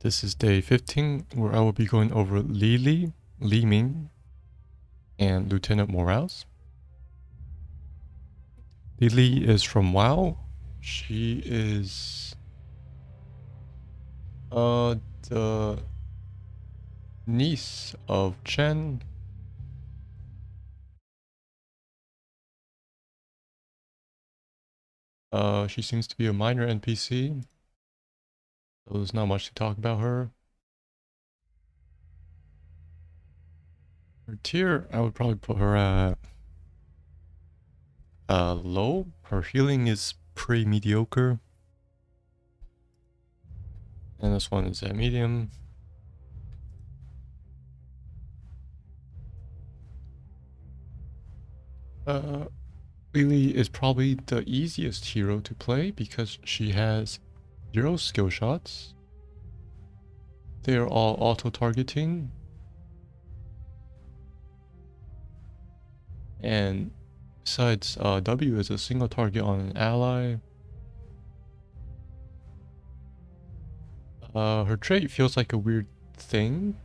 This is day 15, where I will be going over Li-Ming, and Lieutenant Morales. Li is from WoW. She is the niece of Chen. She seems to be a minor NPC, so there's not much to talk about her. Her tier, I would probably put her at low. Her healing is pretty mediocre. And this one is at medium. Li is probably the easiest hero to play because she has 0 skill shots. They are all auto-targeting. And besides, W is a single target on an ally. Her trait feels like a weird thing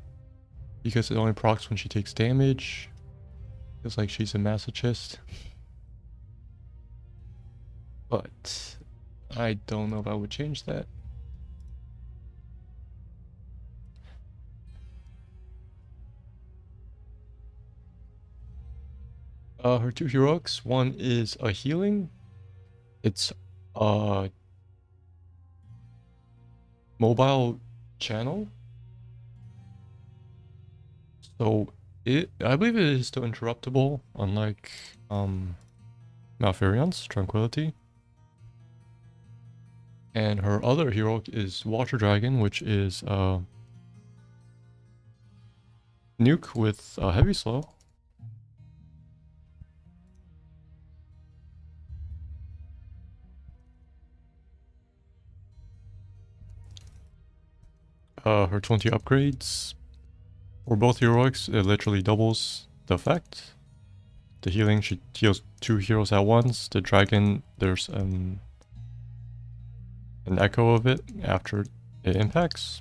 because it only procs when she takes damage. Feels like she's a masochist. But I don't know if I would change that. Her 2 heroics, one is a healing. It's mobile channel. So I believe it is still interruptible, unlike Malfurion's Tranquility. And her other hero is Water Dragon, which is nuke with heavy slow. Her 20 upgrades. For both heroics, it literally doubles the effect. The healing, she heals 2 heroes at once. The dragon, there's an echo of it after it impacts.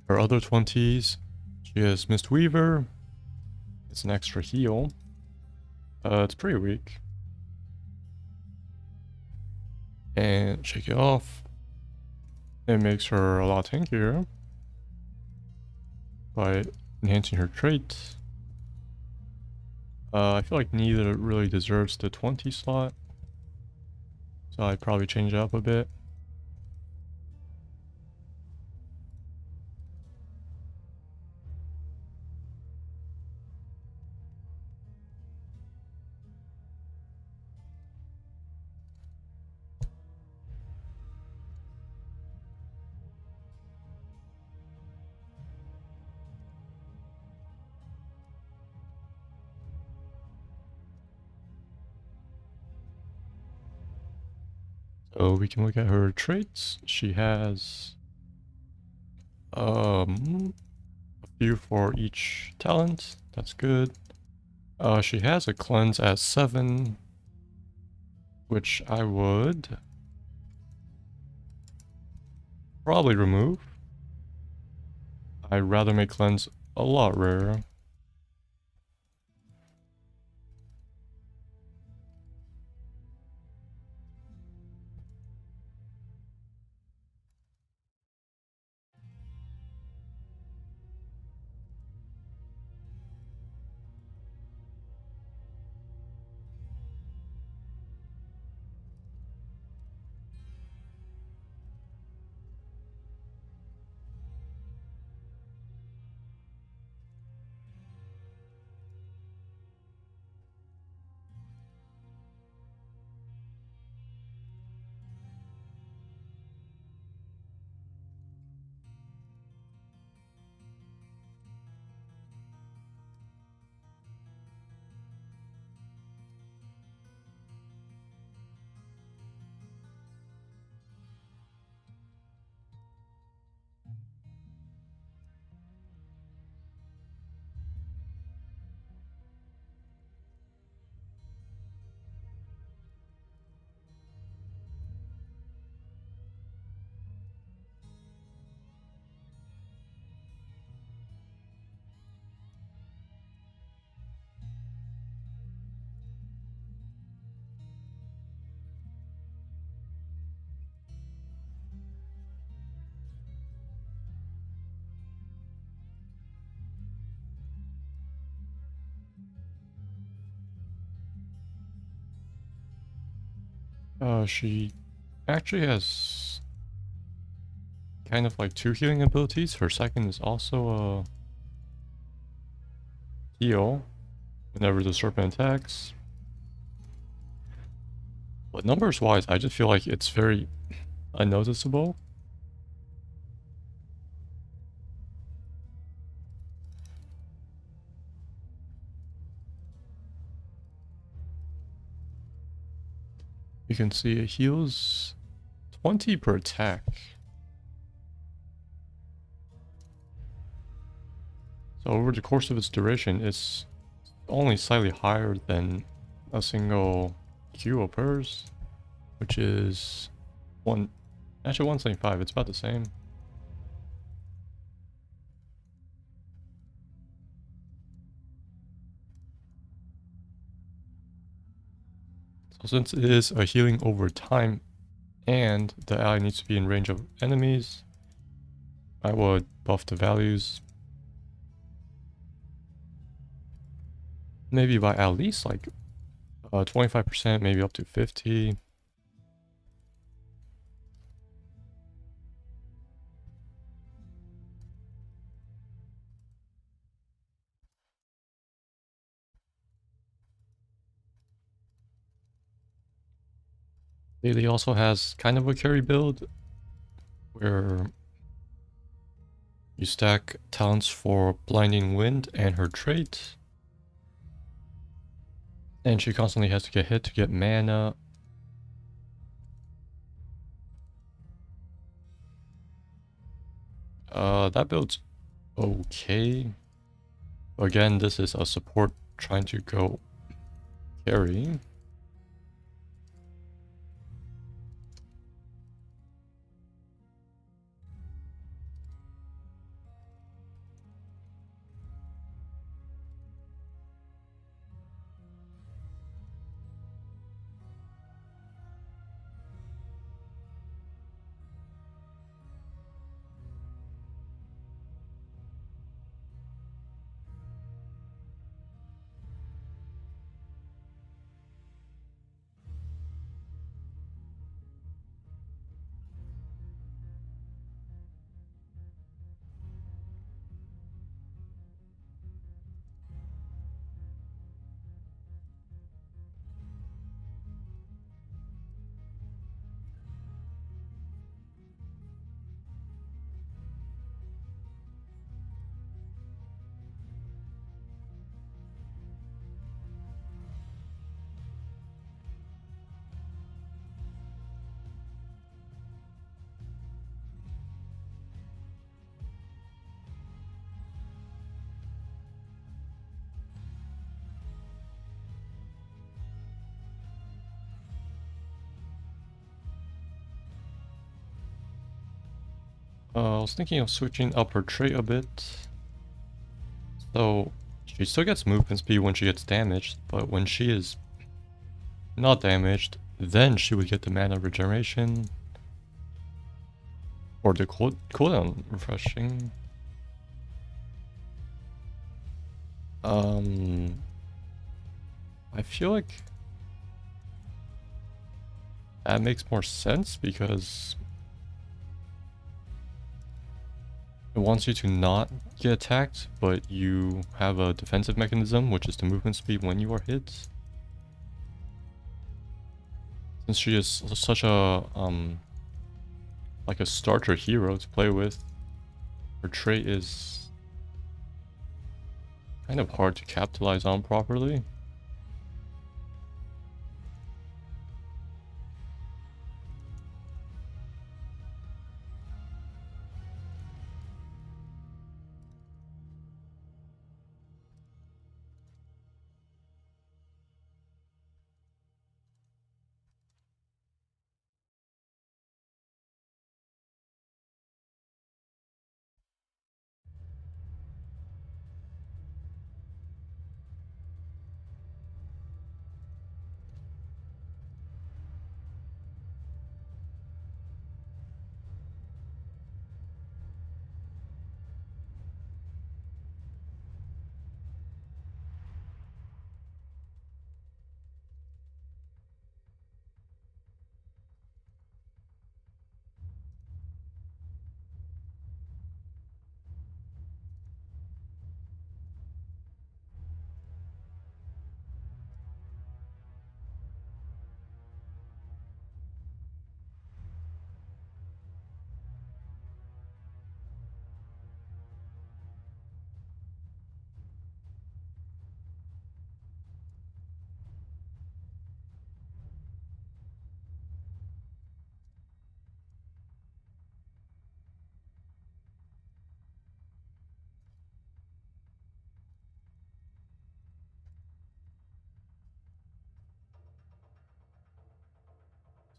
Her other 20s, she has Mistweaver. It's an extra heal. It's pretty weak. And shake it off. It makes her a lot tankier by enhancing her trait. I feel like neither really deserves the 20 slot, so I'd probably change it up a bit. So we can look at her traits. She has a few for each talent. That's good. She has a cleanse at 7, which I would probably remove. I'd rather make cleanse a lot rarer. She actually has kind of like two healing abilities. Her second is also a heal whenever the serpent attacks. But numbers wise, I just feel like it's very unnoticeable. You can see it heals 20 per attack. So over the course of its duration, it's only slightly higher than a single Q of hers, which is actually 175. It's about the same. So since it is a healing over time and the ally needs to be in range of enemies, I would buff the values. Maybe by at least like 25%, maybe up to 50. Lily also has kind of a carry build where you stack talents for Blinding Wind and her trait. And she constantly has to get hit to get mana. That build's okay. Again, this is a support trying to go carry. I was thinking of switching up her trait a bit. So she still gets movement speed when she gets damaged, but when she is not damaged, then she would get the mana regeneration. Or the cooldown refreshing. I feel like that makes more sense because it wants you to not get attacked, but you have a defensive mechanism, which is the movement speed when you are hit. Since she is such a like a starter hero to play with, her trait is kind of hard to capitalize on properly.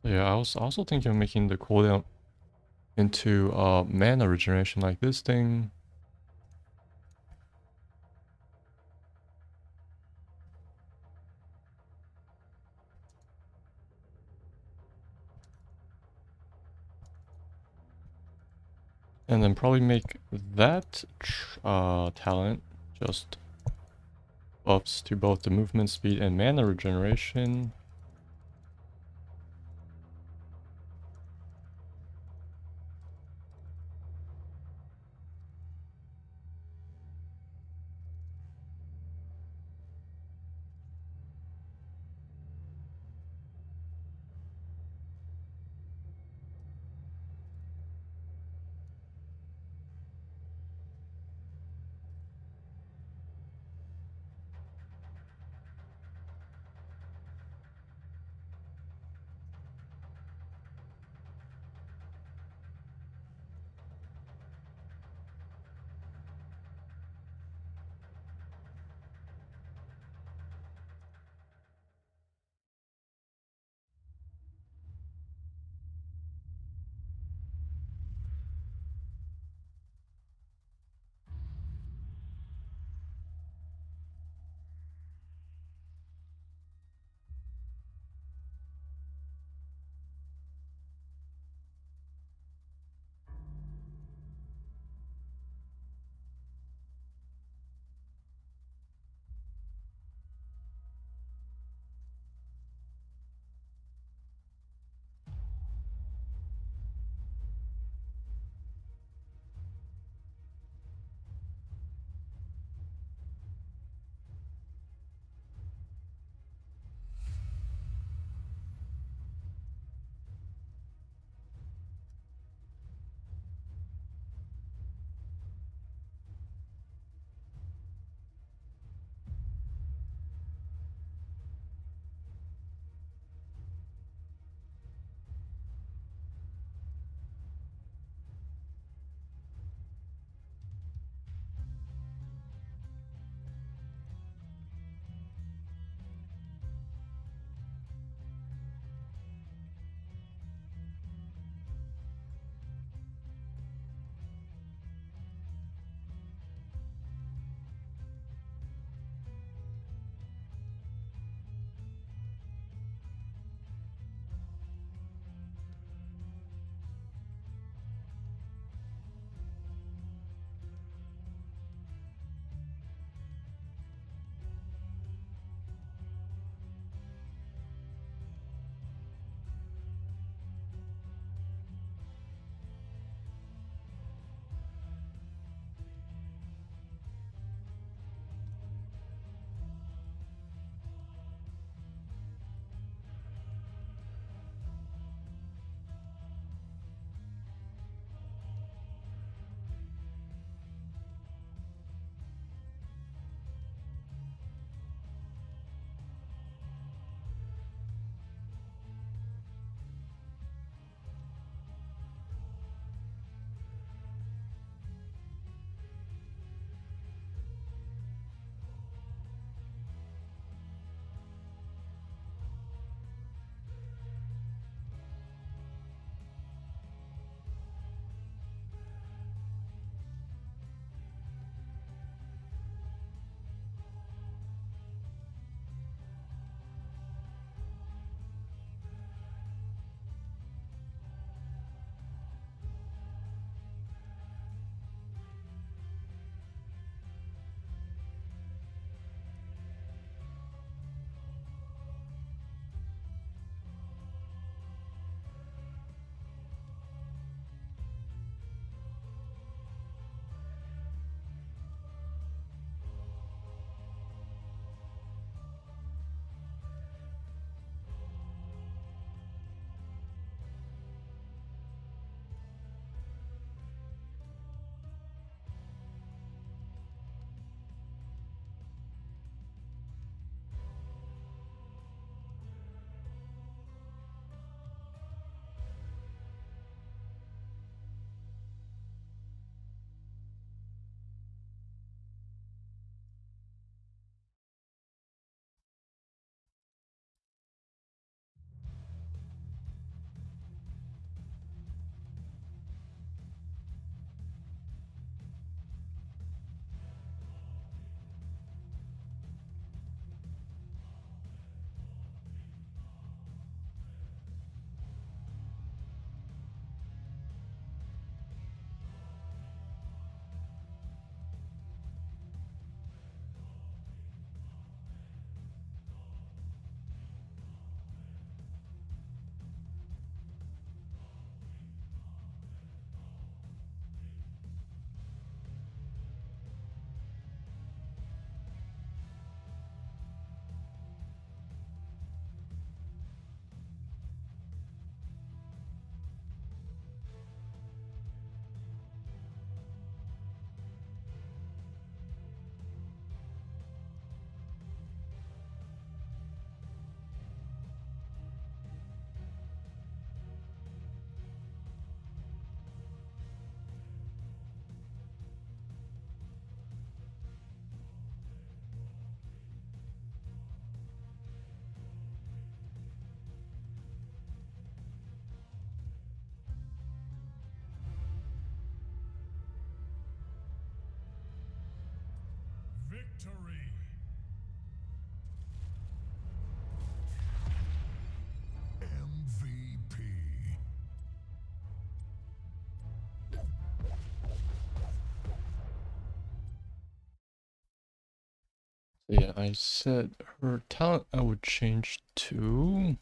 Yeah, I was also thinking of making the cooldown into mana regeneration like this thing. And then probably make that talent just buffs to both the movement speed and mana regeneration. So yeah, I said her talent I would change to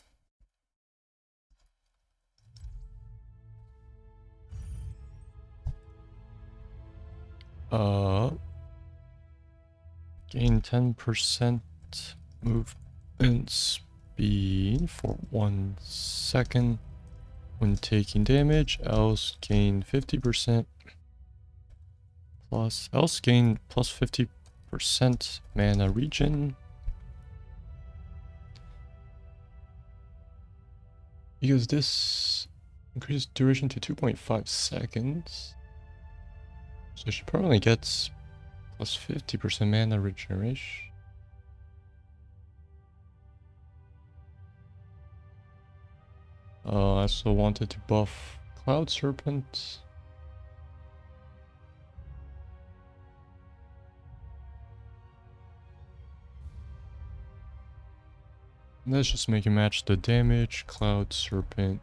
gain 10% movement speed for 1 second when taking damage, else gain 50% else gain plus 50% mana regen. Because this increases duration to 2.5 seconds. So she probably gets plus 50% mana regeneration. I also wanted to buff Cloud Serpent. Let's just make it match the damage. Cloud Serpent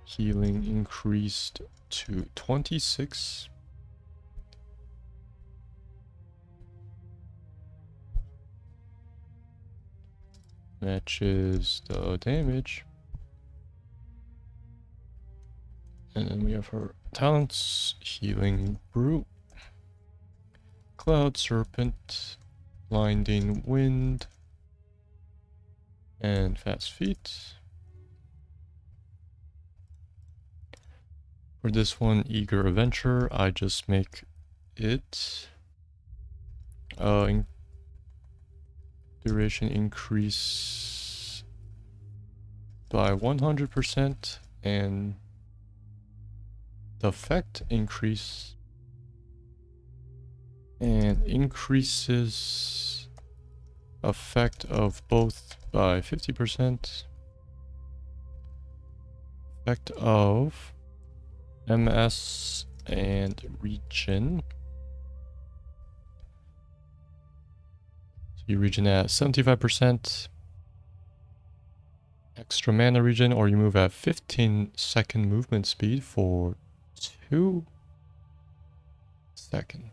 healing increased to 26. Matches the damage. And then we have her talents. Healing Brute. Cloud Serpent. Blinding Wind. And Fast Feet. For this one, Eager Adventure, I just make it duration increase by 100% and the effect increase and increases effect of both by 50%, effect of MS and regen. So you regen at 75%, extra mana regen, or you move at 15-second movement speed for 2 seconds.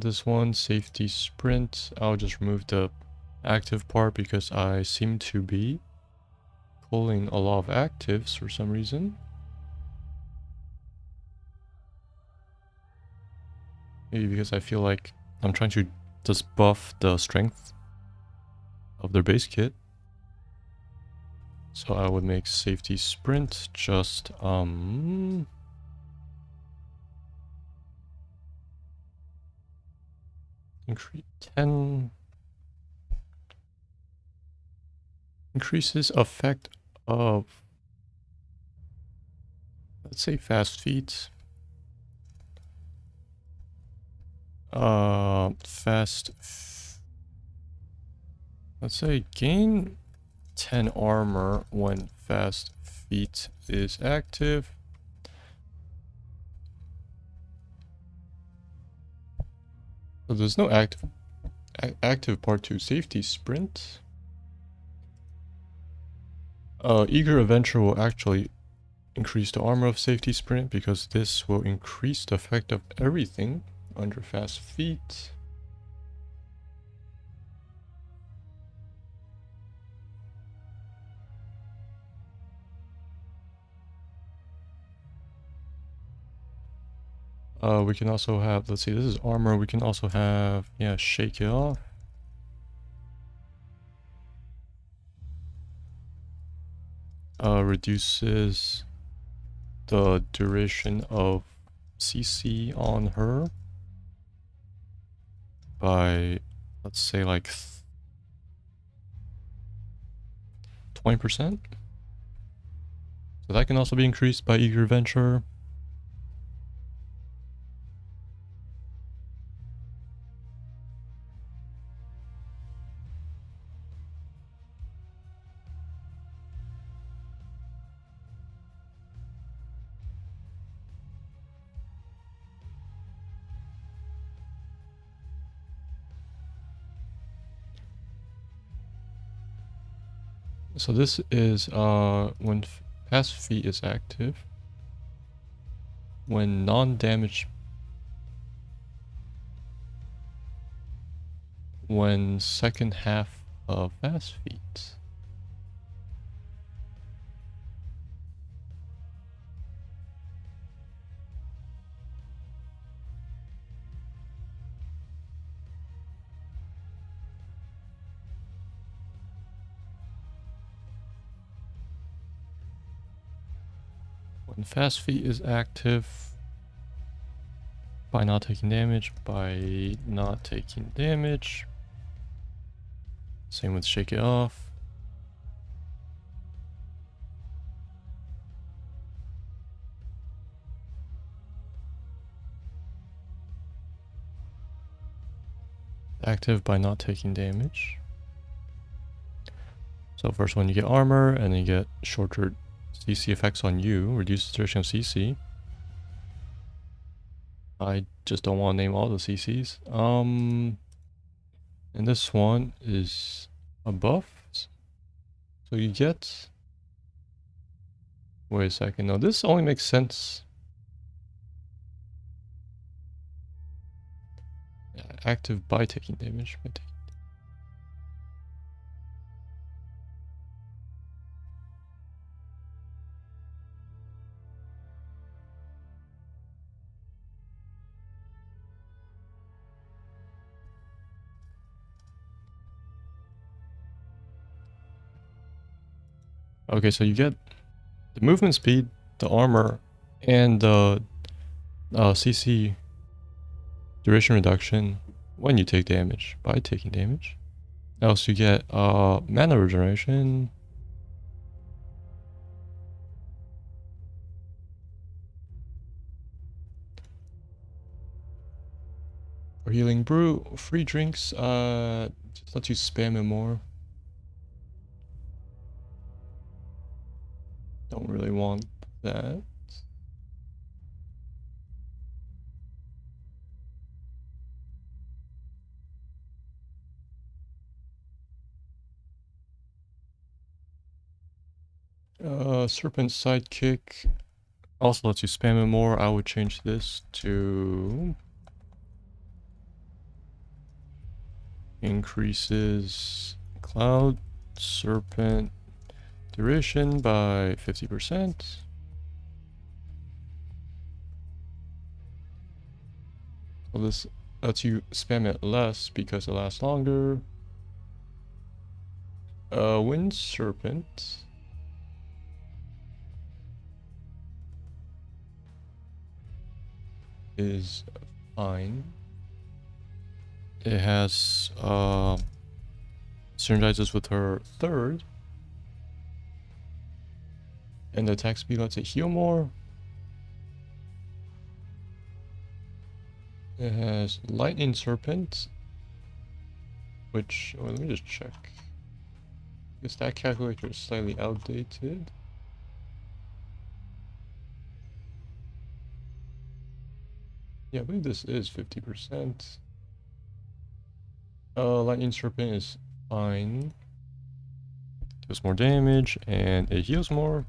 This one, safety sprint, I'll just remove the active part because I seem to be pulling a lot of actives for some reason. Maybe because I feel like I'm trying to just buff the strength of their base kit. So I would make safety sprint just increase 10 increases effect of, let's say, fast feet. Let's say gain 10 armor when fast feet is active. So there's no active part to safety sprint. Eager Adventure will actually increase the armor of safety sprint because this will increase the effect of everything under fast feet. We can also have, let's see, this is armor. We can also have, yeah, shake it off. Reduces the duration of CC on her by, let's say, like 20%. So that can also be increased by Eager Adventure. So this is when fast feet is active. When non-damage, when second half of fast feet. When fast feet is active, by not taking damage, Same with shake it off. Active by not taking damage. So first one you get armor, and then you get shorter CC effects on you, reduces duration of CC. I just don't want to name all the CCs. And this one is a buff. So you get... Wait a second, no, this only makes sense. Yeah, active by taking damage. Okay, so you get the movement speed, the armor, and the CC duration reduction when you take damage, by taking damage. Else you get mana regeneration. For healing brew, free drinks, just lets you spam it more. Don't really want that. Serpent sidekick also lets you spam it more. I would change this to increases cloud serpent duration by 50%. So this lets you spam it less because it lasts longer. Wind serpent is fine. It has synergizes with her third, and the attack speed lets it heal more. It has lightning serpent, which, well, let me just check. I guess that calculator is slightly outdated. Yeah, I believe this is 50%. Lightning serpent is fine. Does more damage and it heals more.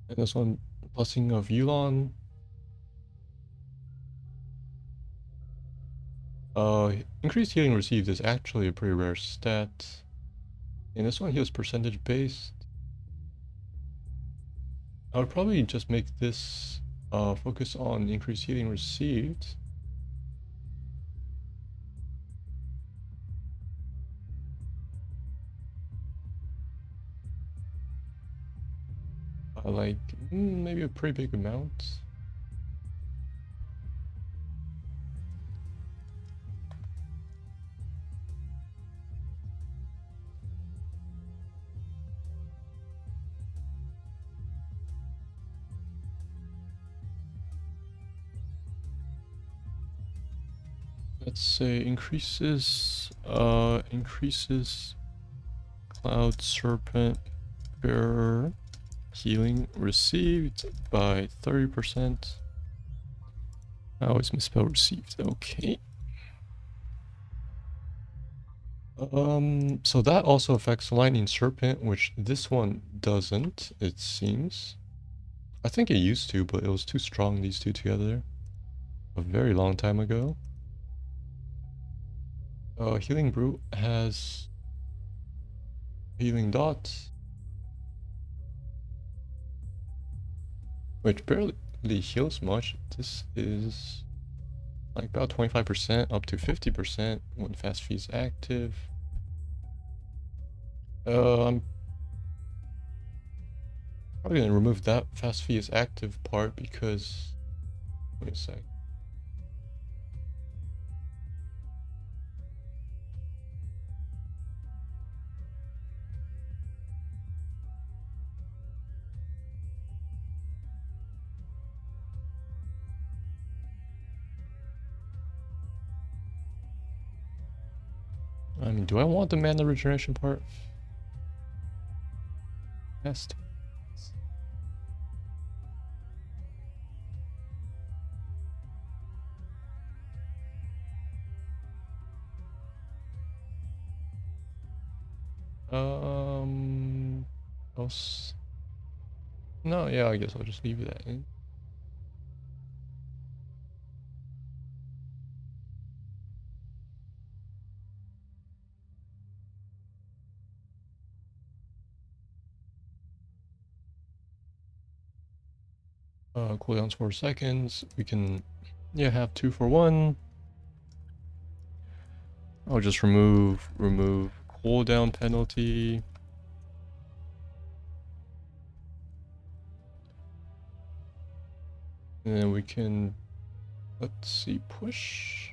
And this one, Blessing of Yulon. Increased healing received is actually a pretty rare stat. And this one heals percentage based. I would probably just make this focus on increased healing received. Like maybe a pretty big amount. Let's say increases cloud serpent bearer healing received by 30%. I always misspell received. Okay. So that also affects Lightning Serpent, which this one doesn't, it seems. I think it used to, but it was too strong, these two together. A very long time ago. Healing Brute has Healing Dot, which barely heals much. This is like about 25% up to 50% when Fast Fee is active. I'm probably gonna remove that Fast Fee is active part because, wait a sec. I mean, do I want the mana regeneration part? Yes. Else? No, yeah, I guess I'll just leave that in. Cooldown's 4 seconds. We can, yeah, have 2 for 1. I'll just remove cooldown penalty. And then we can, let's see, push.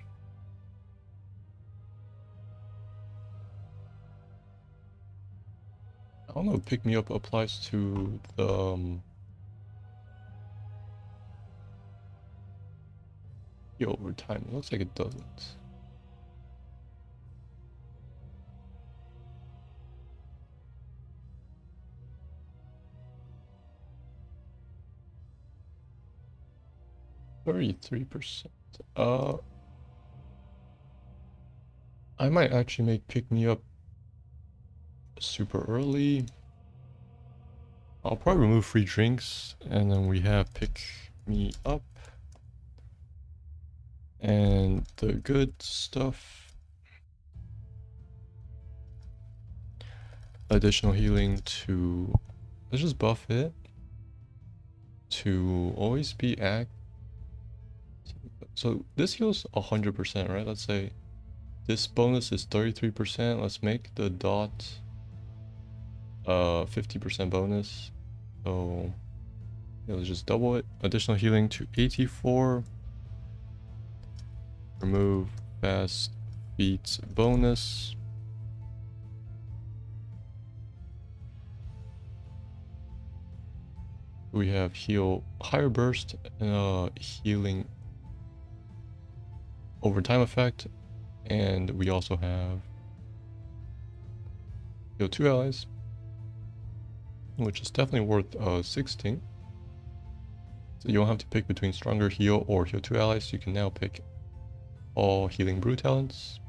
I don't know if pick me up applies to the over time. It looks like it doesn't. %. I might actually make pick me up super early. I'll probably remove free drinks, and then we have pick me up. And the good stuff. Additional healing to, let's just buff it to always be active. So this heals 100%, right? Let's say this bonus is 33%. Let's make the dot 50% bonus. So yeah, let's just double it. Additional healing to 84. Remove fast beats bonus. We have heal higher burst and healing over time effect, and we also have heal 2 allies, which is definitely worth 16. So you don't have to pick between stronger heal or heal 2 allies. You can now pick all healing brew talents.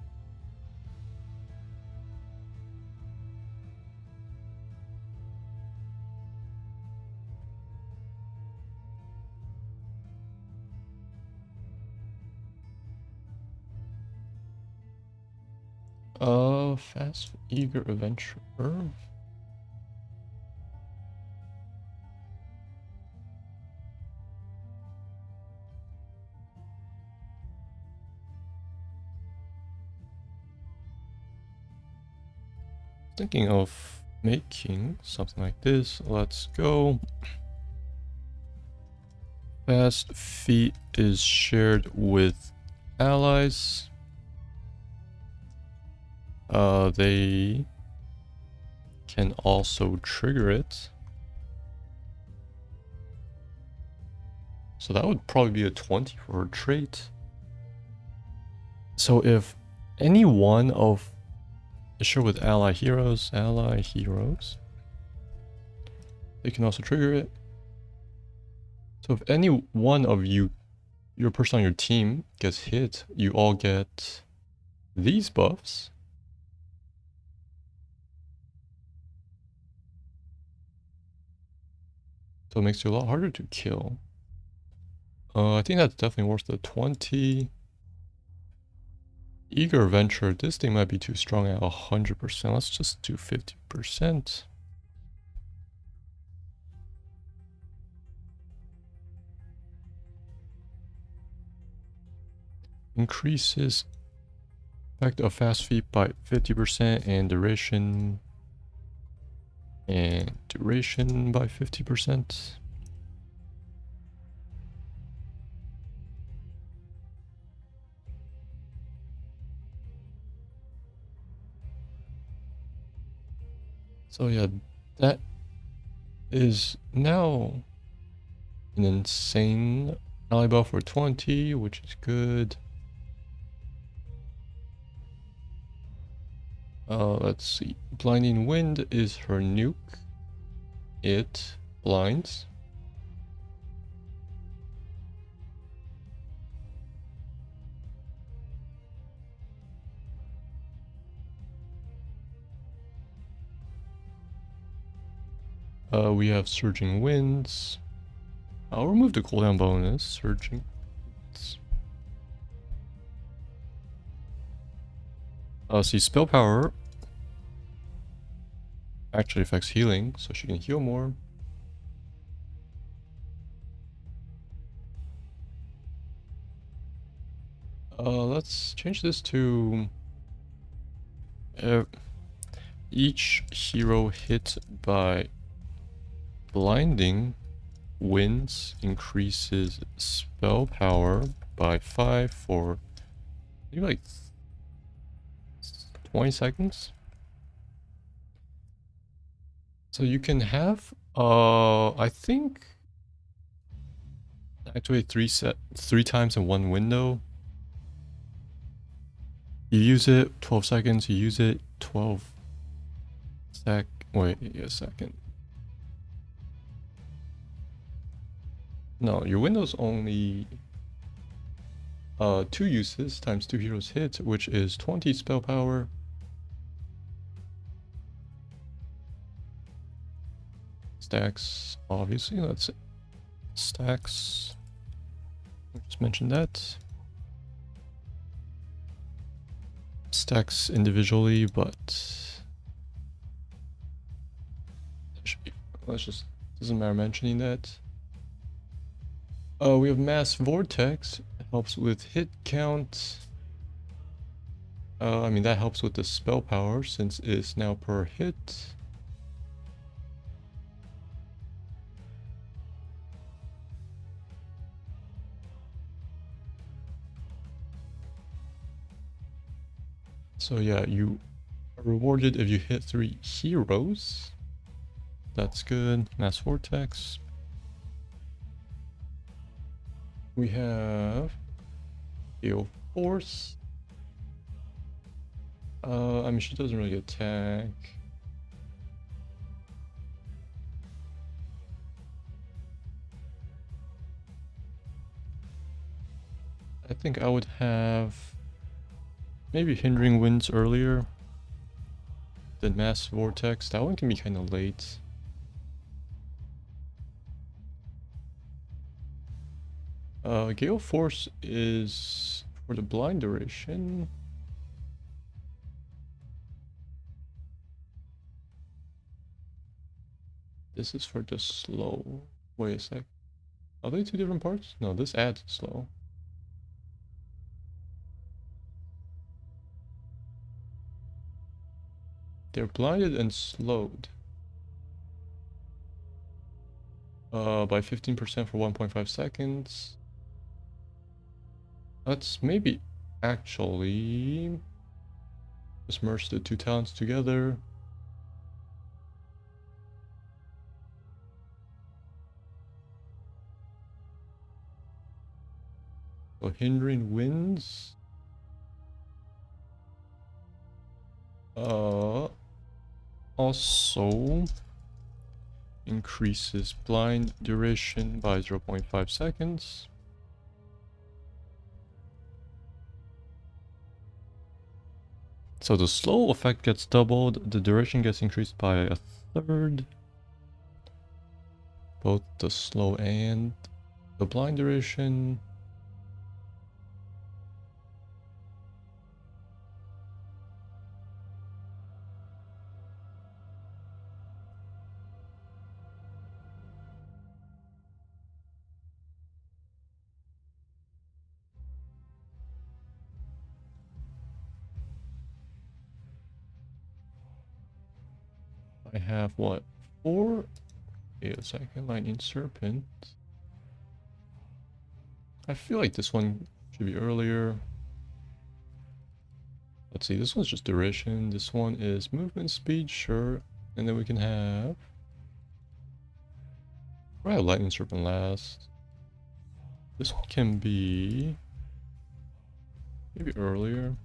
Fast eager adventurer. Thinking of making something like this. Let's go. Fast feet is shared with allies. They can also trigger it. So that would probably be a 20 for a trait. So if any one of, share with ally heroes, they can also trigger it. So if any one of you, your person on your team gets hit, you all get these buffs. So it makes you a lot harder to kill. I think that's definitely worth the 20. Eager Venture, this thing might be too strong at 100%. Let's just do 50%. Increases effect of fast feet by 50% and duration by 50%. So yeah, that is now an insane ally buff for 20, which is good. Let's see. Blinding Wind is her nuke. It blinds. We have Surging Winds. I'll remove the cooldown bonus. Surging Winds. See, Spell Power actually affects healing, so she can heal more. Let's change this to each hero hit by Blinding Winds increases spell power by 5 for maybe like 20 seconds. So you can have I think activate three times in one window. You use it 12 seconds, you use it 12 wait a second. No, your window's only 2 uses times 2 heroes hit, which is 20 spell power. Stacks, obviously, let's stacks. I just mentioned that. Stacks individually, but let's just, doesn't matter mentioning that. We have Mass Vortex, helps with hit count. I mean, that helps with the spell power since it's now per hit. So yeah, you are rewarded if you hit 3 heroes. That's good. Mass Vortex. We have Gale Force. I mean, she doesn't really attack. I think I would have maybe Hindering Winds earlier than Mass Vortex. That one can be kind of late. Gale Force is for the blind duration. This is for the slow. Wait a sec. Are they 2 different parts? No, this adds slow. They're blinded and slowed. By 15% for 1.5 seconds. Let's maybe actually just merge the 2 talents together. So Hindering Winds. Also increases blind duration by 0.5 seconds. So the slow effect gets doubled, the duration gets increased by 1/3. both the slow and the blind duration. I have what? 4? Wait a second, lightning serpent. I feel like this one should be earlier. Let's see, this one's just duration. This one is movement speed, sure. And then we can have... Probably have lightning serpent last. This one can be... maybe earlier.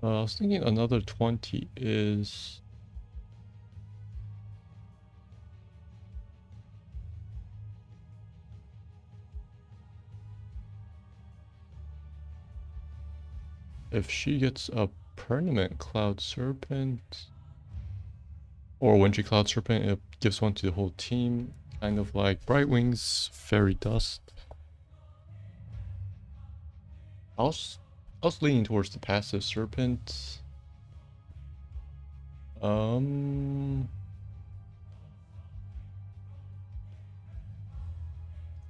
I was thinking another 20 is... if she gets a permanent Cloud Serpent, or when she Cloud Serpent, it gives one to the whole team, kind of like Brightwing's Fairy Dust. I was leaning towards the passive Serpent.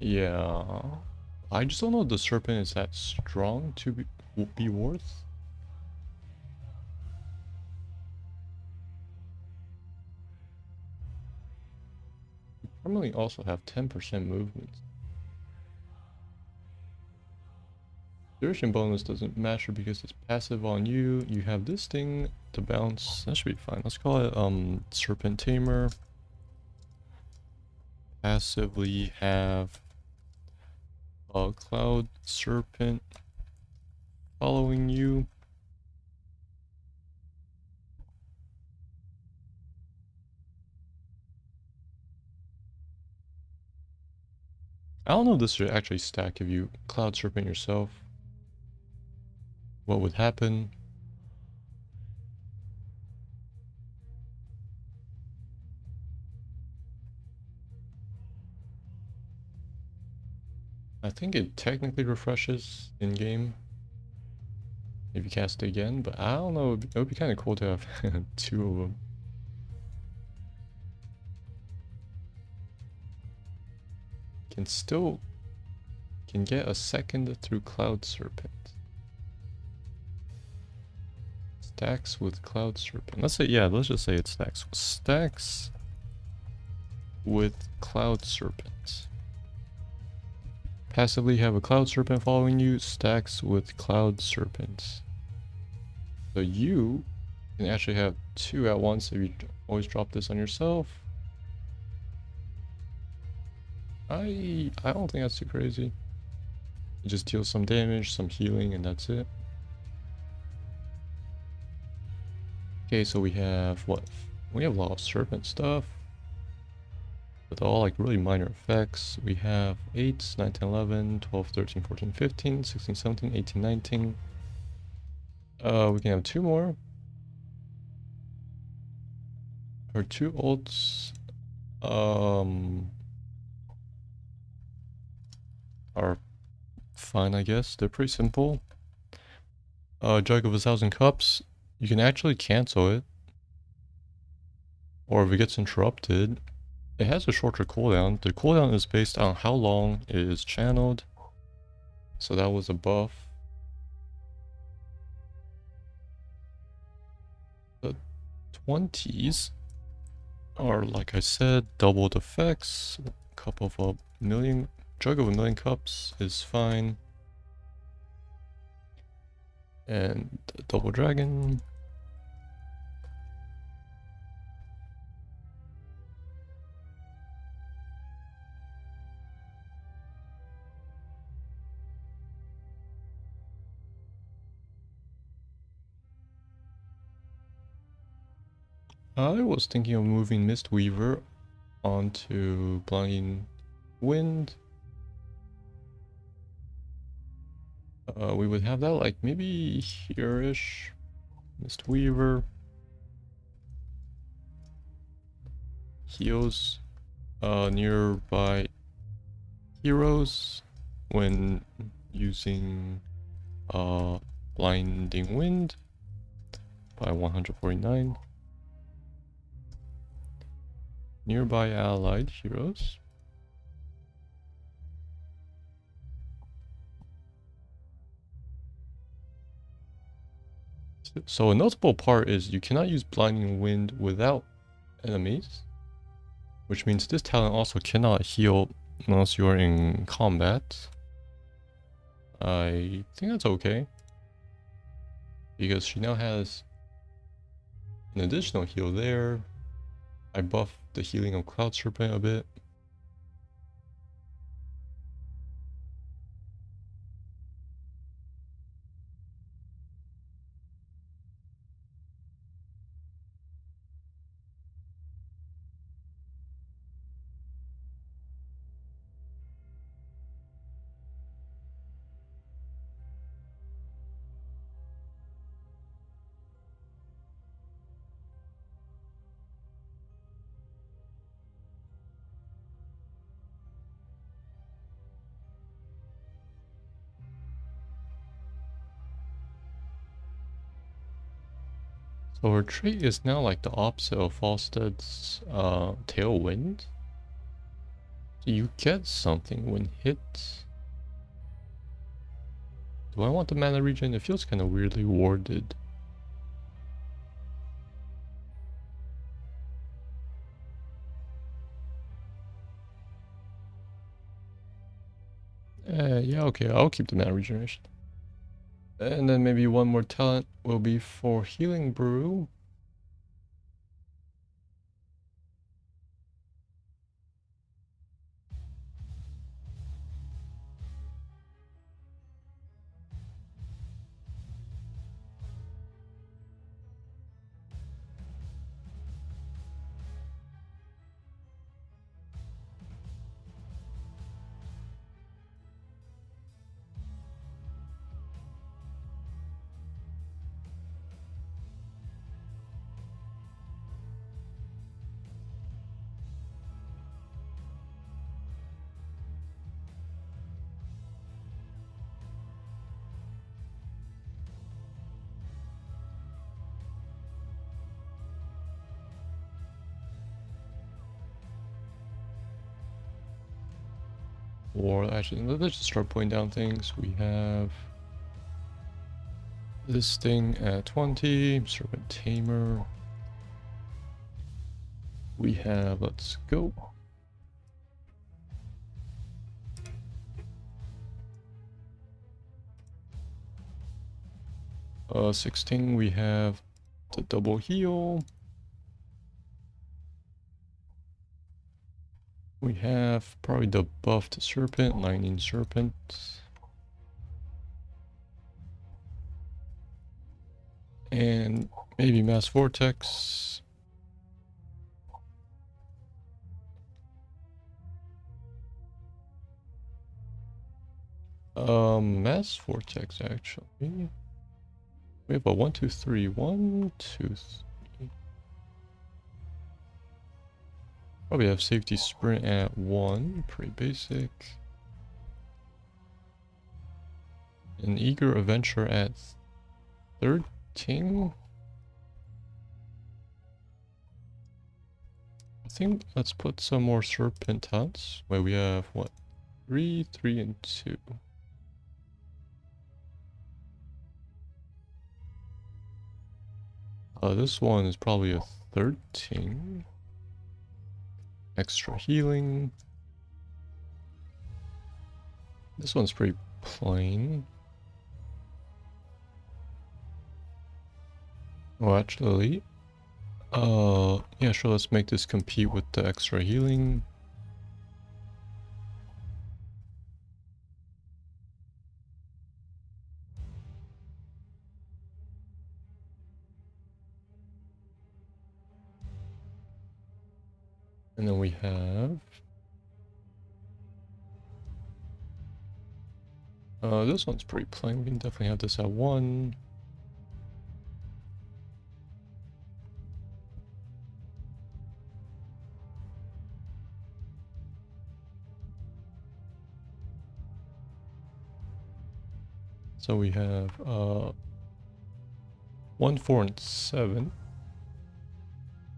Yeah. I just don't know if the Serpent is that strong to be worth. Normally also have 10% movement. Duration bonus doesn't matter because it's passive on you. You have this thing to bounce. That should be fine. Let's call it Serpent Tamer. Passively have a Cloud Serpent following you. I don't know if this should actually stack if you Cloud Serpent yourself. What would happen? I think it technically refreshes in-game if you cast it again, but I don't know, it would be kind of cool to have 2 of them. Can get a second through Cloud Serpent. Stacks with Cloud Serpent. Let's just say it stacks. Stacks with Cloud Serpent. Passively have a Cloud Serpent following you, stacks with Cloud Serpent. So you can actually have 2 at once if you always drop this on yourself. I don't think that's too crazy. You just deal some damage, some healing, and that's it. Okay, so we have what? We have a lot of Serpent stuff. With all like really minor effects. We have 8, 9, 10, 11, 12, 13, 14, 15, 16, 17, 18, 19. We can have 2 more. Her 2 ults are fine, I guess. They're pretty simple. Jug of 1,000 Cups. You can actually cancel it. Or if it gets interrupted, it has a shorter cooldown. The cooldown is based on how long it is channeled. So that was a buff. The 20s are, like I said, doubled effects. Cup of a million, Jug of 1,000,000 Cups is fine. And Double Dragon. I was thinking of moving Mistweaver onto Blinding Wind. We would have that like maybe here-ish. Mistweaver. Heals nearby heroes when using Blinding Wind by 149. Nearby allied heroes. So a notable part is you cannot use Blinding Wind without enemies, which means this talent also cannot heal unless you're in combat. I think that's okay, because she now has an additional heal there. I buffed the healing of Cloud Serpent a bit. So her trait is now like the opposite of Falstead's Tailwind. So you get something when hit. Do I want the mana regen? It feels kind of weirdly warded. Yeah, okay, I'll keep the mana regeneration. And then maybe one more talent will be for Healing Brew. Or actually, let's just start putting down things. We have this thing at 20, Serpent Tamer. We have, let's go. 16, we have the double heal. We have probably the buffed Serpent, Lightning Serpent. And maybe Mass Vortex. Mass Vortex actually. We have a 1, 2, 3. 1, 2, 3. Probably have Safety Sprint at 1. Pretty basic. An Eager Adventure at 13. I think let's put some more Serpent Hunts. Wait, we have what? 3, 3, and 2. This one is probably a 13. Extra healing. This one's pretty plain. Oh, actually, yeah, sure, let's make this compete with the extra healing. And then we have this one's pretty plain. We can definitely have this at 1. So we have 1, 4, and 7.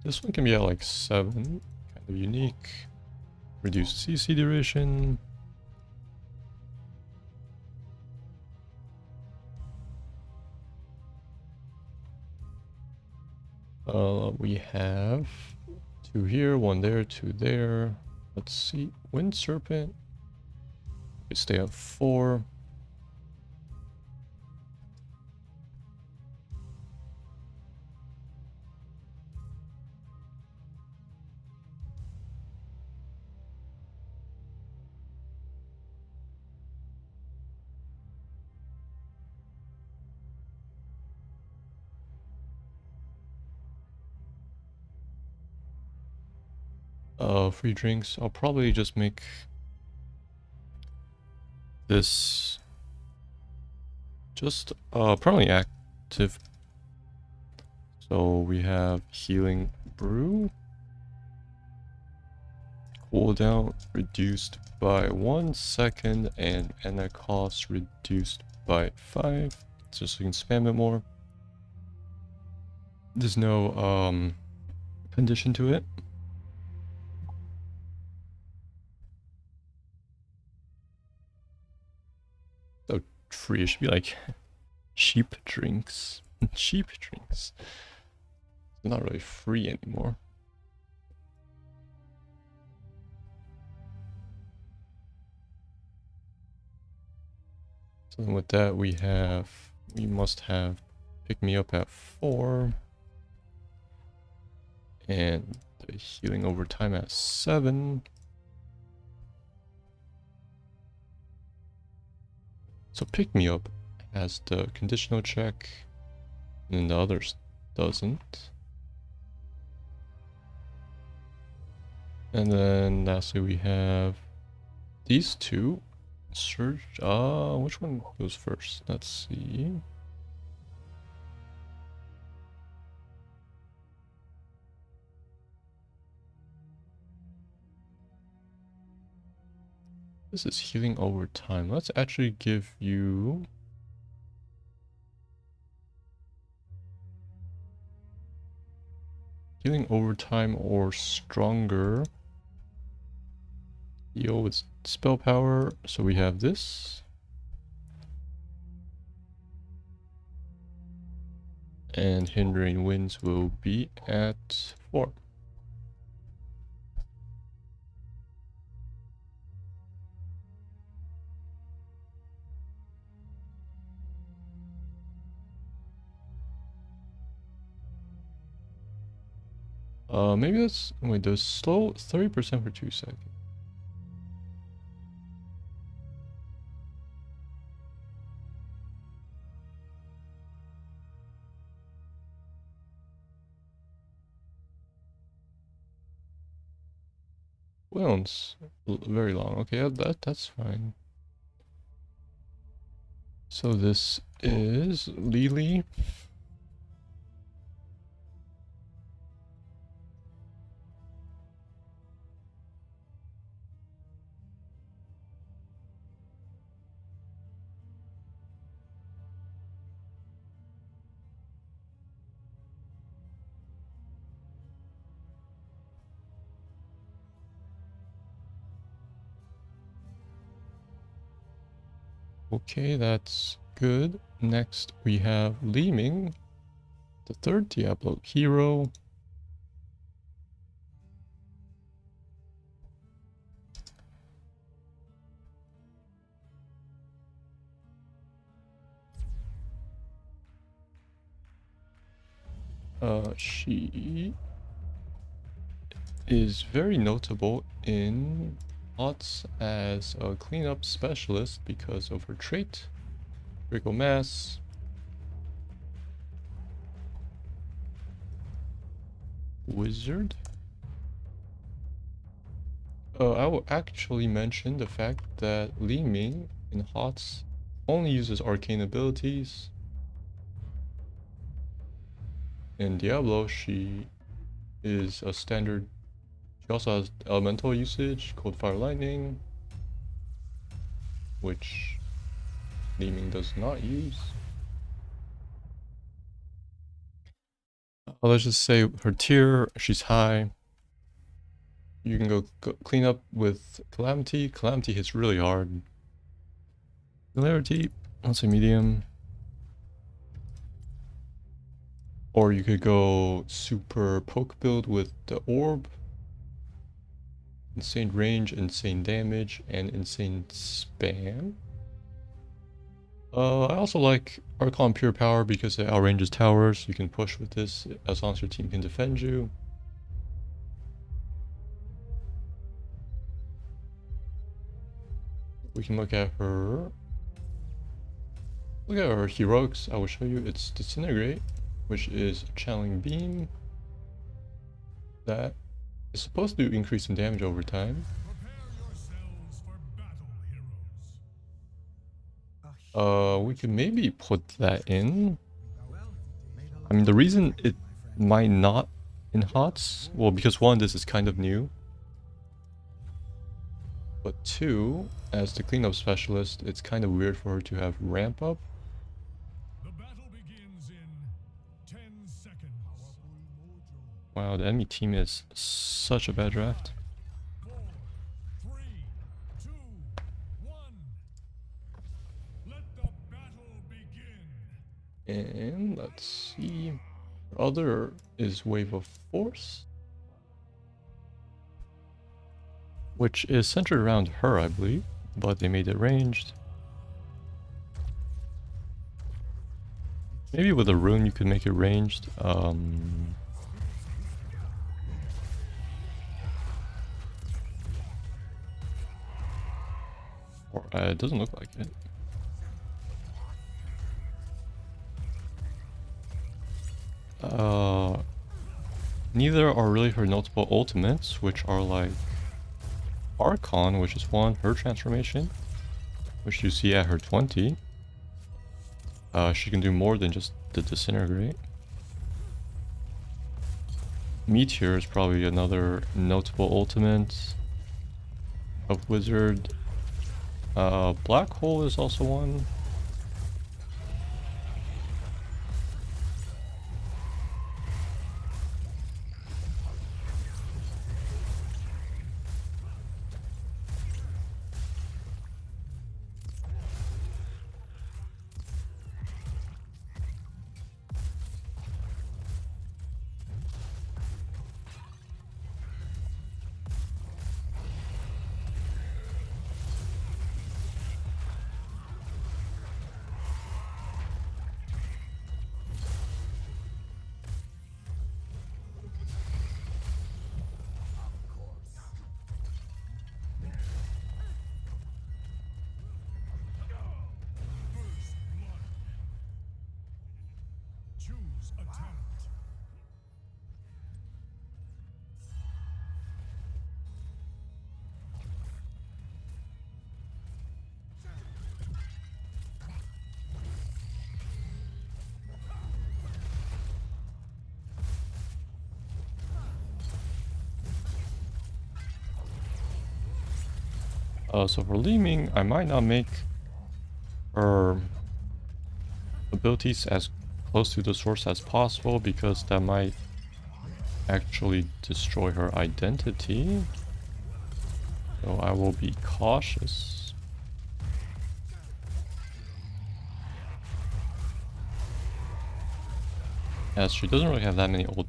This one can be at like 7. Kind of unique. Reduced CC duration. We have 2 here, 1 there, 2 there. Let's see. Wind Serpent. We stay at 4. Free drinks. I'll probably just make this just permanently active. So we have healing brew. Cooldown reduced by 1 second and mana cost reduced by 5. Just so you can spam it more. There's no condition to it. So free, it should be like cheap drinks. Cheap drinks. It's not really free anymore. So then with that we must have pick me up at 4. And the healing over time at 7. So pick me up has the conditional check, and then the others doesn't. And then lastly we have these 2. Surge, which one goes first? Let's see. This is healing over time. Let's actually give you healing over time or stronger. Heal with spell power. So we have this. And hindering winds will be at 4. Maybe that's, wait, there's slow 30% for 2 seconds. Well, it's very long. Okay, that's fine. So this is Li-Ming. Okay, that's good. Next we have Li-Ming, the 3rd Diablo hero. She is very notable in HOTS as a cleanup specialist because of her trait, critical mass. Wizard. I will actually mention the fact that Li-Ming in HOTS only uses arcane abilities. In Diablo, she is a standard. She also has elemental usage, Cold Fire Lightning, which Li-Ming does not use. Let's just say her tier, she's high. You can go clean up with Calamity. Calamity hits really hard. Hilarity, I'll say medium. Or you could go super poke build with the orb. Insane range, insane damage, and insane spam. I also like Archon Pure Power because it outranges towers. You can push with this as long as your team can defend you. We can look at her. Look at her heroics. I will show you. It's Disintegrate, which is Channeling Beam. That is supposed to increase in damage over time. We could maybe put that in. I mean, the reason it might not in HOTS, well, because one, this is kind of new. But two, as the cleanup specialist, it's kind of weird for her to have ramp up. The battle begins in 10 seconds. Wow, the enemy team is such a bad draft. 4, 3, 2, 1. Let the battle begin. And let's see. Other is Wave of Force, which is centered around her, I believe, but they made it ranged. Maybe with a rune you could make it ranged. Or it doesn't look like it. Neither are really her notable ultimates, which are like Archon, which is one, her transformation, which you see at her 20. She can do more than just the Disintegrate. Meteor is probably another notable ultimate of Wizard. Black Hole is also one. So for Li-Ming, I might not make her abilities as close to the source as possible because that might actually destroy her identity. So I will be cautious. As she doesn't really have that many old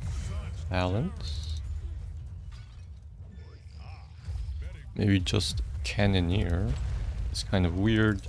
talents. Maybe just Cannoneer is kind of weird.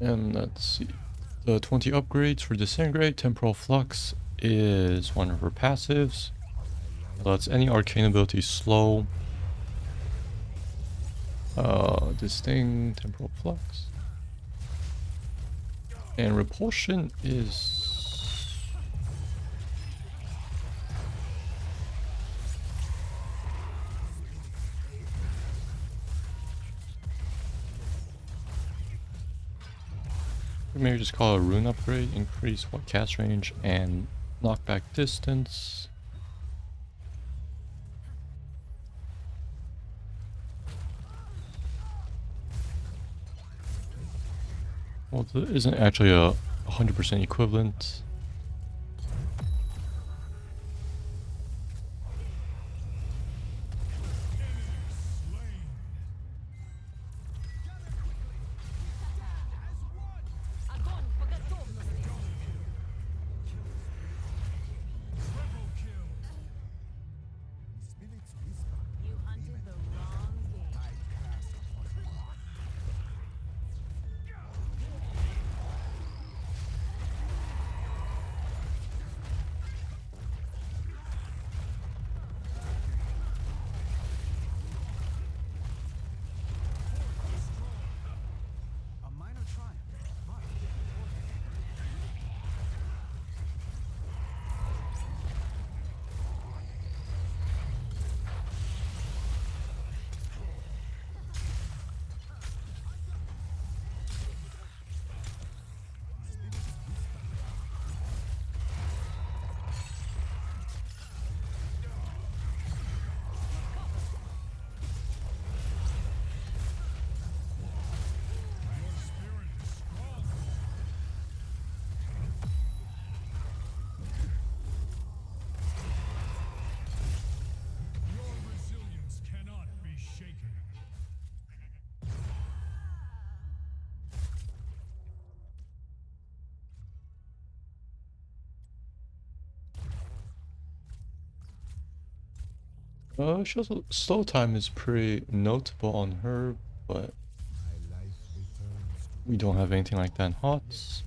And let's see. The 20 upgrades for Disintegrate, Temporal Flux is one of her passives. It lets any arcane ability slow. This thing, Temporal Flux. And Repulsion is... maybe just call it a rune upgrade. Increase what cast range and knockback distance. Well, there isn't actually a 100% equivalent. She also, slow time is pretty notable on her, but we don't have anything like that in HOTS.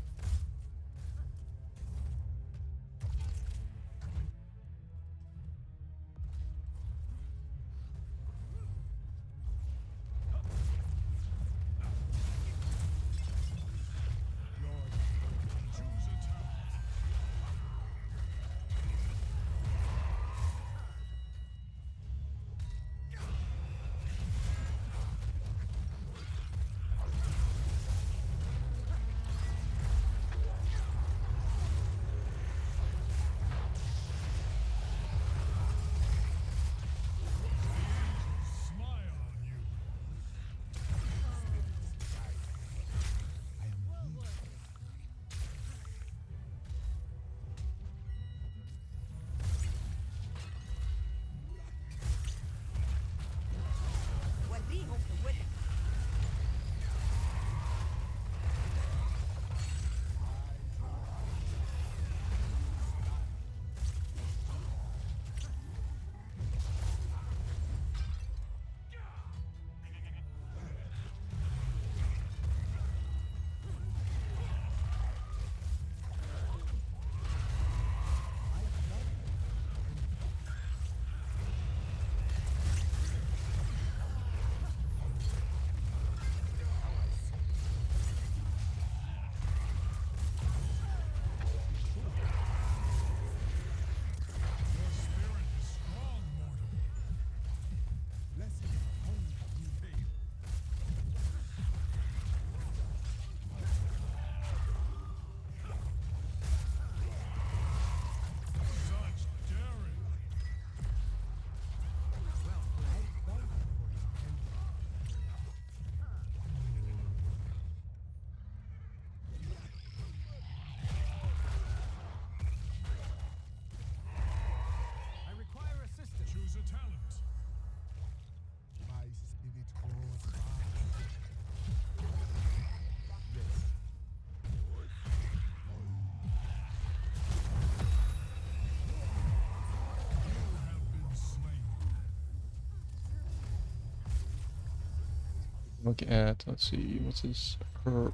Look at, let's see, what's this? Her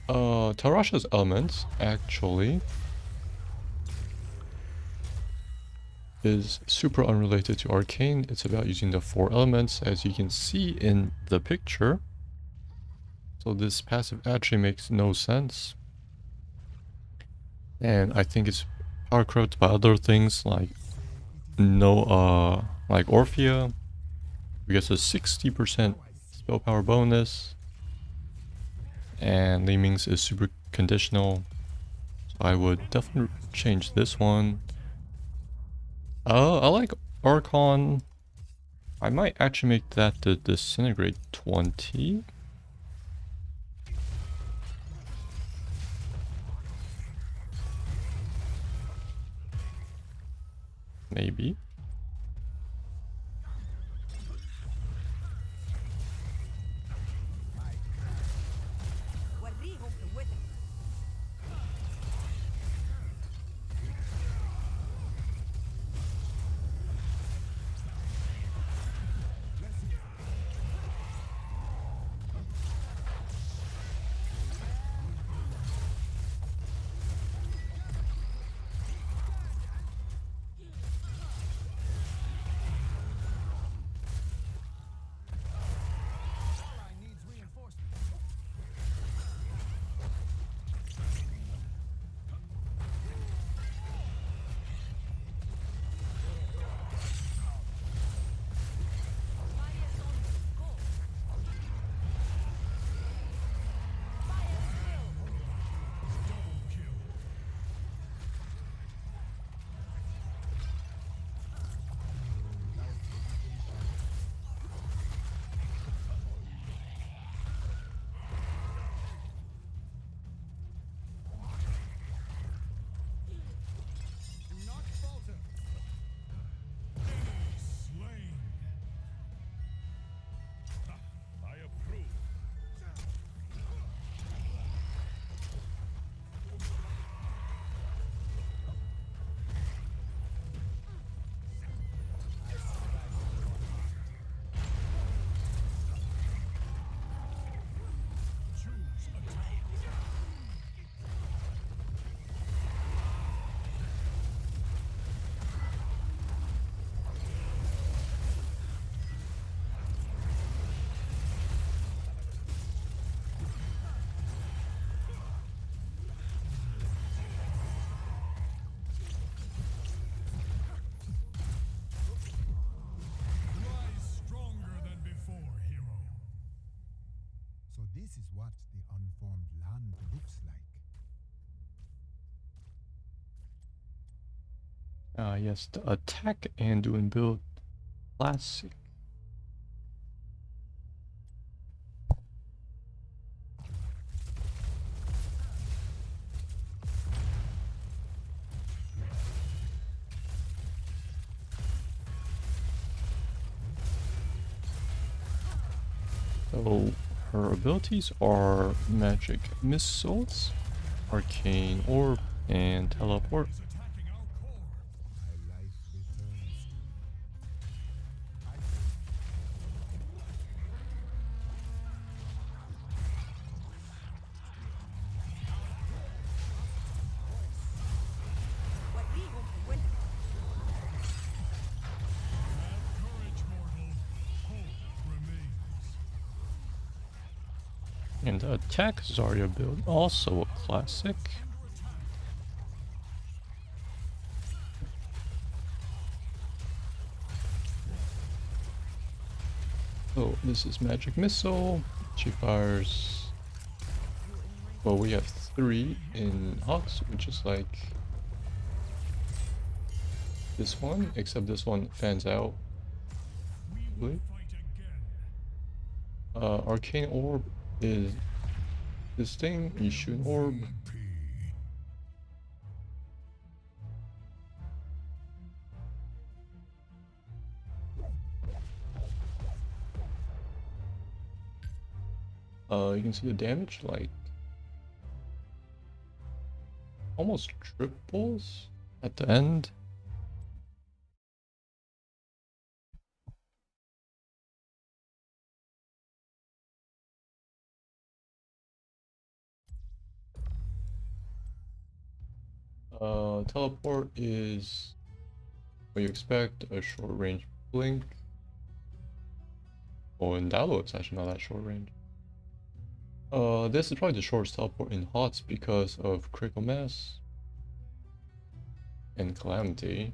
Tarasha's elements actually is super unrelated to Arcane. It's about using the 4 elements as you can see in the picture. So this passive actually makes no sense. And I think it's power corrupted by other things like like Orphea. We get a 60% spell power bonus. And Li-Ming's is super conditional. So I would definitely change this one. I like Archon. I might actually make that the Disintegrate 20. Maybe. This is what the unformed land looks like. Yes, the attack and doing build classic. So her abilities are magic missiles, arcane orb, and teleport. And the attack Zarya build, also a classic. Oh, this is magic missile. She fires. Well, we have 3 in Hots, which is like this one, except this one fans out. Really? Arcane orb is this thing. You shoot an orb. You can see the damage, like almost triples at the end. Teleport is what you expect, a short range blink. Oh, and Dalo it's actually not that short range. This is probably the shortest teleport in HOTS because of critical mass and calamity.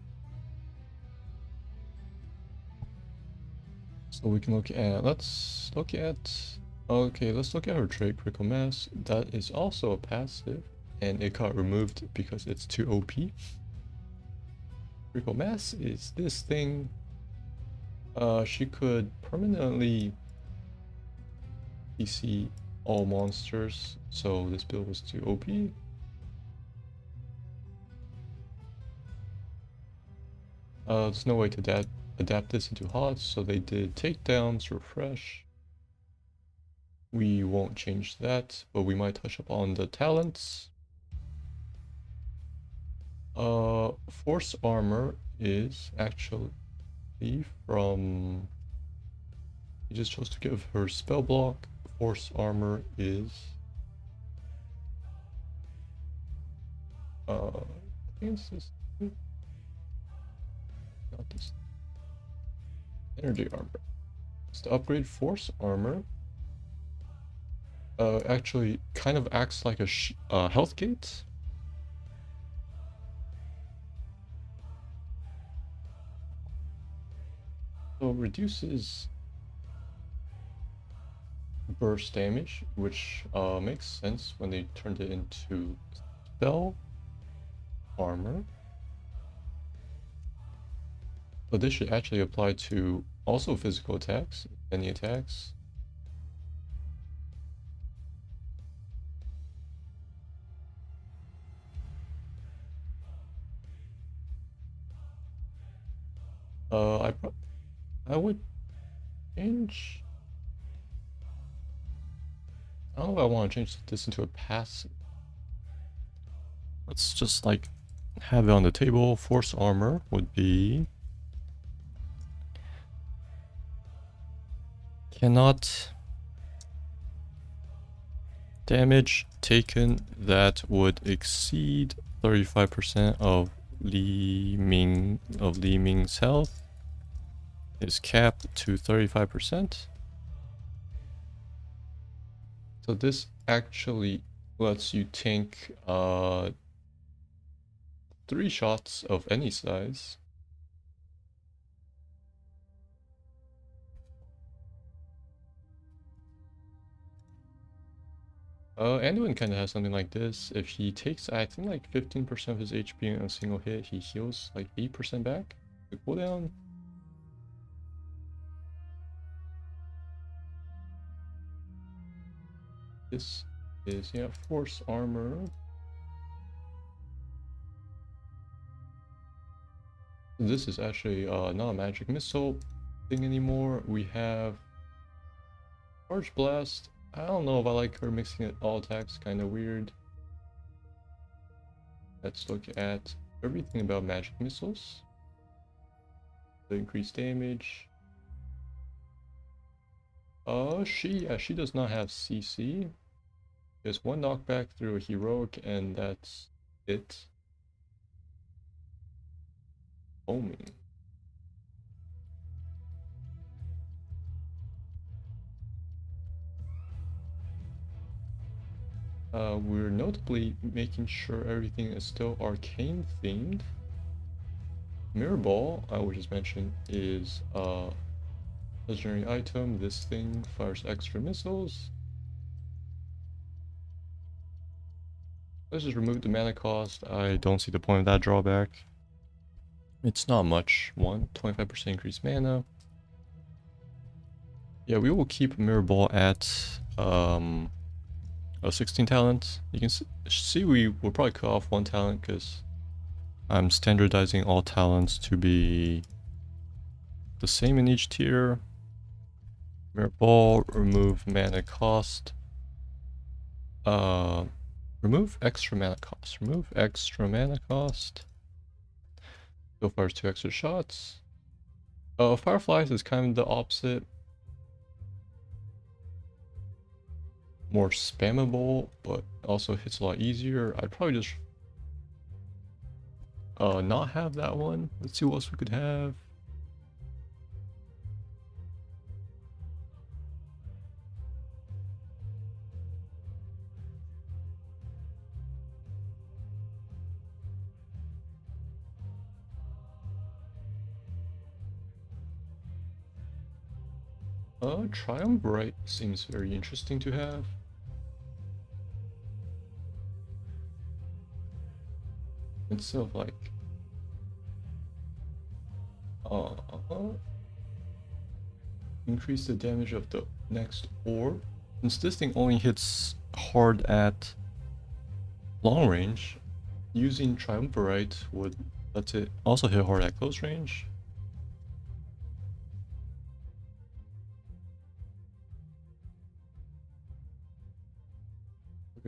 So we can look at, let's look at her trait, critical mass. That is also a passive, and it got removed because it's too OP. Critical mass is this thing. She could permanently PC all monsters, so this build was too OP. There's no way to adapt this into HOTS, so they did takedowns, refresh. We won't change that, but we might touch up on the talents. Force armor is actually from... He just chose to give her spell block. Force armor is... I think it's this... Not this. Energy armor. It's to upgrade force armor. Actually kind of acts like a health gate. So reduces burst damage, which makes sense when they turned it into spell armor. But this should actually apply to also physical attacks, any attacks. I would change... I don't know if I want to change this into a passive. Let's just like have it on the table. Force armor would be... Cannot damage taken that would exceed 35% of Li-Ming's health is capped to 35%. So this actually lets you tank 3 shots of any size. Anduin kind of has something like this. If he takes, I think, like 15% of his HP in a single hit, he heals like 8% back. The cooldown. This is, yeah, force armor. This is actually not a magic missile thing anymore. We have Charge Blast. I don't know if I like her mixing it all attacks, kind of weird. Let's look at everything about magic missiles. The increased damage. She does not have CC. There's one knockback through a heroic, and that's it. Homing. We're notably making sure everything is still arcane themed. Mirror Ball, I would just mention, is a legendary item. This thing fires extra missiles. Let's just remove the mana cost. I don't see the point of that drawback. It's not much. 25% increased mana. Yeah, we will keep Mirror Ball at 16 talent. You can see we will probably cut off 1 talent because I'm standardizing all talents to be the same in each tier. Mirror Ball, remove mana cost. Remove extra mana cost. Remove extra mana cost. Still fires 2 extra shots. Fireflies is kind of the opposite. More spammable, but also hits a lot easier. I'd probably just not have that one. Let's see what else we could have. Triumvirate seems very interesting to have. Instead of like uh, increase the damage of the next orb. Since this thing only hits hard at long range, using Triumvirate would let it also hit hard at close range.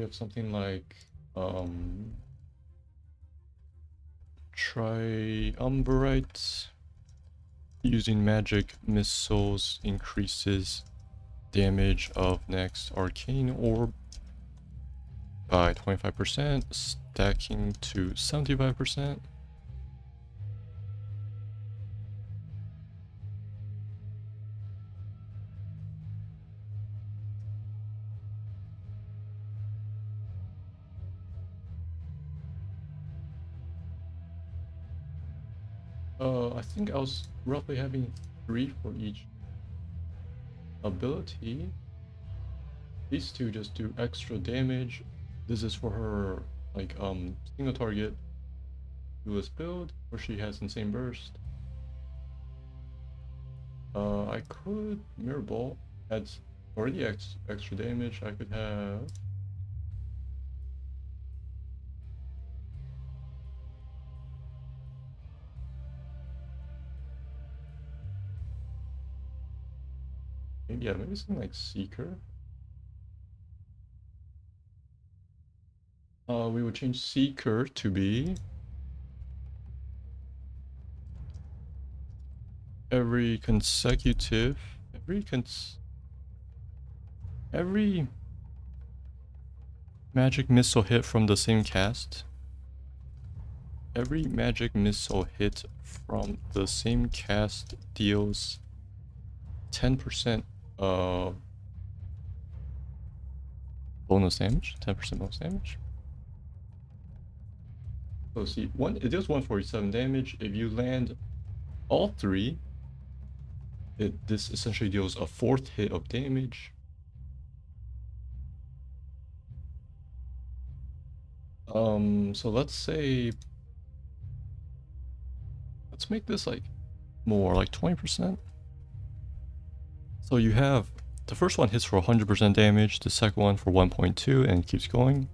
We have something like Triumvirate. Using magic missiles increases damage of next arcane orb by 25%, stacking to 75%. I think I was roughly having 3 for each ability. These two just do extra damage. This is for her like single target duelist build where she has insane burst. I could mirror ball, adds already extra damage. I could have maybe something like Seeker. We would change Seeker to be every magic missile hit from the same cast. Every magic missile hit from the same cast deals 10% bonus damage. 10% bonus damage. So see, it deals 147 damage. If you land all 3, this essentially deals a 4th hit of damage. So let's make this like more, like 20%. So you have, the first one hits for 100% damage, the second one for 1.2, and it keeps going.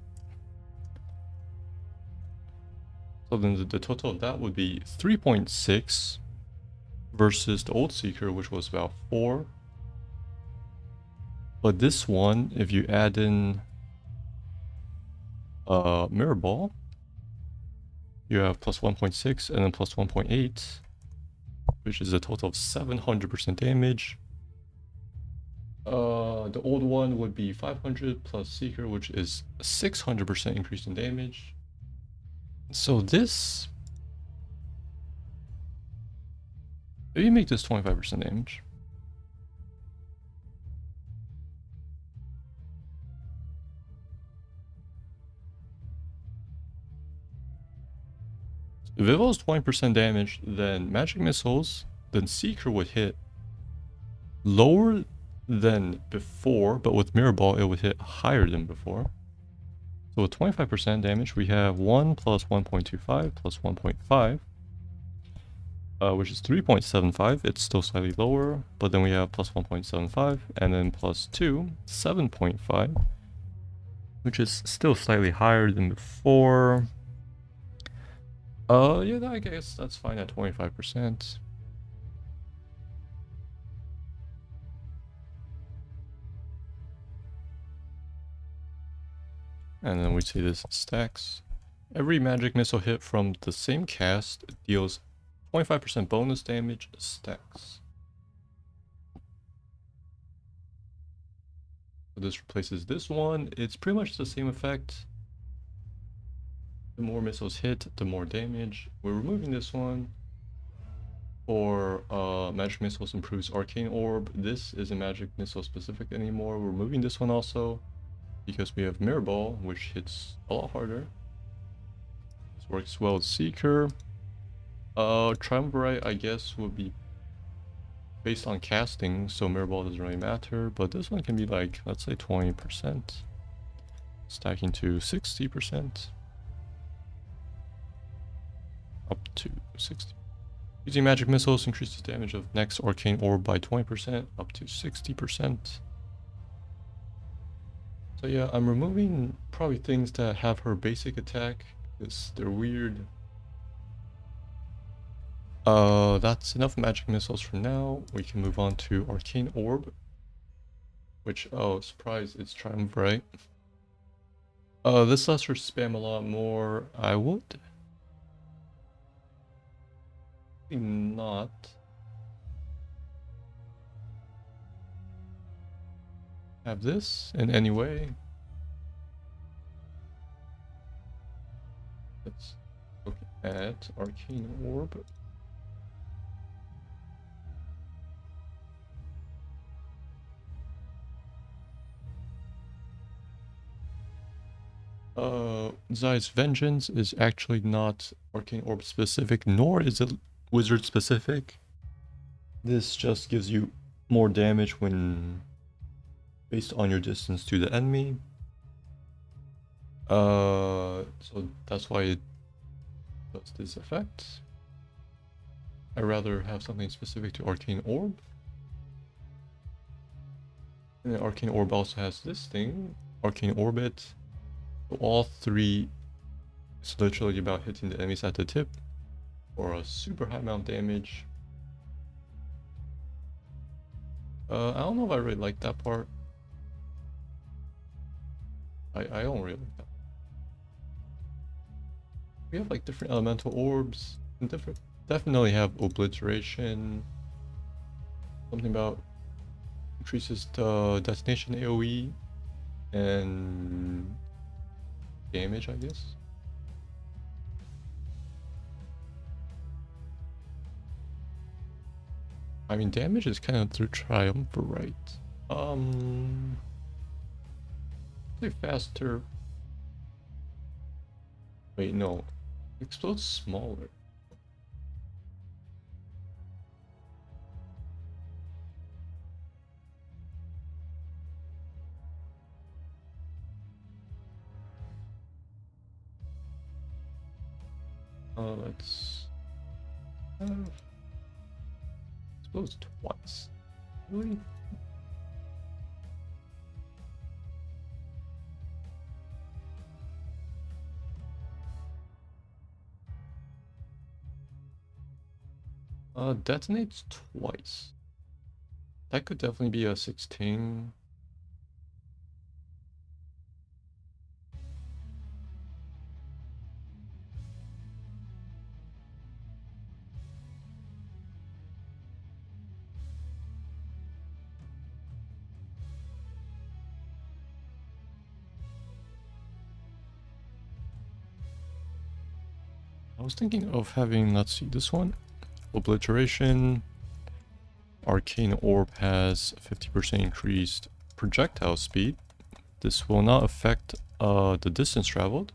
So then the total of that would be 3.6 versus the old Seeker, which was about 4. But this one, if you add in Mirror Ball, you have plus 1.6 and then plus 1.8, which is a total of 700% damage. The old one would be 500 plus Seeker, which is 600% increase in damage. So this, maybe make this 25% damage. If it was 20% damage, then Magic Missiles, then Seeker would hit lower than before, but with Mirror Ball, it would hit higher than before. So with 25% damage, we have 1 plus 1.25 plus 1.5, which is 3.75. It's still slightly lower, but then we have plus 1.75, and then plus 2, 7.5, which is still slightly higher than before. Yeah, I guess that's fine at 25%. And then we see this stacks. Every magic missile hit from the same cast deals 25% bonus damage, stacks. So this replaces this one. It's pretty much the same effect. The more missiles hit, the more damage. We're removing this one. For magic missiles improves arcane orb. This isn't magic missile specific anymore. We're removing this one also because we have mirror ball, which hits a lot harder. This works well with seeker. Triumvirate, I guess, would be based on casting, so mirror ball doesn't really matter. But this one can be like, let's say 20%, stacking to 60%, up to 60. Using magic missiles increases damage of next arcane orb by 20%, up to 60%. So yeah, I'm removing probably things that have her basic attack, because they're weird. That's enough magic missiles for now. We can move on to arcane orb, which, oh, surprise, it's triumvirate. This lets her spam a lot more. I would not. Have this in any way. Let's look at arcane orb. Zai's Vengeance is actually not arcane orb specific, nor is it wizard specific. This just gives you more damage when based on your distance to the enemy. So that's why it does this effect. I'd rather have something specific to arcane orb. And then arcane orb also has this thing, arcane orbit. So all three is literally about hitting the enemies at the tip for a super high amount of damage. I don't know if I really like that part. I don't really like that. We have like different elemental orbs and definitely have obliteration. Something about increases the destination AoE and damage, I guess. I mean, damage is kind of through triumvirate. Play faster. Wait, no. Explodes smaller. Let's explodes twice. Really? Detonates twice. That could definitely be a 16. I was thinking of having, let's see, this one. Obliteration. Arcane Orb has 50% increased projectile speed. This will not affect the distance traveled.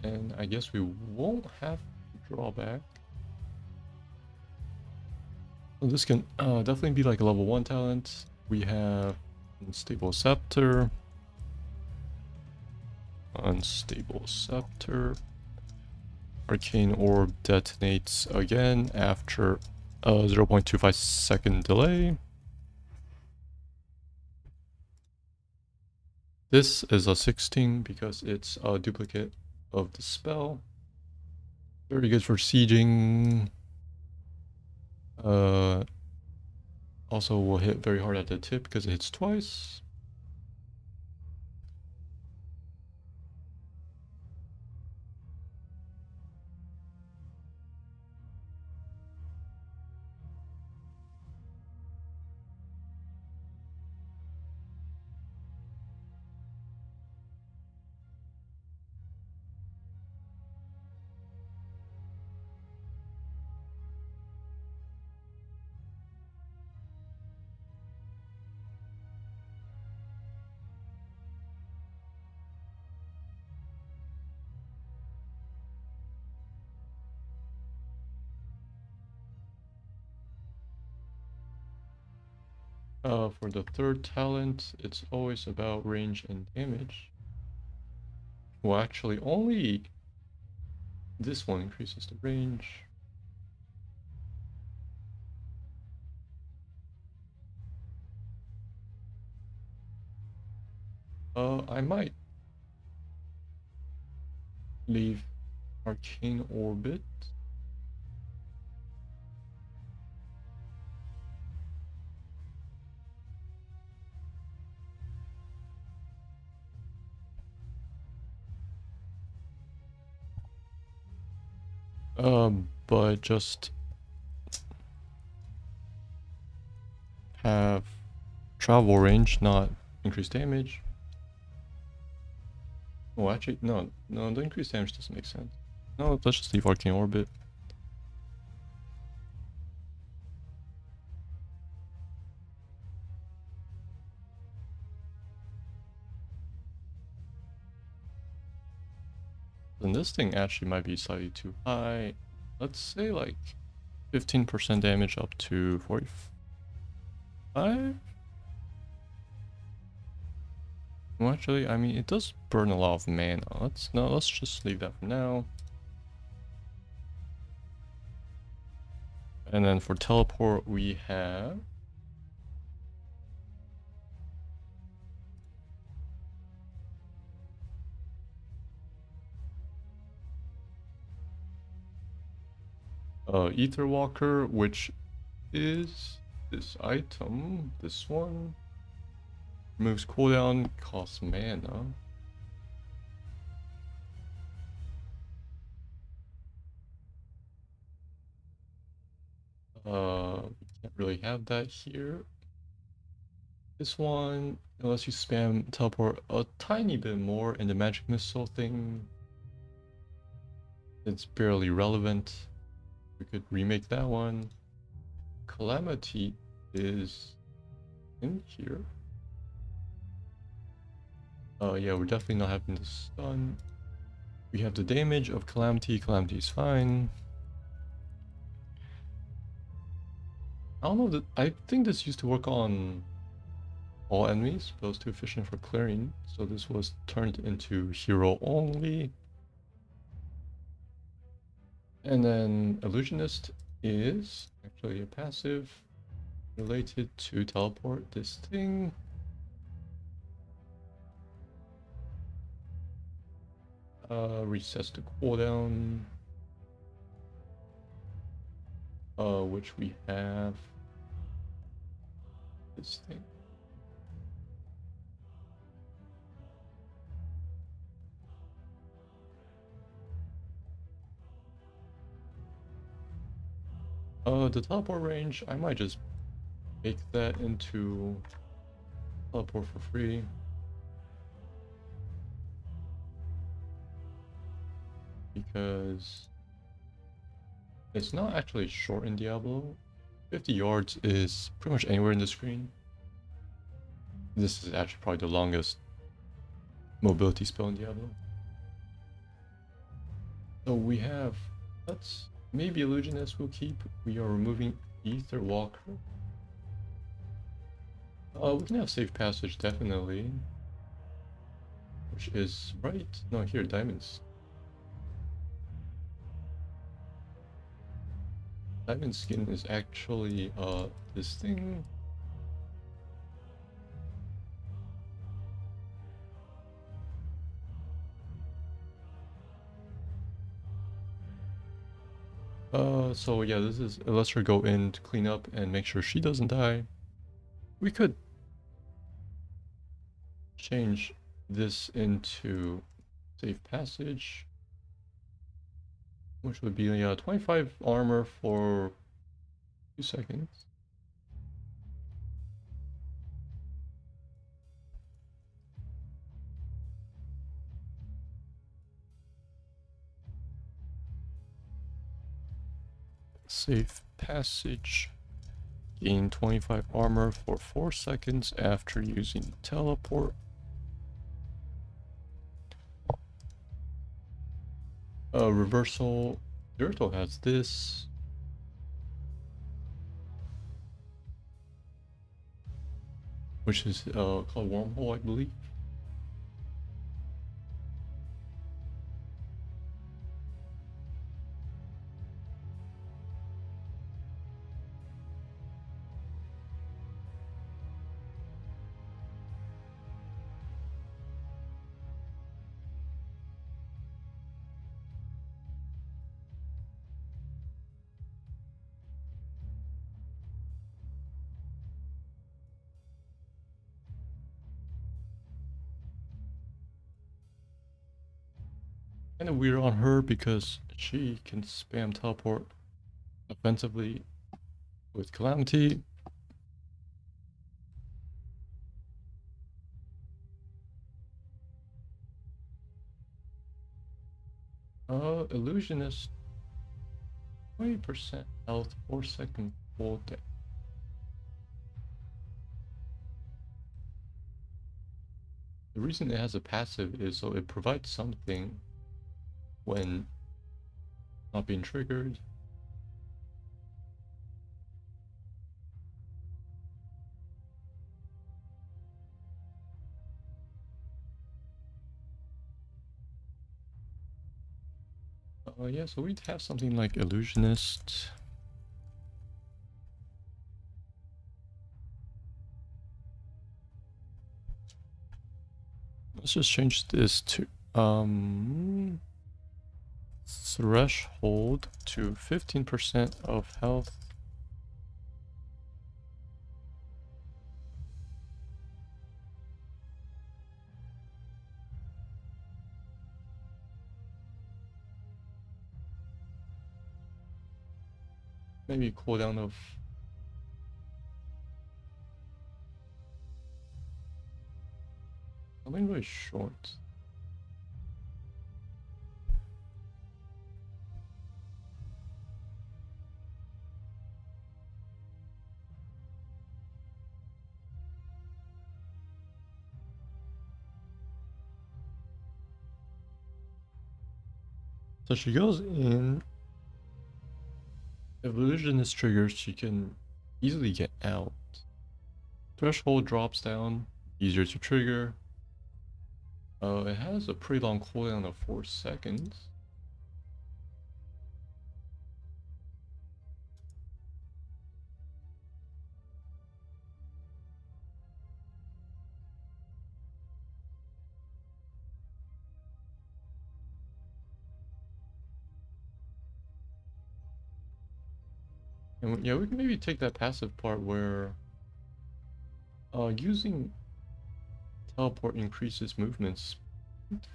And I guess we won't have drawback. So this can definitely be like a level 1 talent. We have Unstable Scepter. Unstable Scepter. Arcane Orb detonates again after a 0.25 second delay. This is a 16 because it's a duplicate of the spell. Very good for sieging. Also will hit very hard at the tip because it hits twice. For the third talent, it's always about range and damage. Well, actually, only this one increases the range. I might leave Arcane Orbit. But just have travel range, not increased damage. Oh, actually, no, the increased damage doesn't make sense. No, let's just leave Arcane Orbit. Then this thing actually might be slightly too high. Let's say like 15% damage up to 45? Well, actually, I mean, it does burn a lot of mana. Let's just leave that for now. And then for teleport, we have Ether Walker, which is this item. This one removes cooldown, costs mana. We can't really have that here. This one, unless you spam teleport a tiny bit more in the magic missile thing, it's barely relevant. We could remake that one. Calamity is in here. Yeah, we're definitely not having the stun. We have the damage of Calamity. Calamity is fine. I don't know that. I think this used to work on all enemies, but it was too efficient for clearing. So this was turned into hero only. And then Illusionist is actually a passive related to teleport this thing. Resets the cooldown. Which we have this thing. The teleport range, I might just make that into teleport for free. Because it's not actually short in Diablo. 50 yards is pretty much anywhere in the screen. This is actually probably the longest mobility spell in Diablo. So we have, let's, maybe Illusionist will keep. We are removing Ether Walker. We can have Safe Passage, definitely. Which is right. No, here, Diamonds. Diamond Skin is actually, this thing. So yeah, this is, let's her go in to clean up and make sure she doesn't die. We could change this into Safe Passage, which would be 25 armor for 2 seconds. Safe Passage. Gain 25 armor for 4 seconds after using teleport. Reversal. Zerto has this. which is called Wormhole, I believe. Kind of weird on her because she can spam teleport offensively with Calamity. Illusionist, 20% health, 4-second cooldown. The reason it has a passive is so it provides something when not being triggered. Yeah, so we'd have something like Illusionist. Let's just change this to threshold to 15% of health. Maybe a cooldown of something really short. So she goes in. If Illusionist triggers, she can easily get out. Threshold drops down, easier to trigger. It has a pretty long cooldown of 4 seconds. And yeah, we can maybe take that passive part where using teleport increases movement speed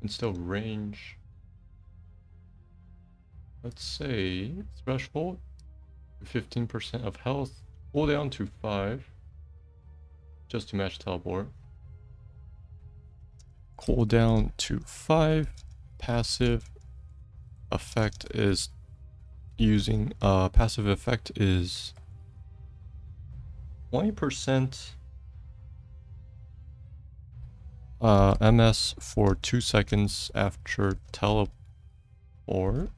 and still range. Let's say threshold 15% of health, cooldown to 5, just to match teleport. Cooldown to 5, passive effect is using passive effect is 20% MS for 2 seconds after teleport.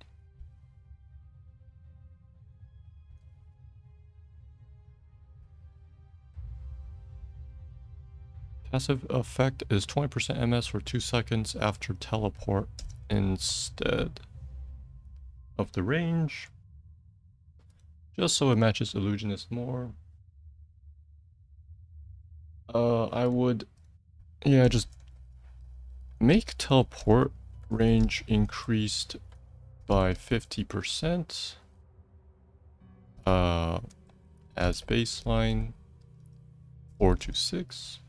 Passive effect is 20% MS for 2 seconds after teleport instead of the range. Just so it matches Illusionist more. I would, yeah, just make teleport range increased by 50% as baseline 4 to 6.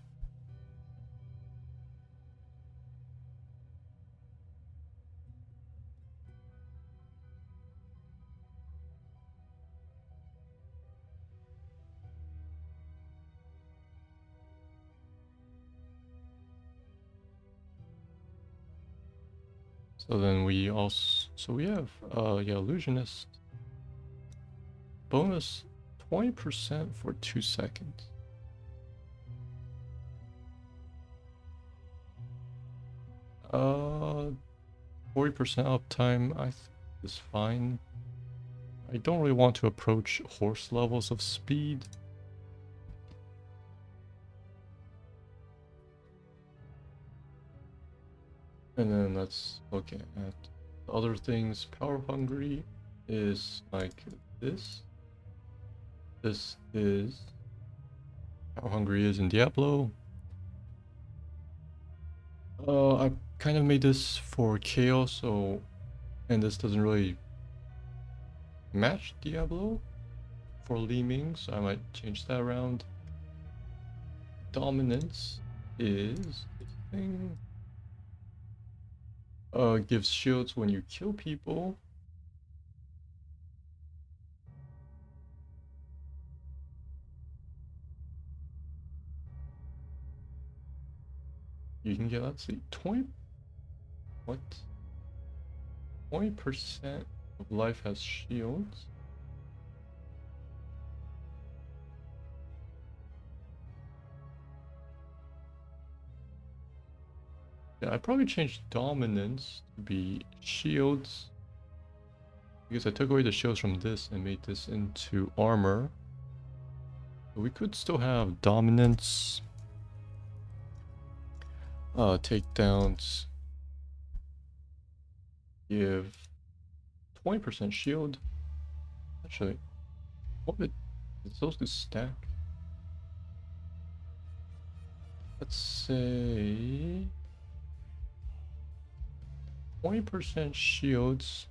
So then we also, so we have yeah, Illusionist bonus 20% for 2 seconds. 40% uptime I think is fine. I don't really want to approach horse levels of speed. And then let's look at other things. Power hungry is like this. This is how hungry is in Diablo. I kind of made this for Chaos, so and this doesn't really match Diablo for Li-Ming, so I might change that around. Dominance is this thing. Gives shields when you kill people. You can get, let's see, 20 what? 20% of life has shields. Yeah, I probably changed dominance to be shields because I took away the shields from this and made this into armor. But we could still have dominance. Takedowns give 20% shield. Actually, what would it's supposed to stack? Let's say 20% shields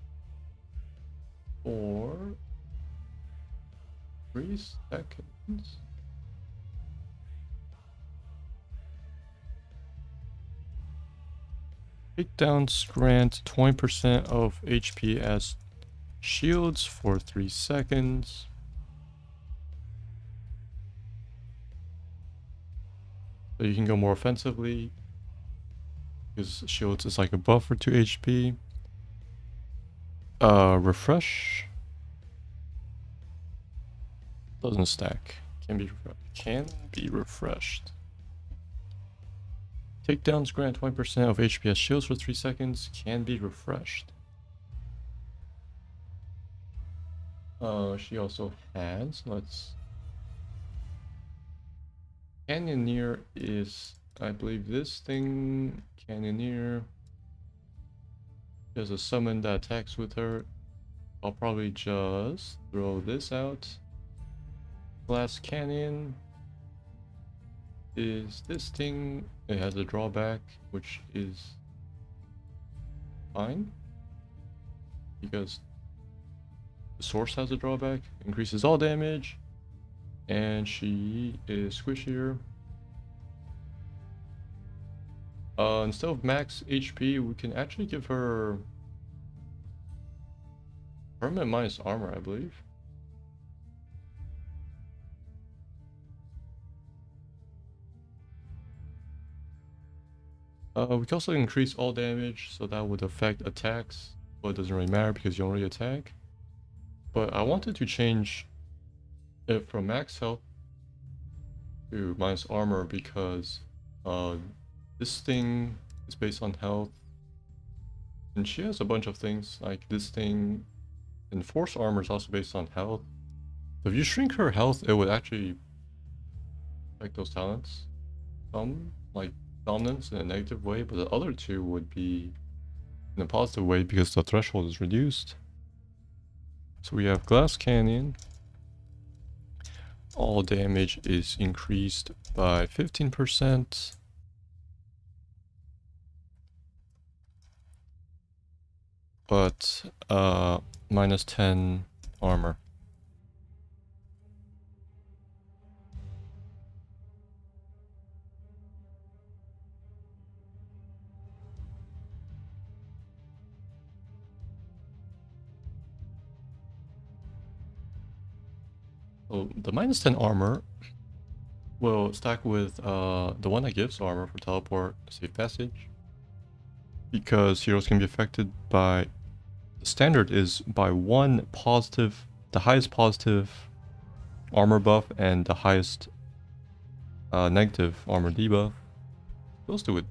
for 3 seconds. Takedowns grant 20% of HP as shields for 3 seconds. So you can go more offensively because shields is like a buffer to HP. Refresh doesn't stack. Can be refreshed. Takedowns grant 20% of HP as shields for 3 seconds. Can be refreshed. She also has, Cannoneer is, I believe, this thing. Cannoneer. There's a summon that attacks with her. I'll probably just throw this out. Glass Canyon is this thing. It has a drawback, which is fine because the source has a drawback. Increases all damage, and she is squishier. Instead of max HP, we can actually give her permanent minus armor, I believe. We can also increase all damage, so that would affect attacks, but it doesn't really matter because you already attack. But I wanted to change it from max health to minus armor because this thing is based on health, and she has a bunch of things like this thing, and force armor is also based on health. So if you shrink her health, it would actually affect those talents. Some, like dominance in a negative way, but the other two would be in a positive way because the threshold is reduced. So we have Glass Canyon. All damage is increased by 15%. But minus 10 armor. So the minus 10 armor will stack with the one that gives armor for teleport, safe passage. Because heroes can be affected by... The standard is by one positive, the highest positive armor buff and the highest negative armor debuff. Those two would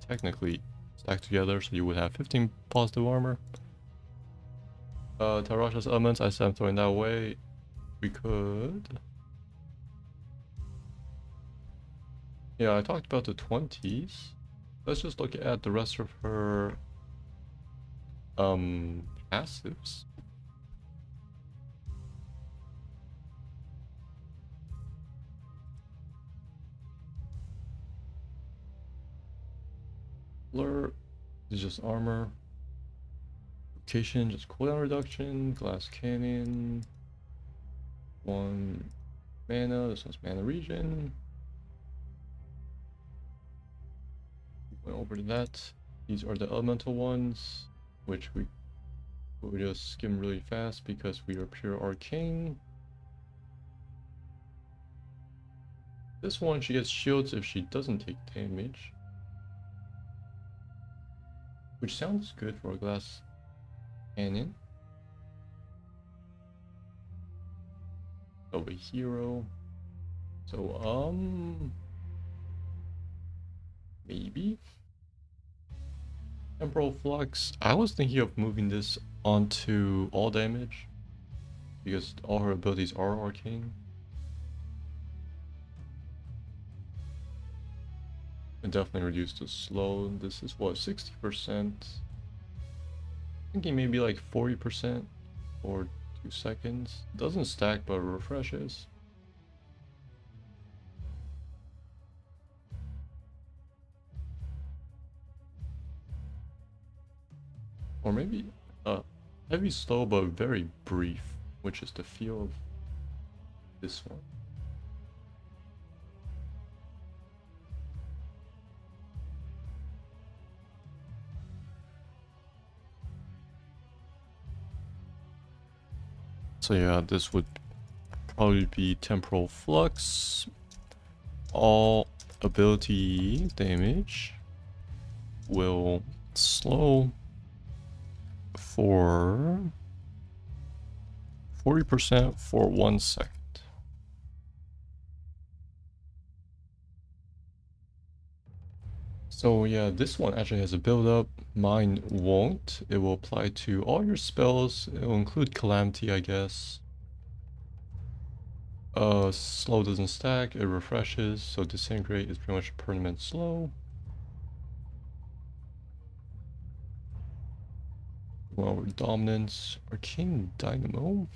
technically stack together, so you would have 15 positive armor. Tarasha's elements, I said I'm throwing that away. We could... Yeah, I talked about the 20s. Let's just look at the rest of her passives. Blur is just armor. Location, just cooldown reduction. Glass cannon. 1 mana. This one's mana regen. Went over to that. These are the elemental ones, which we will just skim really fast because we are pure arcane. This one, she gets shields if she doesn't take damage, which sounds good for a glass cannon. Of a hero. So, maybe? Temporal Flux. I was thinking of moving this onto all damage, because all her abilities are arcane. And definitely reduce the slow. This is what, 60%? Thinking maybe like 40% or 2 seconds. Doesn't stack but refreshes. Or maybe heavy slow but very brief, which is the feel of this one. So yeah, this would probably be Temporal Flux. All ability damage will slow for 40% for 1 second. So yeah, this one actually has a build up. Mine won't. It will apply to all your spells. It will include Calamity, I guess. Slow doesn't stack, it refreshes, so Disintegrate is pretty much a permanent slow. Well, over Dominance. Arcane Dynamo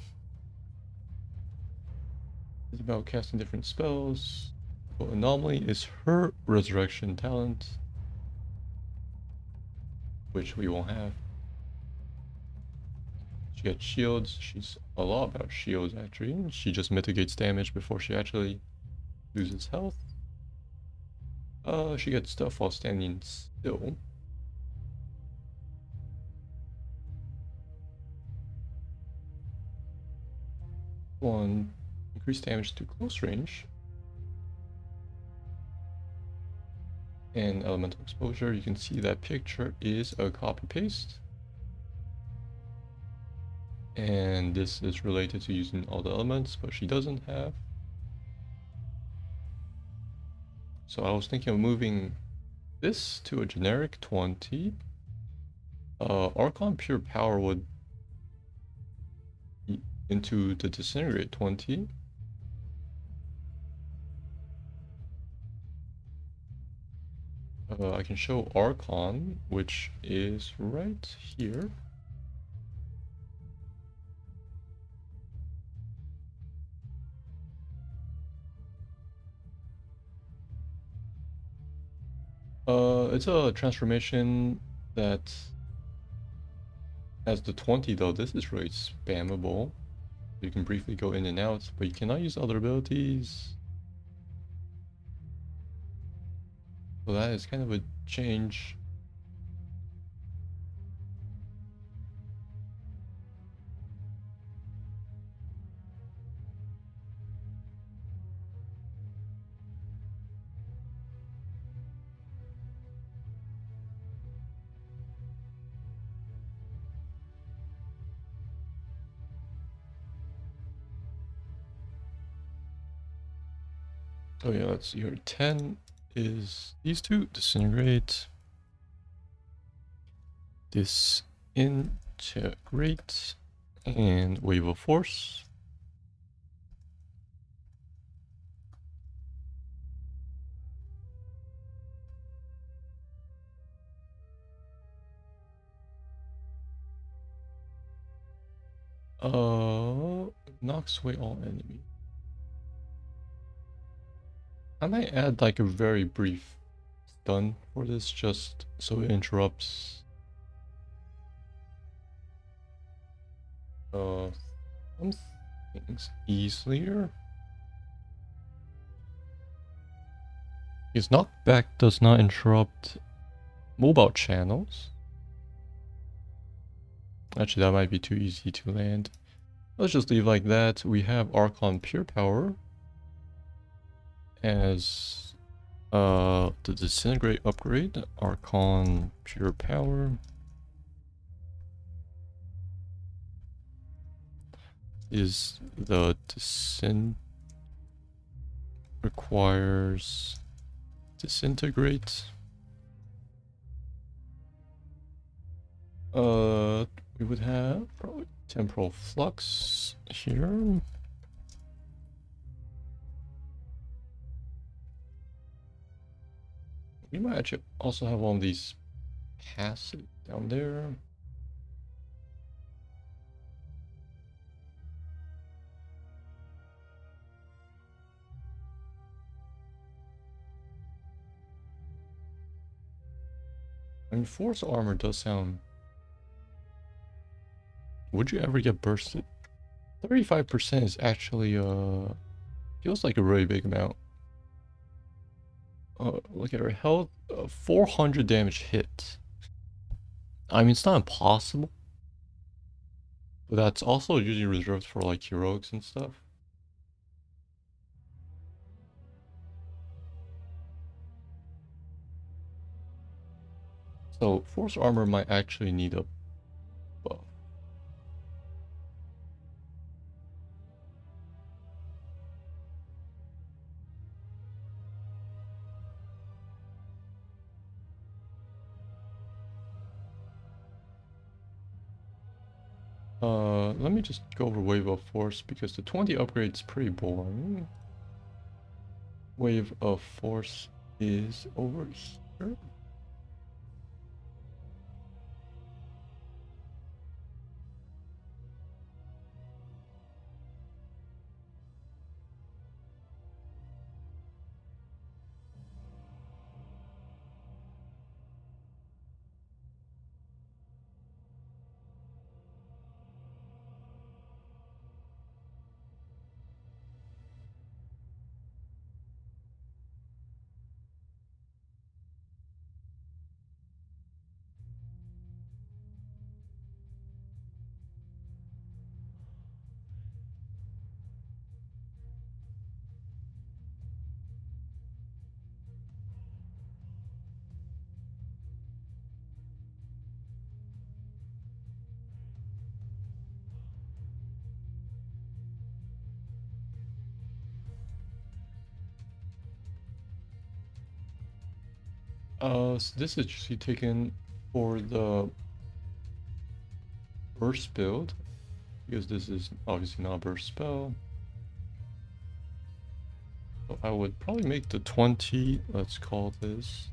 is about casting different spells. Well, Anomaly is her Resurrection talent, which we won't have. She gets shields. She's a lot about shields, actually. She just mitigates damage before she actually loses health. She gets stuff while standing still. One, increase damage to close range. And elemental exposure, you can see that picture is a copy paste. And this is related to using all the elements, but she doesn't have. So I was thinking of moving this to a generic 20. Archon Pure Power would be into the Disintegrate 20. I can show Archon, which is right here. It's a transformation that has the 20 though. This is really spammable. You can briefly go in and out, but you cannot use other abilities. So that is kind of a change. Oh yeah, let's see here. 10 is these two. Disintegrate. Disintegrate. And Wave of Force. Knocks away all enemies. I might add like a very brief stun for this just so it interrupts some things easier. His knockback does not interrupt mobile channels. Actually, that might be too easy to land. Let's just leave like that. We have Archon Pure Power as the Disintegrate upgrade. Archon Pure Power is the requires Disintegrate. We would have probably Temporal Flux here. We might actually also have one of these passive down there. I mean, Force Armor does sound... Would you ever get bursted? 35% is actually, feels like a really big amount. Look at her health, 400 damage hit. I mean, it's not impossible. But that's also usually reserved for like heroics and stuff. So Force Armor might actually need a buff. Let me just go over Wave of Force because the 20 upgrade is pretty boring. Wave of Force is over here. So this is usually taken for the burst build because this is obviously not a burst spell. So I would probably make the 20, let's call this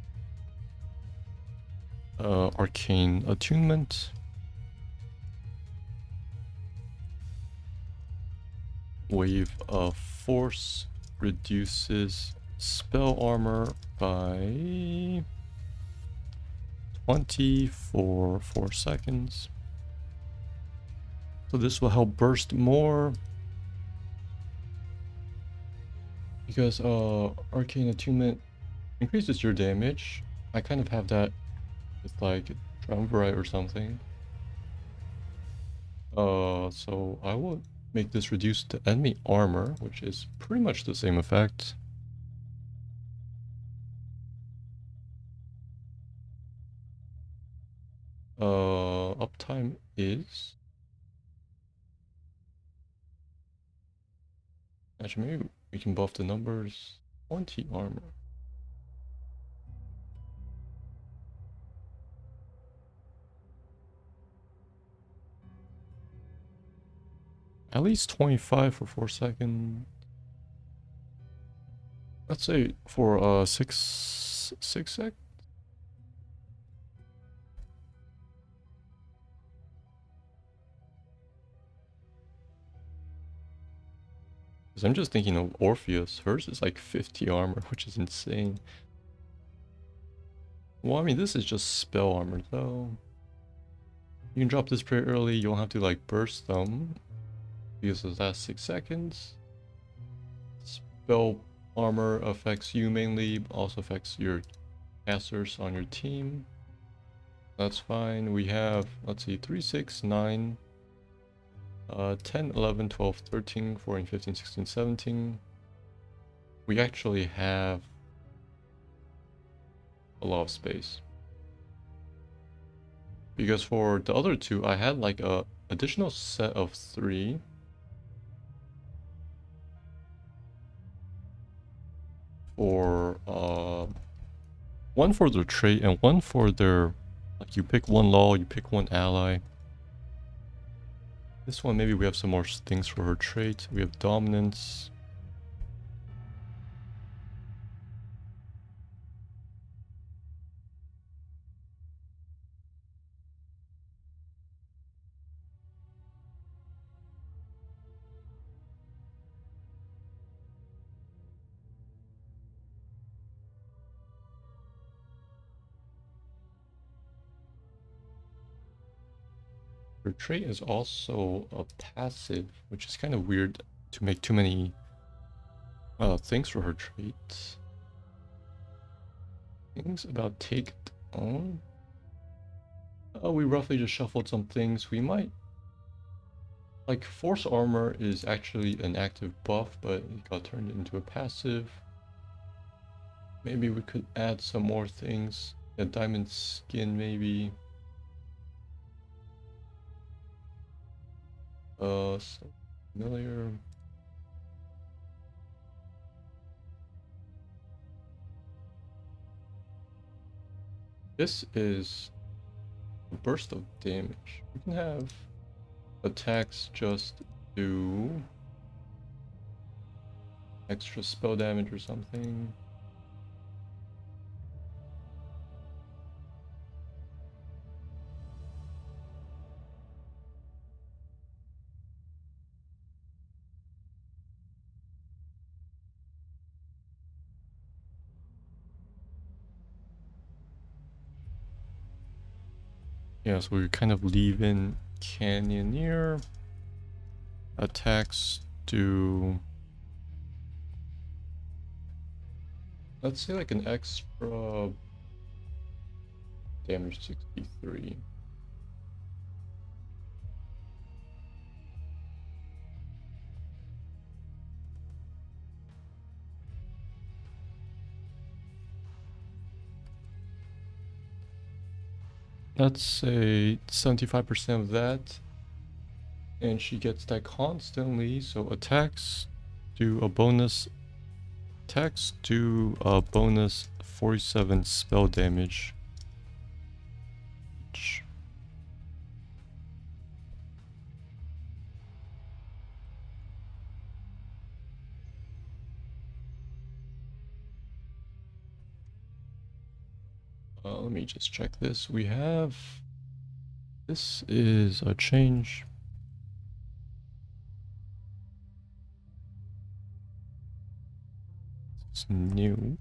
Arcane Attunement. Wave of Force reduces spell armor by 20 for 4 seconds. So this will help burst more. Because Arcane Attunement increases your damage. I kind of have that with like Triumvirate or something. So I will make this reduce the enemy armor, which is pretty much the same effect. Uptime is... Actually, maybe we can buff the numbers. 20 armor. At least 25 for 4 seconds. Let's say for 6 sec. Because I'm just thinking of Orpheus. Hers is like 50 armor, which is insane. Well, I mean, this is just spell armor, though. You can drop this pretty early. You don't have to, like, burst them. Because it lasts 6 seconds. Spell armor affects you mainly. Also affects your casters on your team. That's fine. We have, let's see, 3, 6, 9, 10, 11, 12, 13, 14, 15, 16, 17. We actually have a lot of space. Because for the other two, I had like a additional set of 3. For, one for their trait and one for their, like you pick one law, you pick one ally. This one, maybe we have some more things for her trait. We have dominance. Her trait is also a passive, which is kind of weird to make too many things for her trait. Things about take on. We roughly just shuffled some things. We might, like, force armor is actually an active buff, but it got turned into a passive. Maybe we could add some more things. A diamond skin, maybe. So familiar. This is a burst of damage. We can have attacks just do extra spell damage or something. Yeah, so we kind of leave in Canyoneer. Attacks do, let's say, like an extra damage 63. Let's say 75% of that. And she gets that constantly, so attacks do a bonus. Attacks do a bonus 47 spell damage. Let me just check this. We have, this is a change. It's new.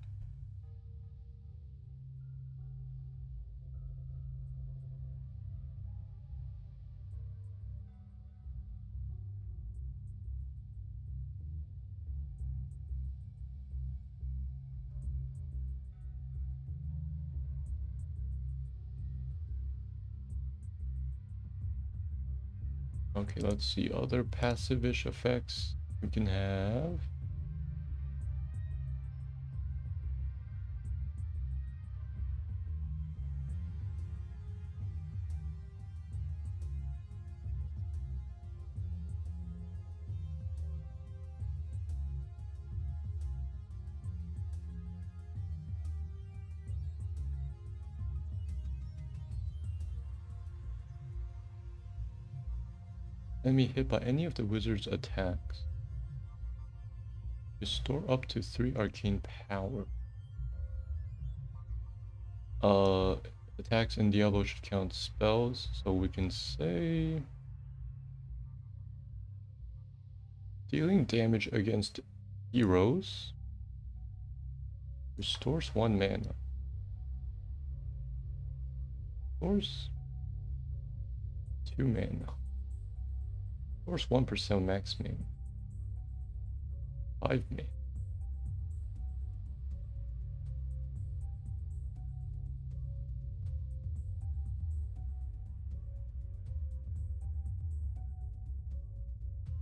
Okay, let's see other passive-ish effects we can have. Enemy hit by any of the wizard's attacks. Restore up to 3 arcane power. Attacks in Diablo should count spells, so we can say Dealing damage against heroes. Restores 1 mana. Restores 2 mana. Restores 1% max mana. 5 mana.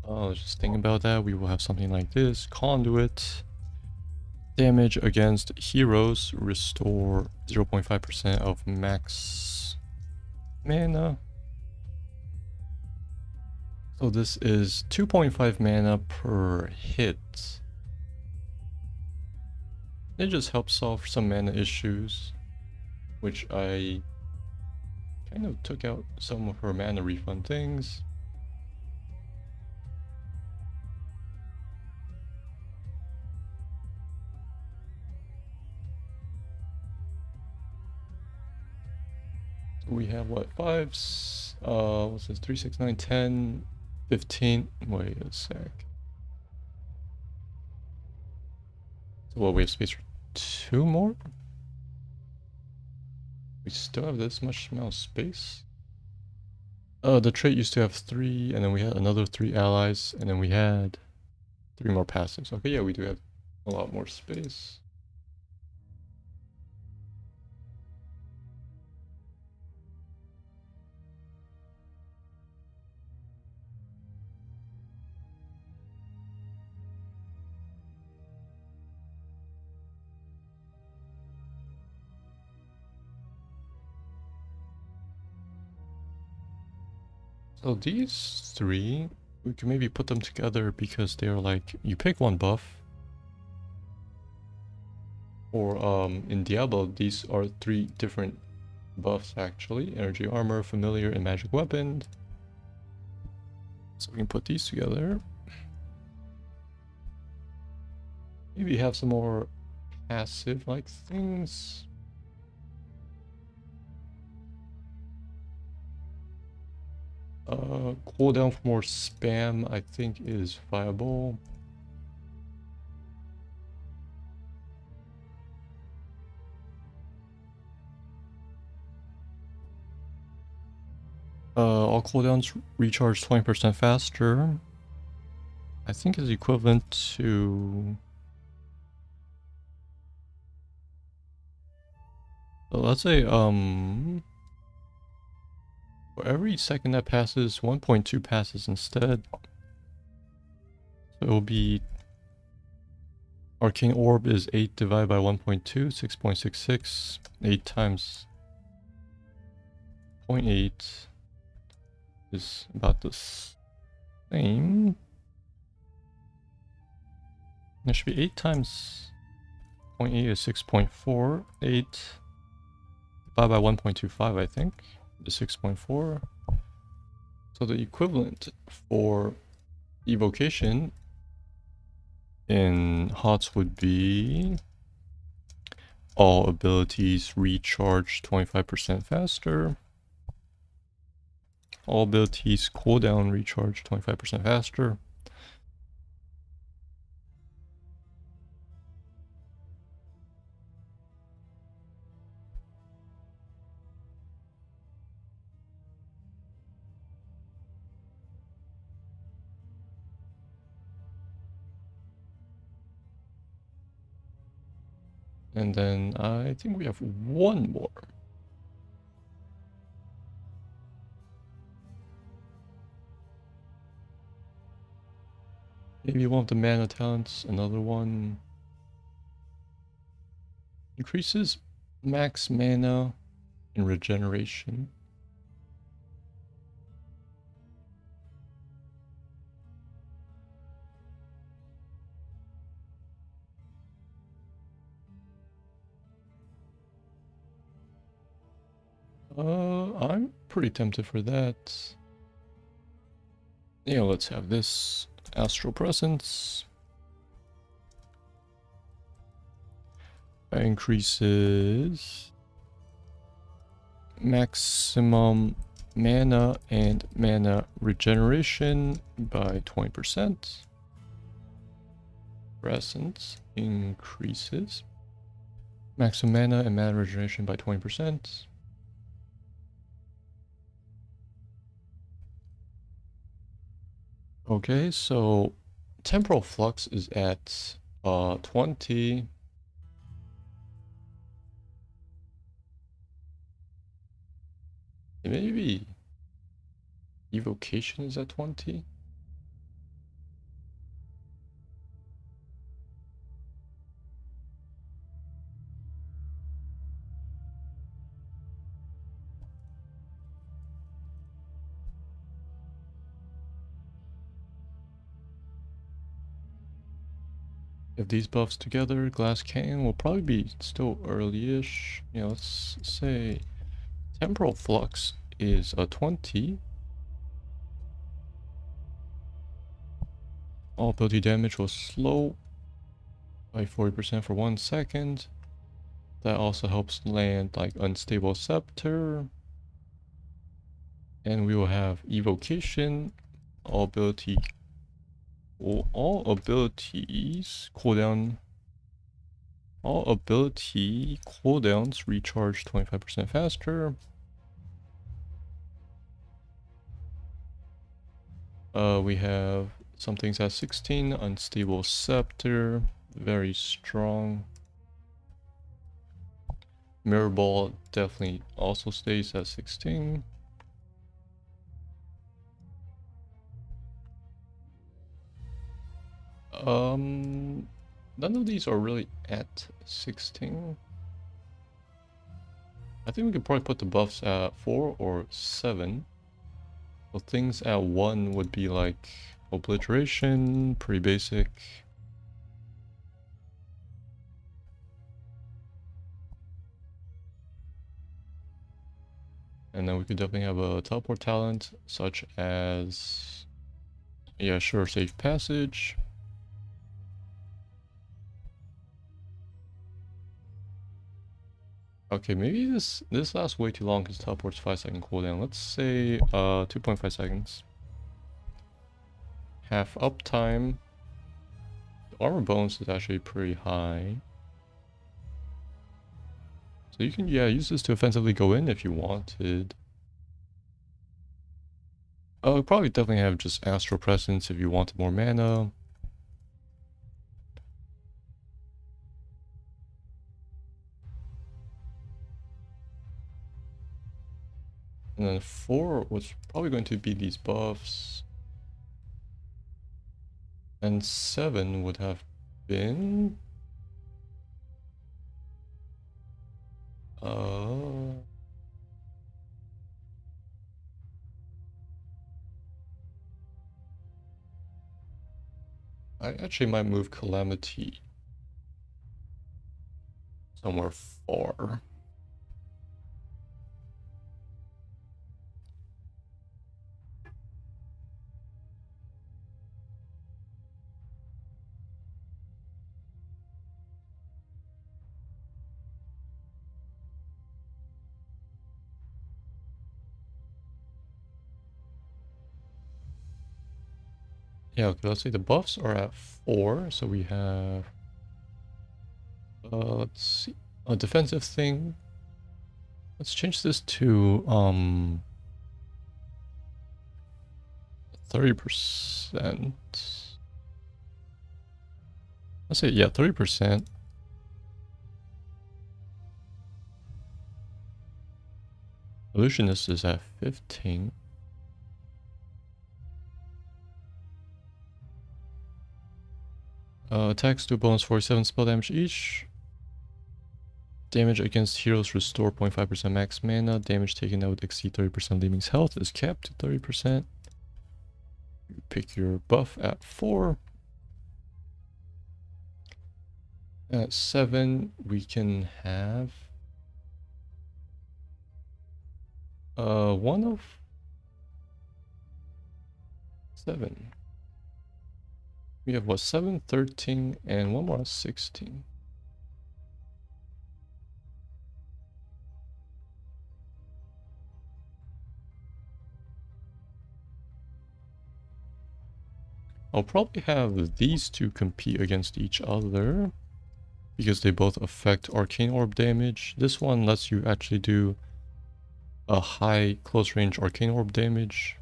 Oh, just thinking about that, we will have something like this. Conduit. Damage against heroes. Restore 0.5% of max mana. So this is 2.5 mana per hit. It just helps solve some mana issues, which I kind of took out some of her mana refund things. So we have what, 5s, what's this, 3, 6, 9, 10, 15, wait a sec. So what, we have space for 2 more? We still have this much amount of space? The trait used to have 3, and then we had another 3 allies, and then we had 3 more passives. Okay, yeah, we do have a lot more space. So these 3, we can maybe put them together because they're like, you pick 1 buff. Or in Diablo, these are 3 different buffs actually. Energy armor, familiar, and magic weapon. So we can put these together. Maybe have some more passive like things. Cooldown for more spam I think is viable. All cooldowns recharge 20% faster. I think is equivalent to... So let's say, for every second that passes, 1.2 passes instead. So it will be... Arcane Orb is 8 divided by 1.2, 6.66. 8 times 0.8 is about the same. It should be 8 times 0.8 is 6.4. 8 divided by 1.25, I think, is 6.4. So the equivalent for evocation in HOTS would be all abilities recharge 25% faster. All abilities cooldown recharge 25% faster. And then I think we have 1 more. Maybe one of the mana talents, another one. Increases max mana and regeneration. I'm pretty tempted for that. Yeah, let's have this Astral Presence. Increases maximum mana and mana regeneration by 20%. Presence increases. Maximum mana and mana regeneration by 20%. Okay, so temporal flux is at 20. Maybe evocation is at 20. If these buffs together, Glass Canyon will probably be still early-ish. Yeah, let's say temporal flux is a 20. All ability damage will slow by 40% for 1 second. That also helps land like Unstable Scepter. And we will have Evocation. All abilities cooldown. All ability cooldowns recharge 25% faster. We have some things at 16. Unstable Scepter, very strong. Mirror Ball definitely also stays at 16. None of these are really at 16. I think we could probably put the buffs at 4 or 7. So things at 1 would be like Obliteration, pretty basic. And then we could definitely have a teleport talent, such as, yeah, sure, Safe Passage. Okay, maybe this lasts way too long because teleport's 5-second cooldown. Let's say 2.5 seconds. Half uptime. The armor bonus is actually pretty high. So you can, yeah, use this to offensively go in if you wanted. Probably definitely have just Astral Presence if you wanted more mana. And then 4 was probably going to be these buffs. And 7 would have been... I actually might move Calamity somewhere far. Yeah, okay, let's see. The buffs are at 4, so we have... let's see. A defensive thing. Let's change this to 30%. Let's say, yeah, 30%. Illusionist is at 15. Attacks do bonus 47 spell damage each. Damage against heroes restore 0.5% max mana. Damage taken that would exceed 30% Li-Ming's health is capped to 30%. You pick your buff at 4. At 7, we can have... 1 of 7. We have what, 7, 13, and one more 16. I'll probably have these two compete against each other because they both affect arcane orb damage. This one lets you actually do a high close range arcane orb damage.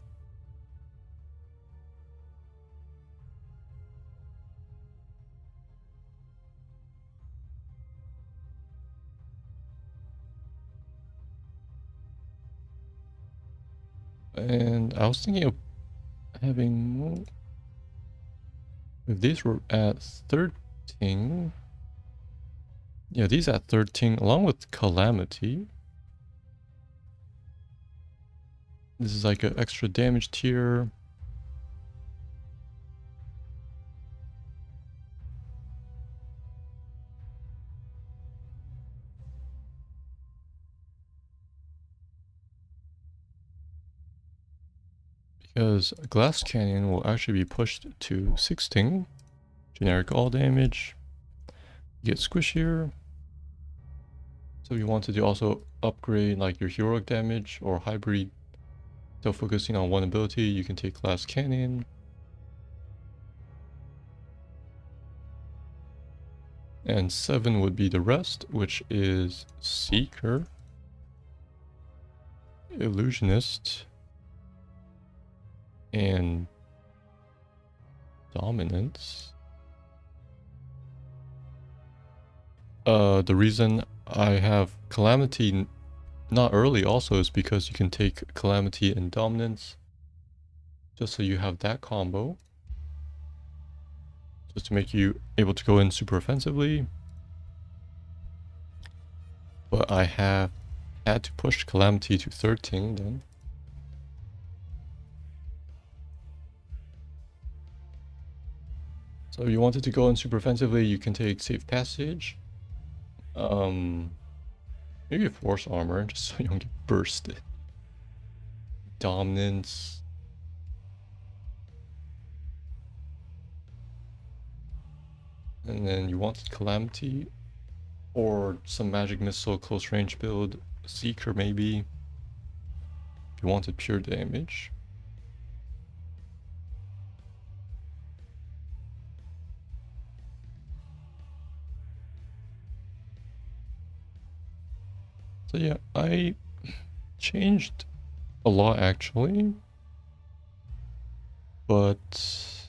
And I was thinking of having, if these were at 13, yeah, these at 13 along with Calamity. This is like an extra damage tier. Because Glass Canyon will actually be pushed to 16. Generic all damage. You get squishier. So if you wanted to also upgrade like your heroic damage or hybrid, so focusing on one ability, you can take Glass Canyon. And 7 would be the rest, which is Seeker, Illusionist, and Dominance. The reason I have Calamity not early also is because you can take Calamity and Dominance, just so you have that combo. Just to make you able to go in super offensively. But I have had to push Calamity to 13 then. So if you wanted to go in super offensively, you can take Safe Passage. Maybe Force Armor, just so you don't get bursted. Dominance. And then you wanted Calamity. Or some Magic Missile close range build. Seeker maybe. If you wanted pure damage. So yeah, I changed a lot actually. But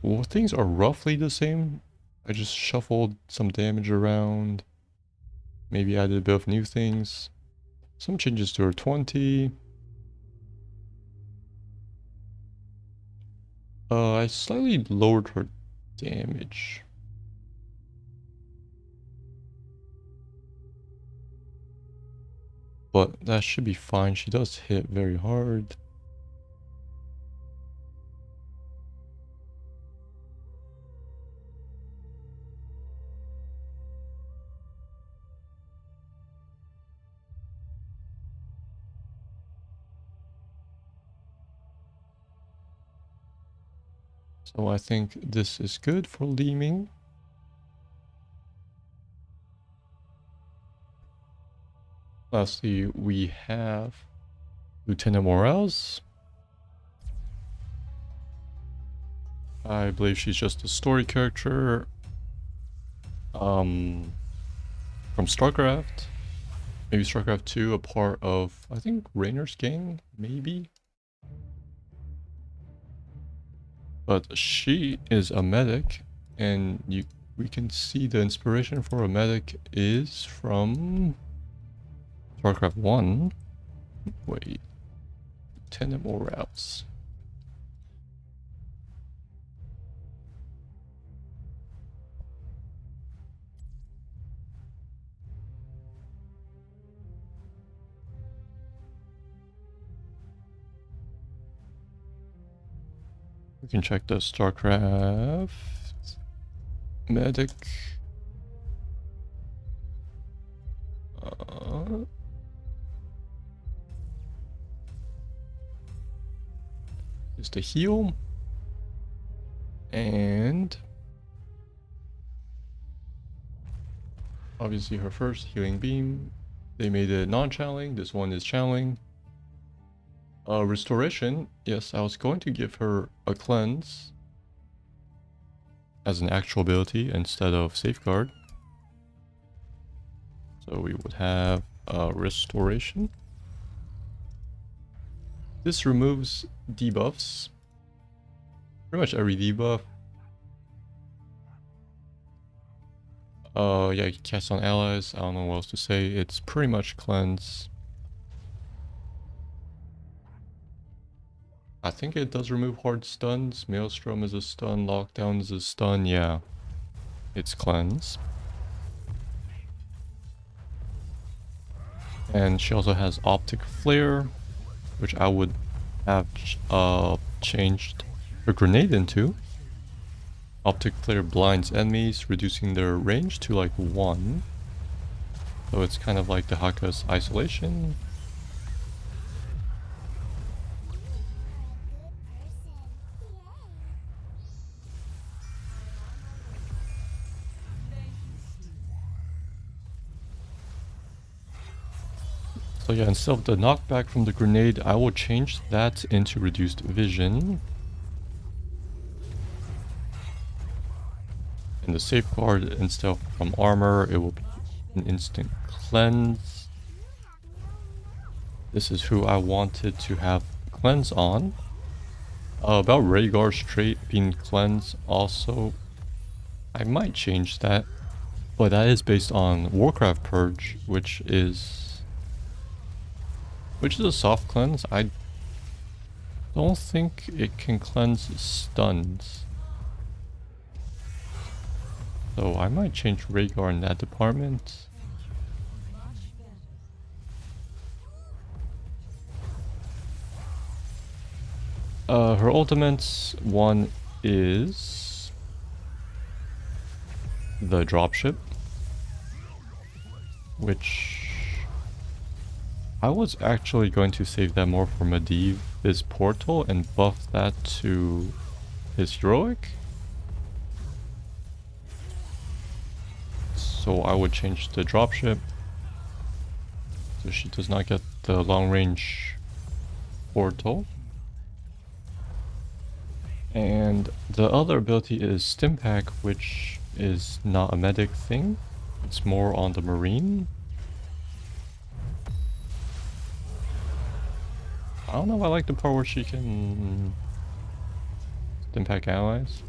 well, things are roughly the same. I just shuffled some damage around. Maybe added a bit of new things. Some changes to her 20. I slightly lowered her damage. But that should be fine. She does hit very hard. So I think this is good for Li-Ming. Lastly, we have Lieutenant Morales. I believe she's just a story character from StarCraft. Maybe StarCraft 2, a part of, I think, Raynor's gang, maybe? But she is a medic, and we can see the inspiration for a medic is from StarCraft 1. Wait. Lieutenant Morales. We can check the StarCraft medic. Is the heal. And obviously her first healing beam. They made it non-channeling. This one is channeling. Restoration. Yes, I was going to give her a cleanse as an actual ability instead of safeguard. So we would have restoration. This removes debuffs. Pretty much every debuff. Yeah, you can cast on allies. I don't know what else to say. It's pretty much cleanse. I think it does remove hard stuns. Maelstrom is a stun. Lockdown is a stun. Yeah, it's cleanse. And she also has Optic Flare, which I would have changed her grenade into. Optic Flare blinds enemies, reducing their range to like 1. So it's kind of like the Haka's Isolation. So yeah, instead of the knockback from the grenade, I will change that into reduced vision. And the safeguard, instead of from armor, it will be an instant cleanse. This is who I wanted to have cleanse on. About Rhaegar's trait being cleanse also, I might change that. But that is based on Warcraft Purge, which is a soft cleanse. I don't think it can cleanse stuns. So I might change Rhaegar in that department. Her ultimates, one is the dropship, which I was actually going to save that more for Medivh, his portal, and buff that to his heroic. So I would change the dropship so she does not get the long range portal. And the other ability is Stimpack, which is not a medic thing. It's more on the marine. I don't know, I like the part where she can Stimpack allies.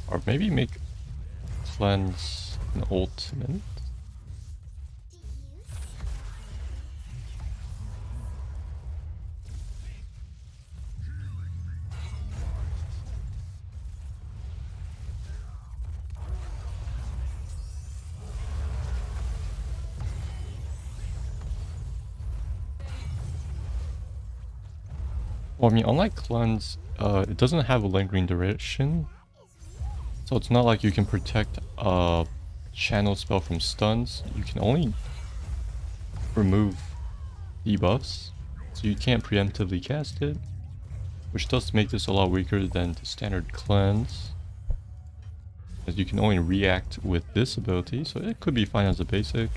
Or maybe make cleanse an ultimate. Well, I mean, unlike cleanse, it doesn't have a lingering duration. So it's not like you can protect a channel spell from stuns. You can only remove debuffs. So you can't preemptively cast it. Which does make this a lot weaker than the standard cleanse. As you can only react with this ability, so it could be fine as a basic.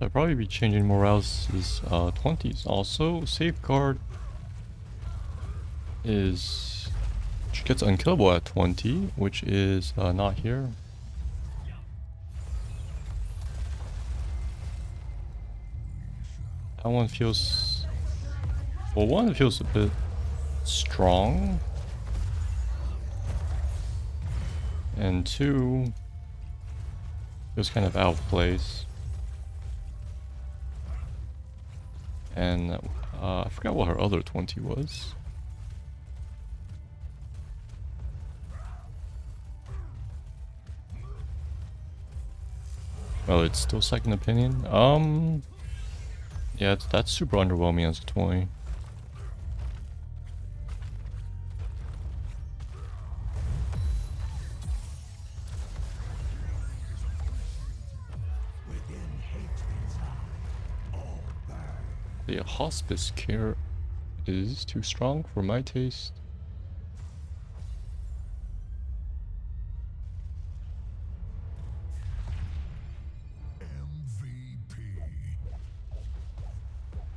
I'd probably be changing Morales' 20s. Also, Safeguard is... She gets unkillable at 20, which is not here. That one feels... Well, one, it feels a bit strong. And two, it was kind of out of place. And I forgot what her other 20 was. Well, it's still second opinion. Yeah, that's super underwhelming as a 20. The hospice care is too strong for my taste.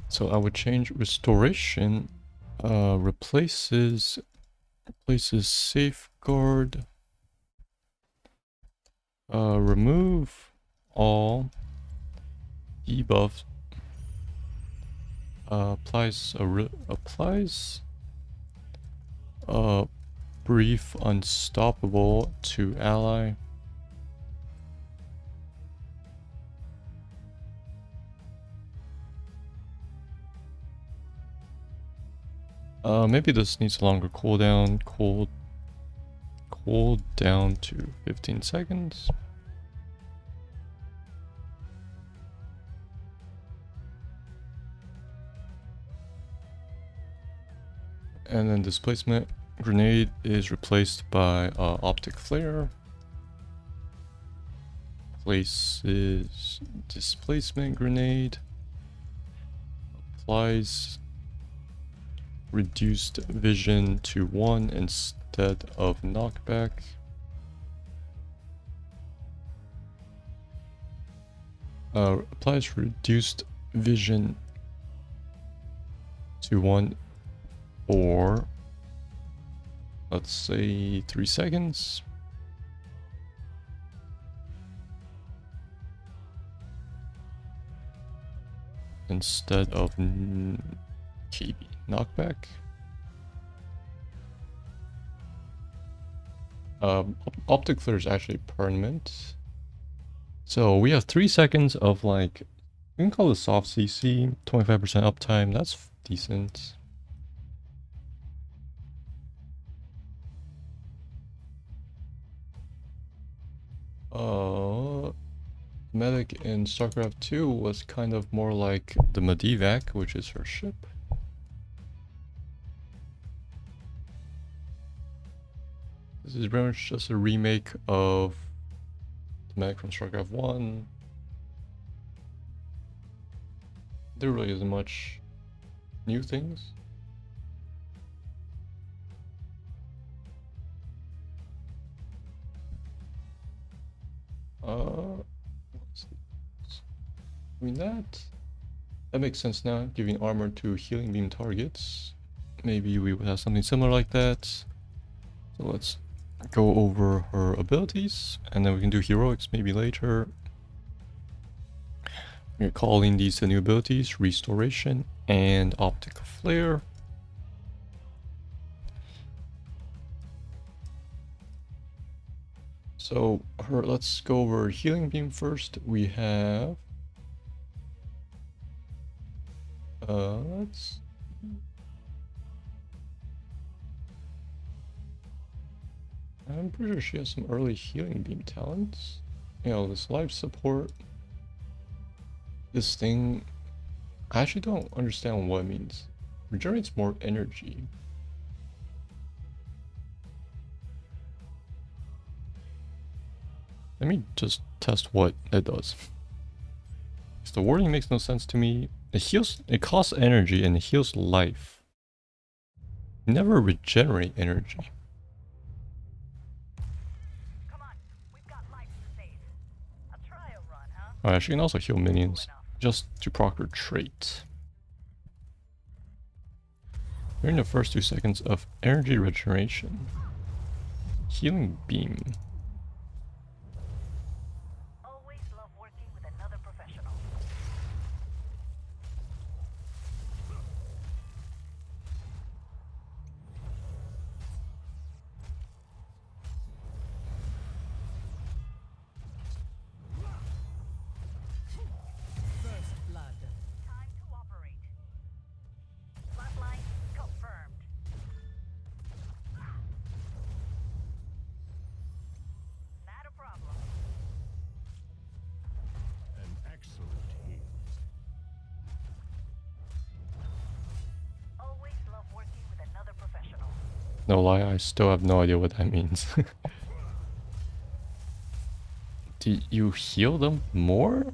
So I would change restoration, replaces safeguard, remove all debuff, applies brief unstoppable to ally. Maybe this needs a longer cooldown. Cool down to 15 seconds. And then displacement grenade is replaced by optic flare. Places displacement grenade. Applies reduced vision to 1 instead of knockback. Applies reduced vision to 1 for, let's say, 3 seconds. Instead of KB knockback. Optic flare is actually permanent. So we have 3 seconds of, like, we can call this soft CC, 25% uptime, that's decent. Medic in StarCraft 2 was kind of more like the Medivac, which is her ship. This is very much just a remake of the medic from StarCraft 1. There really isn't much new things. I mean, that makes sense now, giving armor to healing beam targets. Maybe we would have something similar like that. So let's go over her abilities, and then we can do heroics maybe later. We're calling these the new abilities, Restoration and Optic Flare. So let's go over healing beam first. We have I'm pretty sure she has some early healing beam talents. You know, this life support. This thing, I actually don't understand what it means. Regenerates more energy. Let me just test what it does. Because the wording makes no sense to me. It costs energy and it heals life. Never regenerate energy. Come on, we've got life to save. A trial run, huh? Alright, she can also heal minions. just to proc her trait. During the first 2 seconds of energy regeneration. Healing beam. Always love working with another professional. First blood. Time to operate. Flatline confirmed. Not a problem. An excellent heal. Always love working with another professional. No lie, I still have no idea what that means. Do you heal them more?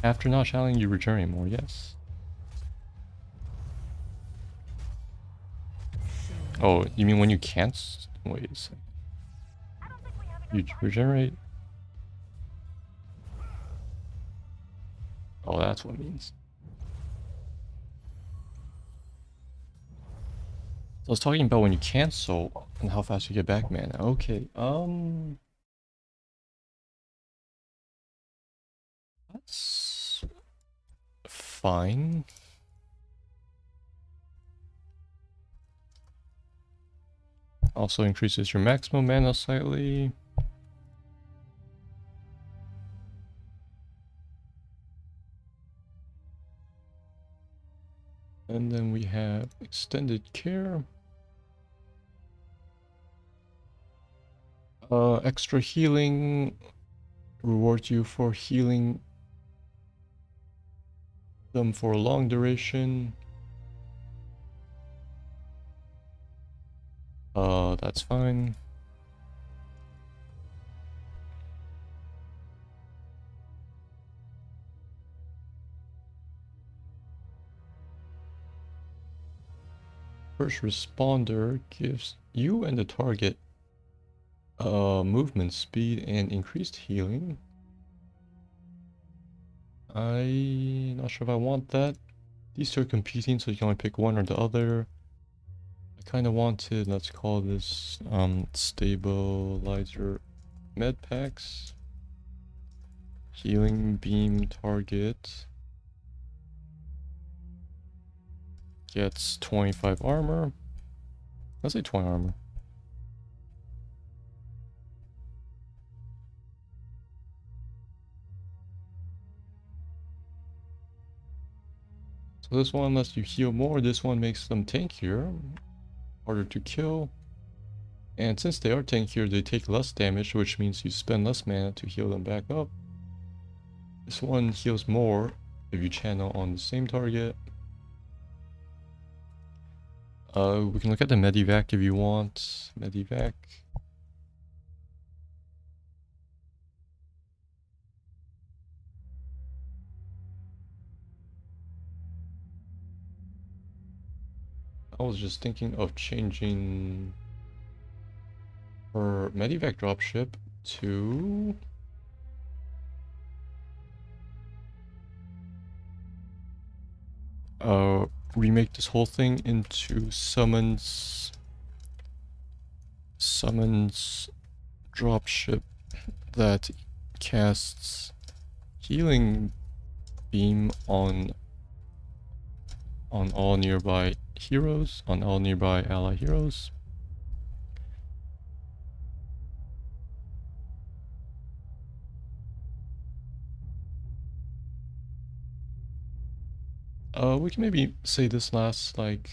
After not channeling, you regenerate more, yes. Oh, you mean when you can't? Wait a second. I don't think we have enough You time. regenerate? Oh, that's what it means. So I was talking about when you cancel and how fast you get back mana. Okay, that's fine. Also increases your maximum mana slightly. And then we have extended care. Extra healing rewards you for healing them for a long duration. That's fine. First responder gives you and the target movement speed and increased healing. I'm not sure if I want that. These two are competing, so you can only pick one or the other. I kind of wanted, let's call this stabilizer med packs. Healing beam target gets 25 armor. Let's say 20 armor. So this one lets you heal more. This one makes them tankier, harder to kill. And since they are tankier, they take less damage, which means you spend less mana to heal them back up. This one heals more if you channel on the same target. We can look at the Medivac if you want. Medivac. I was just thinking of changing her Medivac dropship to remake this whole thing into summons dropship that casts healing beam on all nearby heroes, on all nearby ally heroes. We can maybe say this lasts like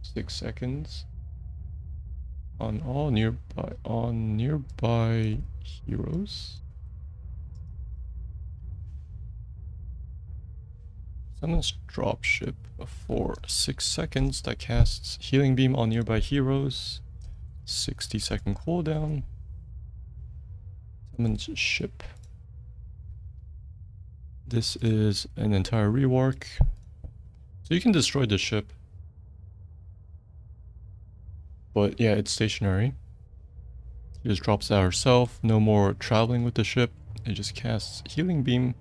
6 seconds on all nearby heroes. Summons dropship for 6 seconds that casts healing beam on nearby heroes. 60-second cooldown. Summons ship. This is an entire rework. So you can destroy the ship. But yeah, it's stationary. She just drops out herself. No more traveling with the ship. It just casts Healing Beam.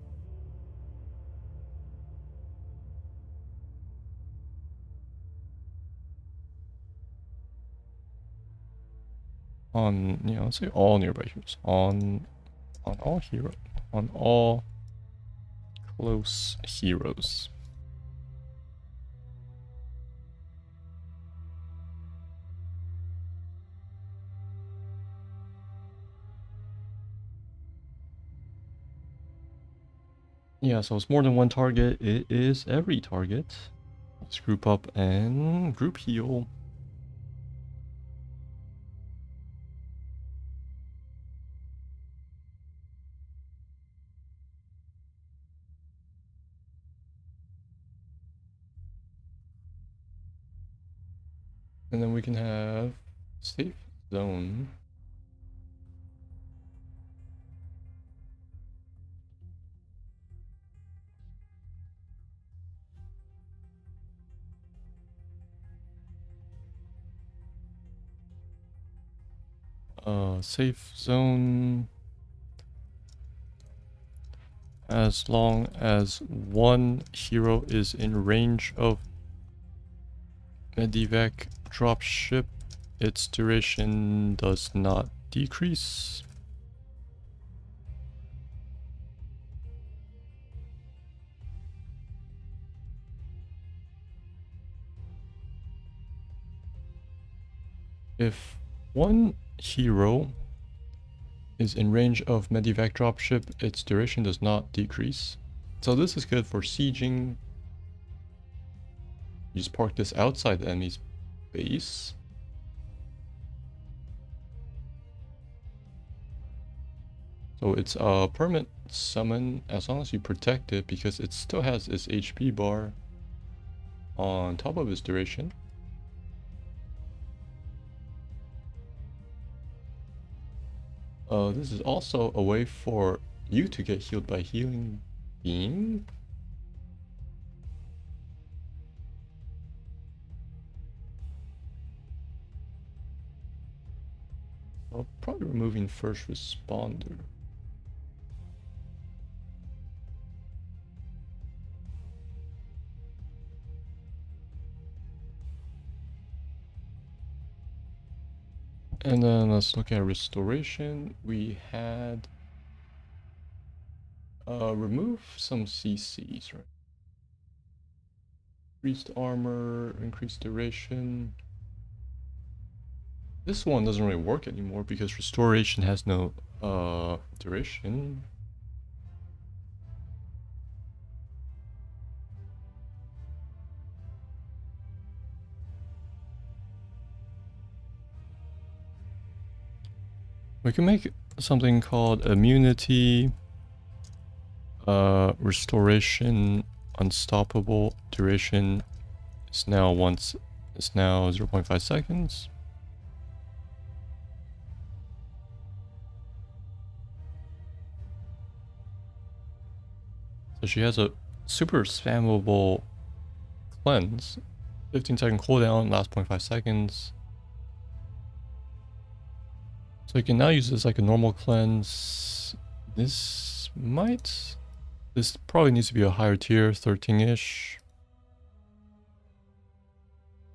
On, you know, let's say all nearby heroes. On all close heroes. Yeah, so it's more than one target. It is every target. Let's group up and group heal. And then we can have safe zone. Safe zone as long as one hero is in range of Medivac dropship, its duration does not decrease. If one hero is in range of Medivac dropship, its duration does not decrease. So this is good for sieging. You just park this outside the enemy's base. So it's a permanent summon as long as you protect it, because it still has its HP bar on top of its duration. This is also a way for you to get healed by Healing Beam. I'll probably removing first responder. And then let's look at restoration. We had remove some CCs, right? Increased armor, increased duration. This one doesn't really work anymore because restoration has no duration. We can make something called immunity, restoration, unstoppable, duration is now 0.5 seconds. So she has a super spammable cleanse, 15-second cooldown, lasts 0.5 seconds. So you can now use this like a normal cleanse. This probably needs to be a higher tier, 13-ish.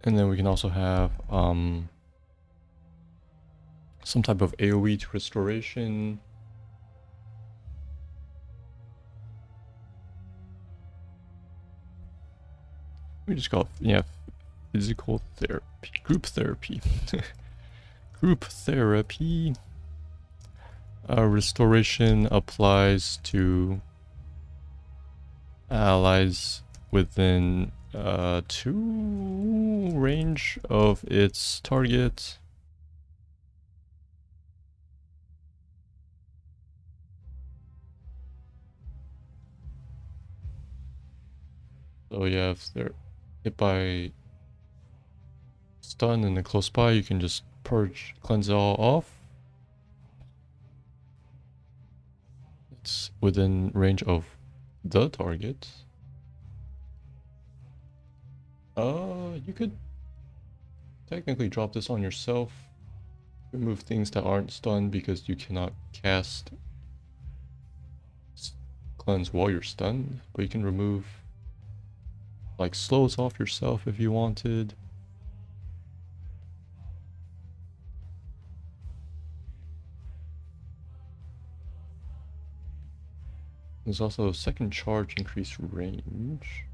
And then we can also have some type of AoE to restoration. We just call it, yeah, physical therapy, group therapy. Group therapy. Restoration applies to allies within 2 range of its target. So yeah, if they're hit by stun and they're close by, you can just purge, cleanse it all off. It's within range of the target. You could technically drop this on yourself. Remove things that aren't stunned because you cannot cast cleanse while you're stunned, but you can remove like slows off yourself if you wanted. There's also a second charge, increased range.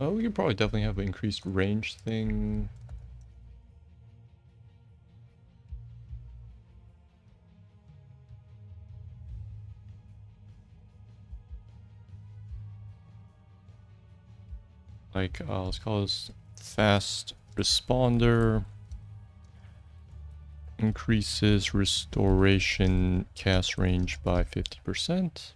Oh, we could probably definitely have an increased range thing. Like, let's call this fast responder. Increases restoration cast range by 50%.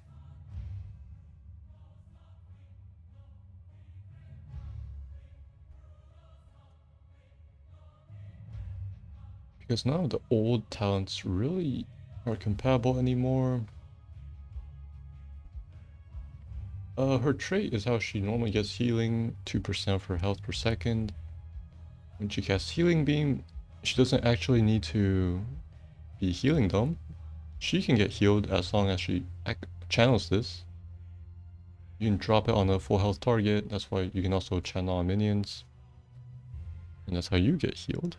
Because none of the old talents really are compatible anymore. Her trait is how she normally gets healing, 2% of her health per second. When she casts Healing Beam, she doesn't actually need to be healing them. She can get healed as long as she channels this. You can drop it on a full health target, that's why you can also channel on minions. And that's how you get healed.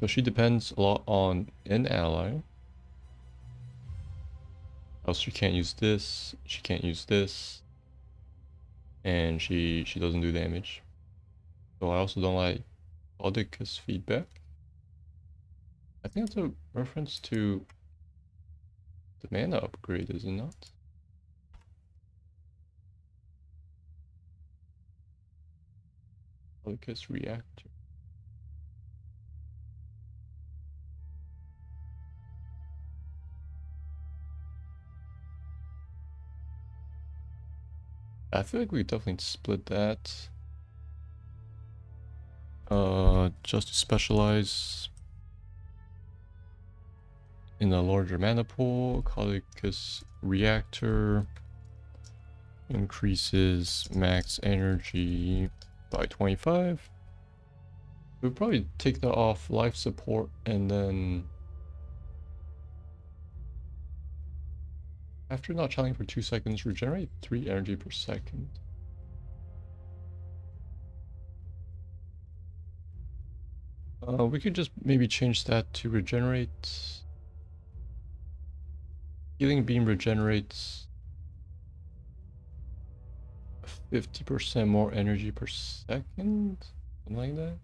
So she depends a lot on an ally. Else she can't use this, she can't use this. And she doesn't do damage. So I also don't like Odika's feedback. I think that's a reference to the mana upgrade, is it not? Odika's reactor. I feel like we definitely split that. Just to specialize in a larger mana pool. Calicus reactor increases max energy by 25. We'll probably take that off life support and then after not channeling for 2 seconds, regenerate 3 energy per second. We could just maybe change that to regenerate. Healing Beam regenerates 50% more energy per second? Something like that.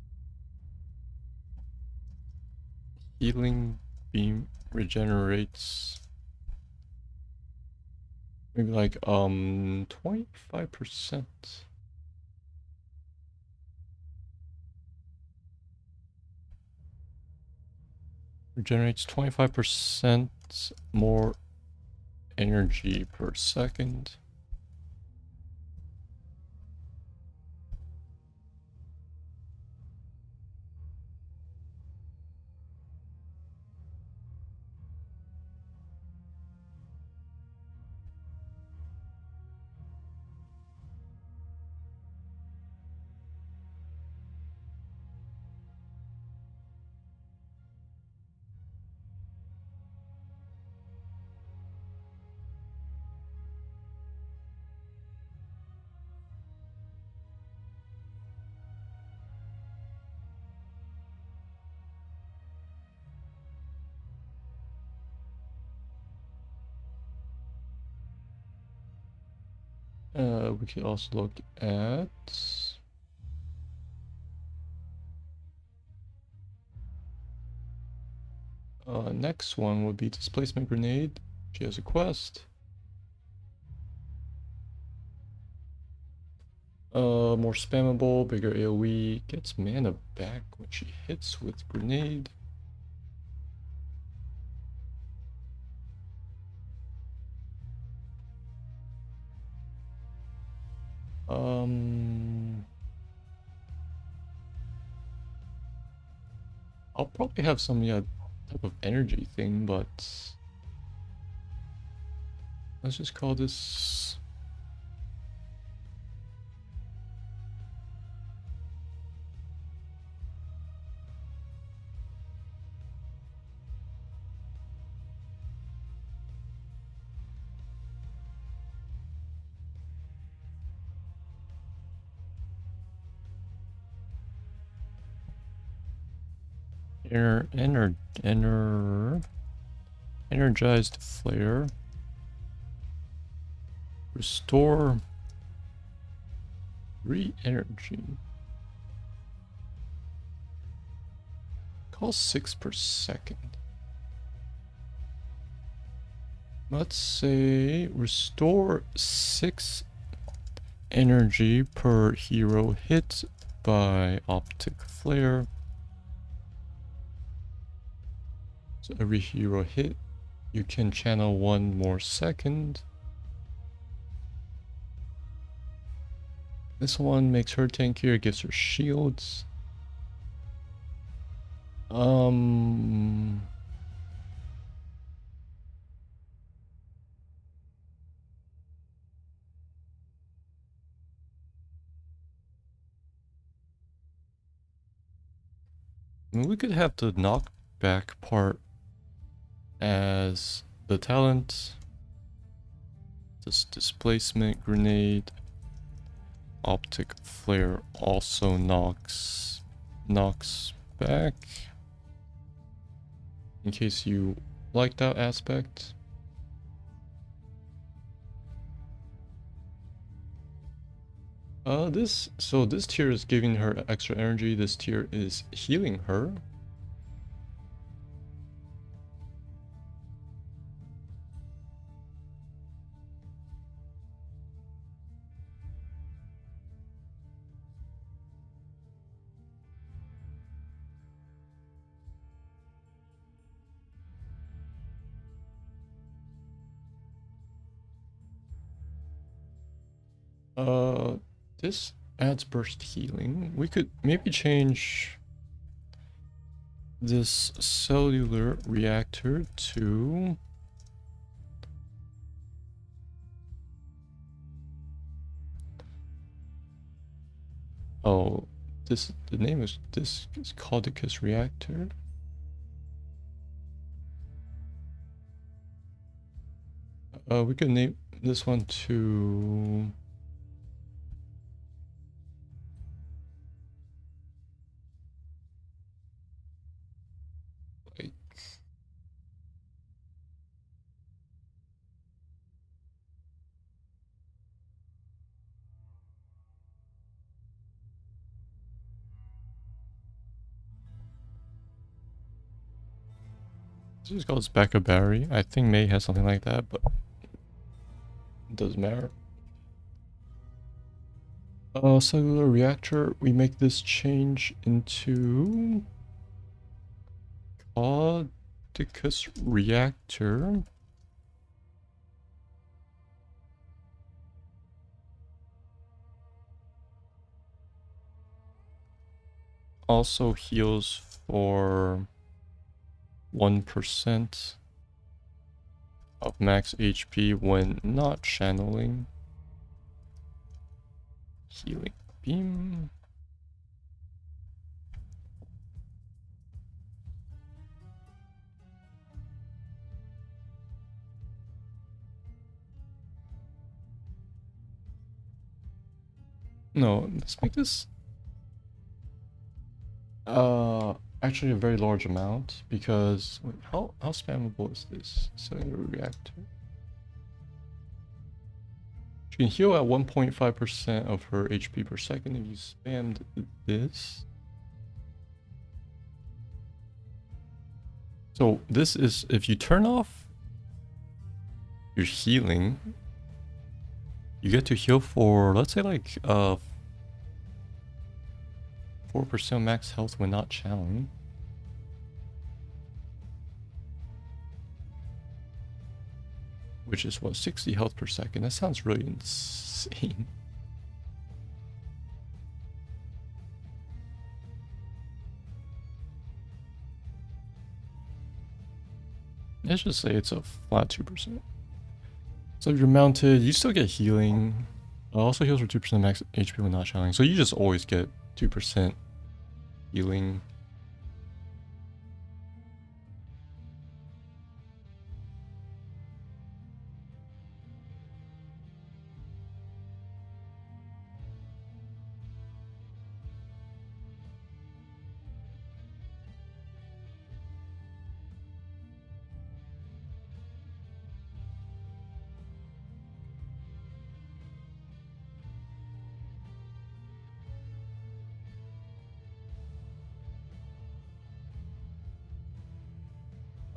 Healing Beam regenerates maybe like 25%. Regenerates 25% more energy per second. We could also look at next one would be Displacement Grenade. She has a quest. More spammable, bigger AoE, gets mana back when she hits with grenade. I'll probably have some type of energy thing, but let's just call this Energized flare. Restore 3 energy. Cost 6 per second. Let's say restore 6 energy per hero hit by optic flare. So every hero hit, you can channel 1 more second. This one makes her tankier, gives her shields. We could have the knockback part as the talent. This displacement grenade. Optic flare also knocks back. In case you like that aspect. This tier is giving her extra energy, this tier is healing her. This adds burst healing. We could maybe change this cellular reactor to the name is Caudicus reactor. We could name this one to like this is called Backup Battery. I think May has something like that, but it doesn't matter. Cellular reactor, we make this change into Caudicus reactor. Also heals for 1% of max HP when not channeling. Healing beam. No, let's make this actually a very large amount because wait, how spammable is this cellular reactor? She can heal at 1.5% of her HP per second if you spammed this. So this is if you turn off your healing, you get to heal for let's say like 4% max health when not channeling. Which is what, 60 health per second. That sounds really insane. Let's just say it's a flat 2%. So if you're mounted, you still get healing. Also heals for 2% max HP when not channeling. So you just always get 2% healing.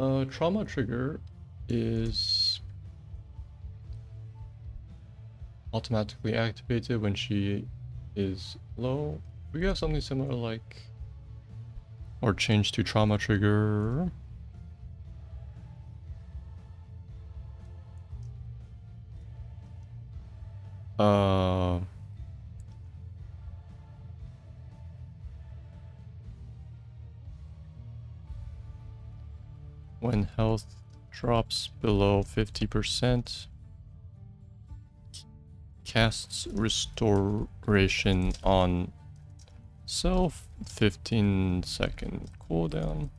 Trauma trigger is automatically activated when she is low. We got something similar like, or change to trauma trigger. When health drops below 50%, casts restoration on self, 15-second cooldown.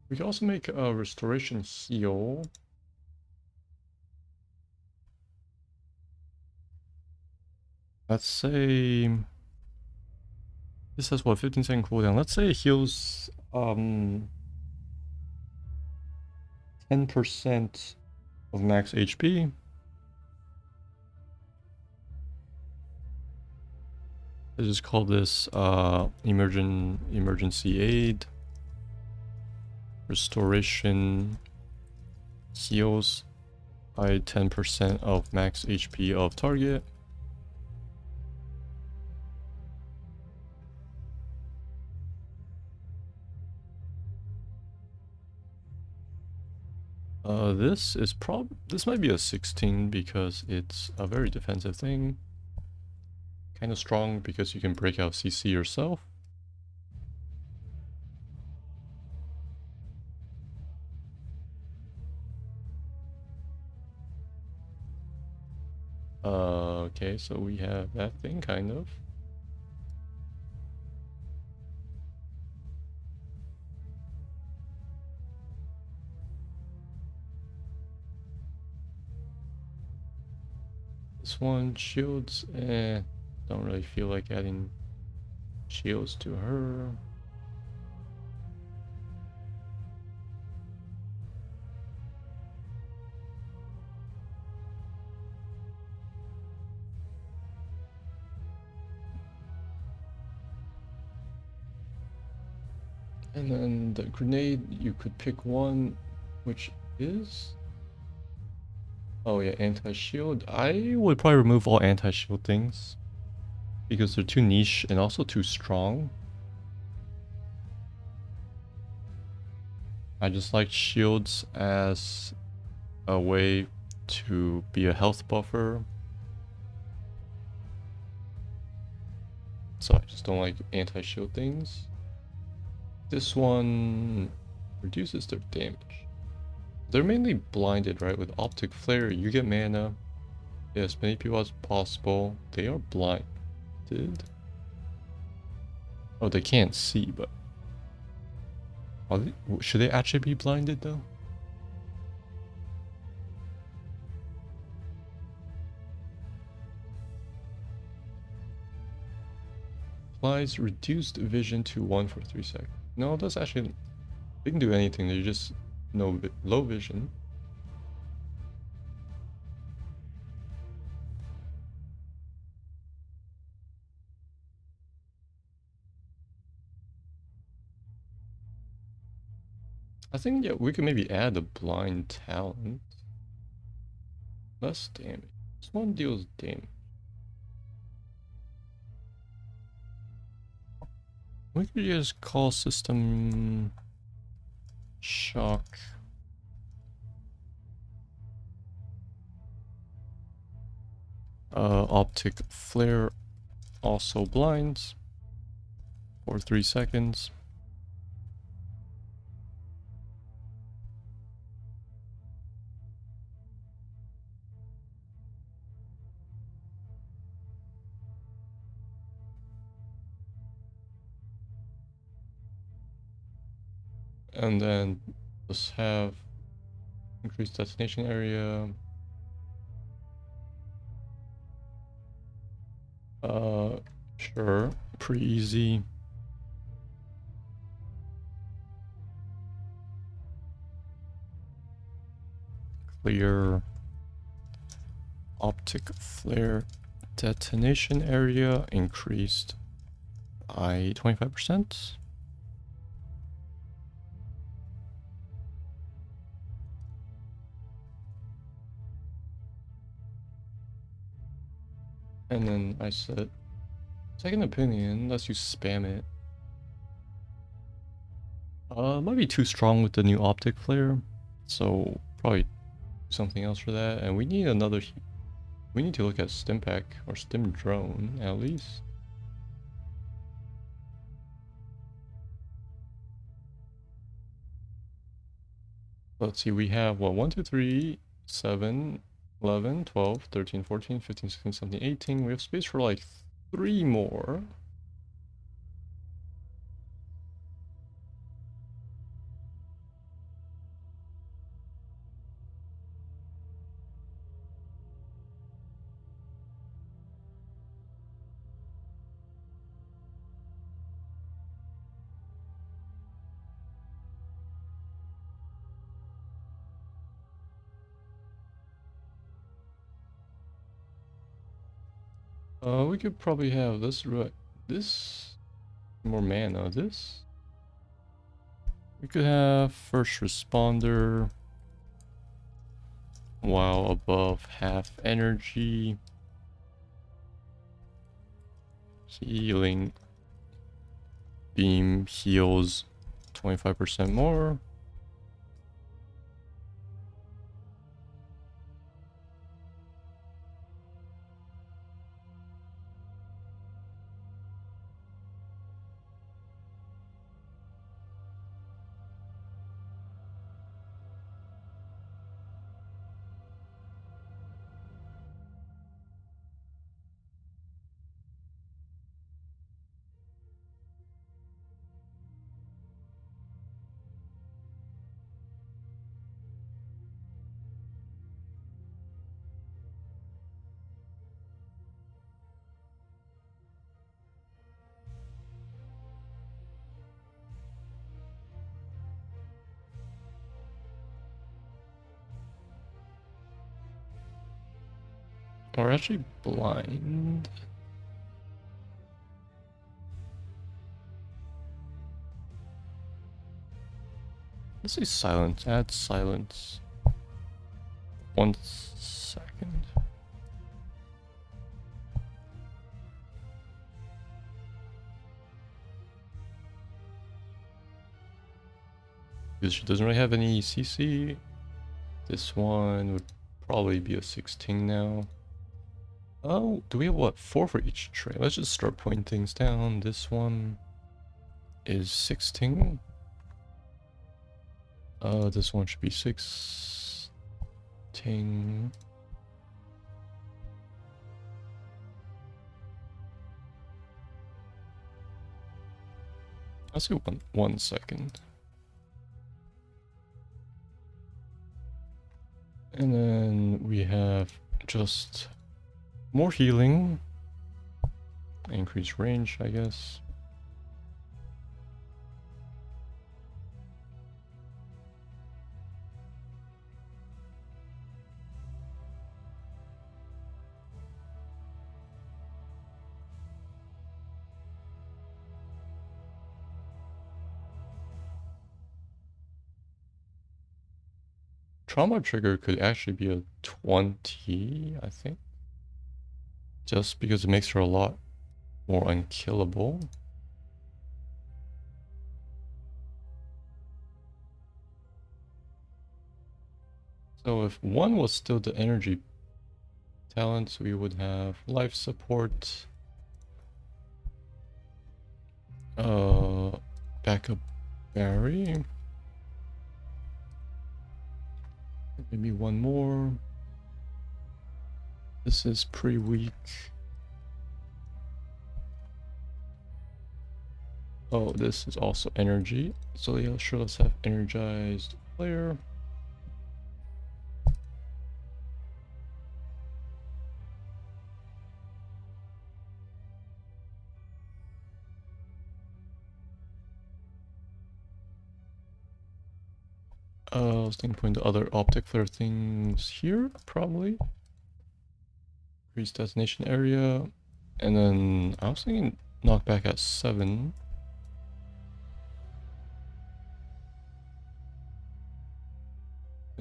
We can also make a restoration heal. Let's say this has what, 15-second cooldown. Let's say it heals 10% of max HP. Let's just call this emergency aid. Restoration heals by 10% of max HP of target. This might be a 16 because it's a very defensive thing. Kind of strong because you can break out CC yourself. Okay, so we have that thing kind of. This one shields, don't really feel like adding shields to her. And then the grenade, you could pick one, which is... Oh yeah, anti-shield. I would probably remove all anti-shield things because they're too niche and also too strong. I just like shields as a way to be a health buffer. So I just don't like anti-shield things. This one reduces their damage. They're mainly blinded, right? With optic flare, you get mana. As many people as possible. They are blinded. Oh, they can't see, but should they actually be blinded though? Applies reduced vision to 1 for 3 seconds. No, that's actually... They can do anything, they're just low vision. I think, yeah, we could maybe add a blind talent. Less damage. This one deals damage. We could just call system shock. Optic flare also blinds for 3 seconds. And then just have increased destination area. Sure, pretty easy. clear. Optic flare detonation area increased by 25%. And then I said, second opinion, unless you spam it. Might be too strong with the new optic flare, so probably do something else for that. And we need another. We need to look at stim pack or stim drone at least. Let's see, we have what, 1, 2, 3, 7, 11, 12, 13, 14, 15, 16, 17, 18. We have space for like 3 more. We could probably have this more mana. This we could have first responder while above half energy, healing beam heals 25% more. Or actually blind. Let's say silence. Add silence. 1 second. Because she doesn't really have any CC. This one would probably be a 16 now. Oh, do we have what? 4 for each tray? Let's just start putting things down. This one is 16. This one should be 16. Let's do 1 second. And then we have just more healing. Increased range, I guess. Trauma trigger could actually be a 20, I think. Just because it makes her a lot more unkillable. So if 1 was still the energy talents, we would have life support, backup Barry, maybe 1 more. This is pretty weak. Oh, this is also energy. So yeah, sure, let's have energized player. I was thinking putting the other optic flare things here, probably. Increase destination area. And then I was thinking knockback at 7.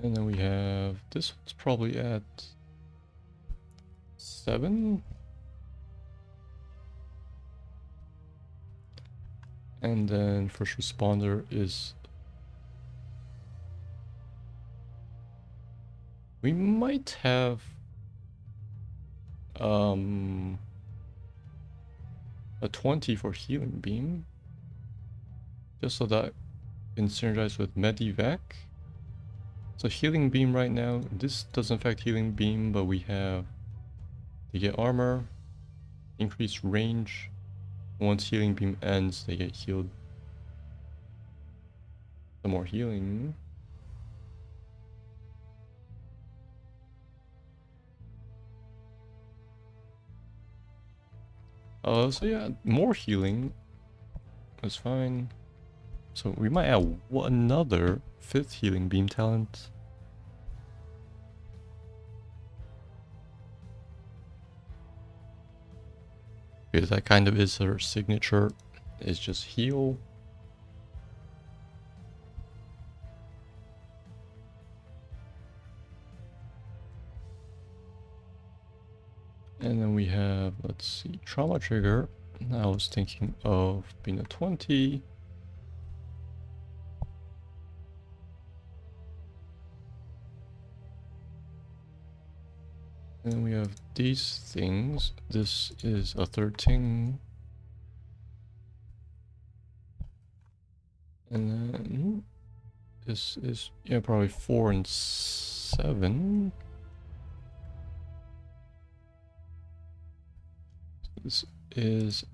And then we have this one's probably at 7. And then first responder is... We might have a 20 for healing beam. Just so that can synergize with Medivac. So healing beam right now, this doesn't affect healing beam, but we have they get armor, increased range. Once healing beam ends, they get healed. Some more healing. So yeah, more healing. That's fine. So we might add another 5th healing beam talent. Because that kind of is her signature, is just heal. And then we have, let's see, trauma trigger. I was thinking of being a 20. And then we have these things. This is a 13. And then this is, yeah, probably 4 and 7. This is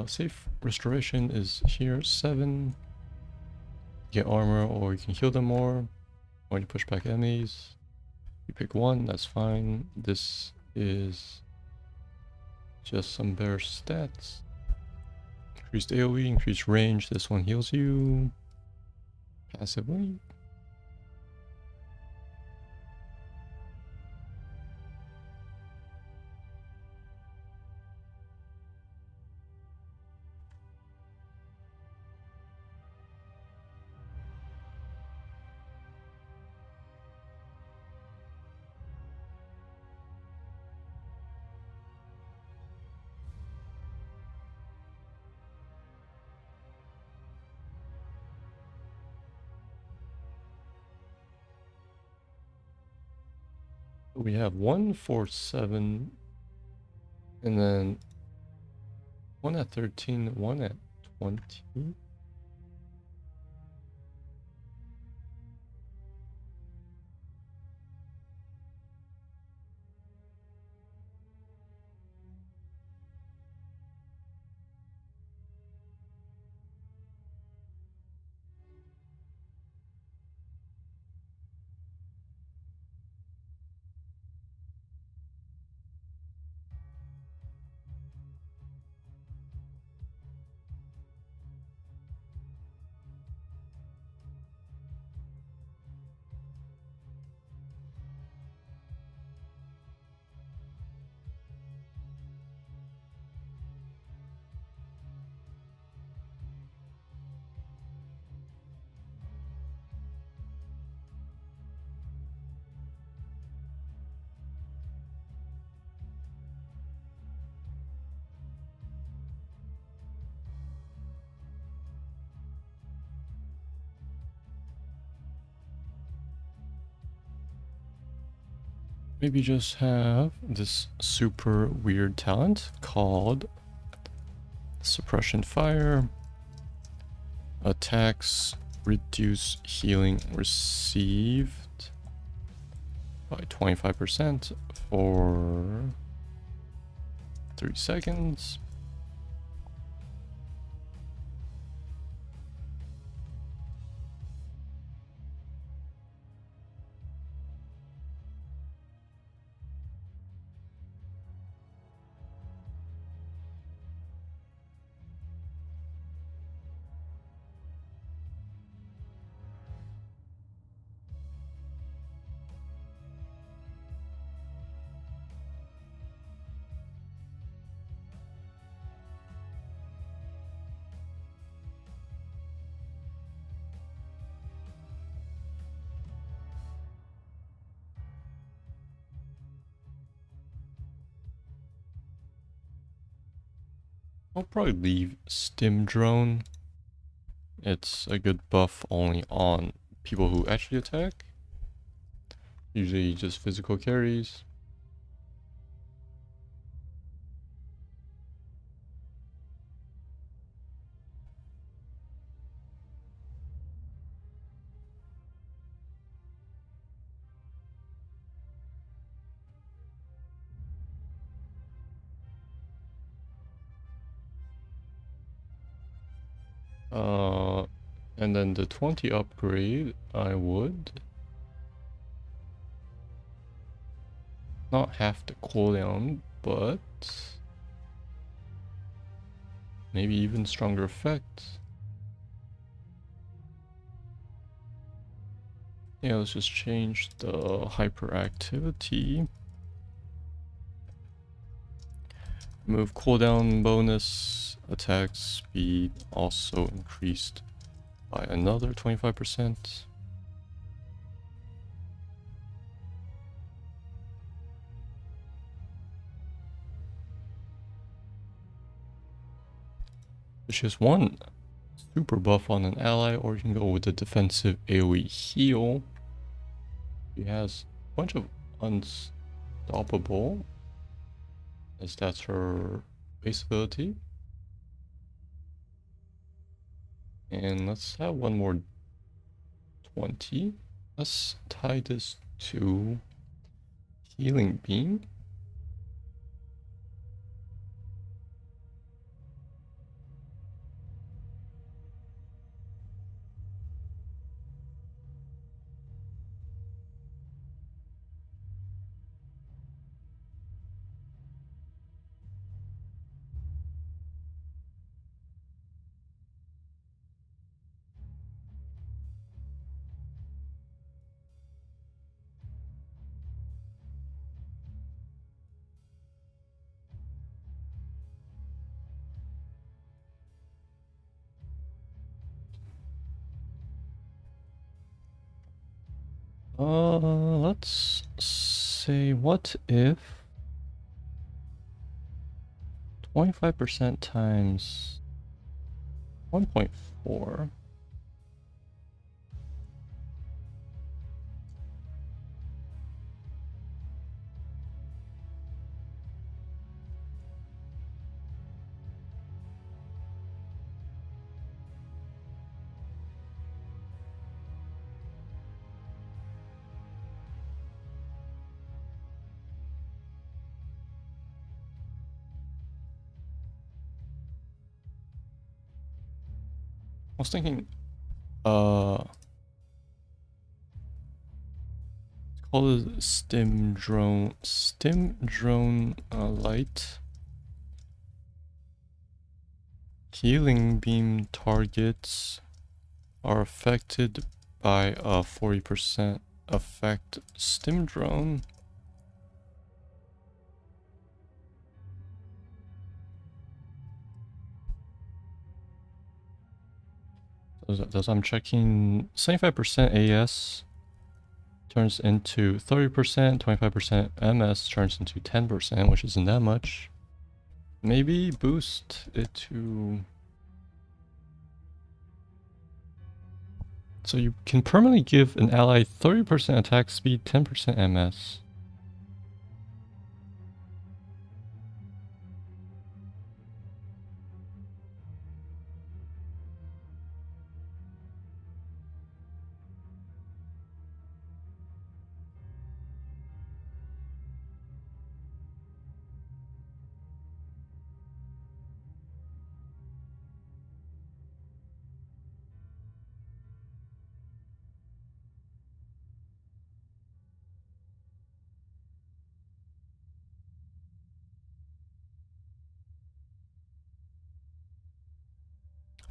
safe restoration is here 7. Get armor, or you can heal them more, or you push back enemies. You pick one, that's fine. This is just some bare stats. Increased AoE, increased range. This one heals you passively. We have 1 for 7, and then 1 at 13, 1 at 20. Maybe just have this super weird talent called Suppression Fire. Attacks reduce healing received by 25% for 3 seconds. I'll probably leave Stim Drone. It's a good buff only on people who actually attack. Usually just physical carries. And then the 20 upgrade, I would not have the cooldown, but maybe even stronger effect. Yeah, let's just change the hyperactivity. Move cooldown bonus, attack speed also increased by another 25%. It's just one super buff on an ally, or you can go with the defensive AoE heal. He has a bunch of unstoppable, as that's her base ability. And let's have one more 20. Let's tie this to Healing Beam. Let's say, what if 25% times 1.4? I was thinking, it's called a Stim Drone Light. Healing Beam targets are affected by a 40% effect Stim Drone. As I'm checking, 75% AS turns into 30%, 25% MS turns into 10%, which isn't that much. Maybe boost it to... So you can permanently give an ally 30% attack speed, 10% MS.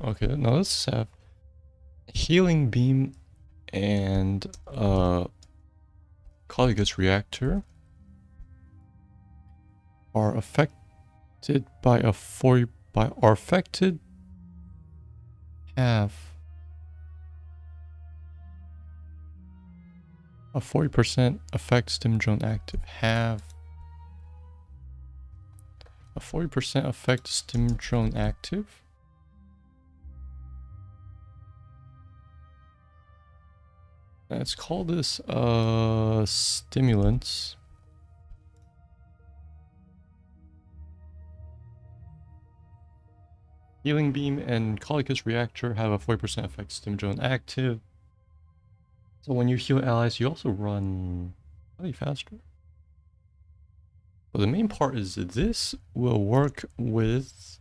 Okay, now let's have Healing Beam and Colligus Reactor are affected by a 40 by are affected have a 40% effect Stim Drone active, have A 40% effect stim drone active. Let's call this stimulants. Healing beam and Collicus reactor have a 40% effect stim drone active. So when you heal allies, you also run slightly faster. But the main part is that this will work with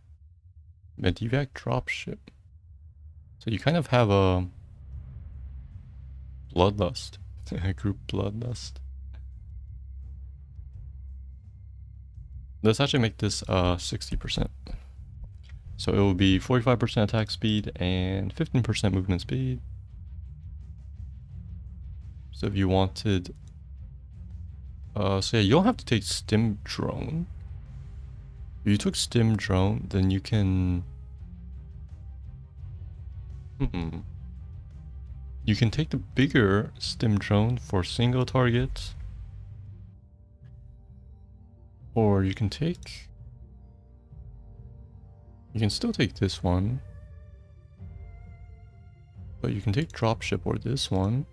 Medivac dropship. So you kind of have a bloodlust, a group bloodlust. Let's actually make this 60%. So it will be 45% attack speed and 15% movement speed. So if you wanted, so yeah, you don't have to take stim drone. If you took stim drone, then you can, you can take the bigger stim drone for single targets, or you can take, you can still take this one, but you can take dropship or this one.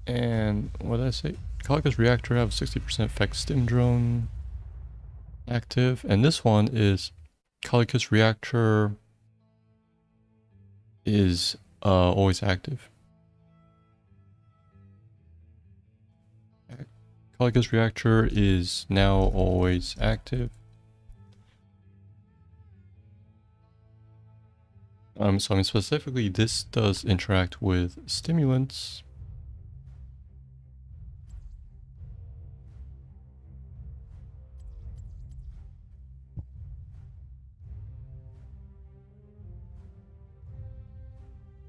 And what did I say? Collicus reactor have 60% effect stim drone active, and this one is Collicus reactor is always active. Collicus reactor is now always active. So I mean specifically this does interact with stimulants.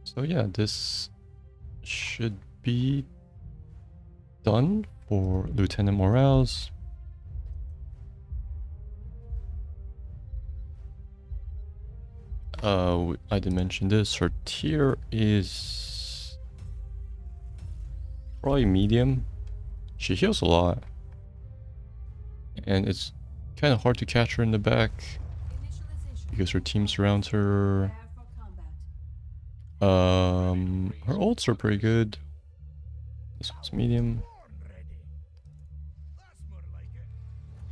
So yeah, this should be done for Lieutenant Morales. I did mention this. Her tier is probably medium. She heals a lot, and it's kind of hard to catch her in the back because her team surrounds her. Her ults are pretty good. This one's medium.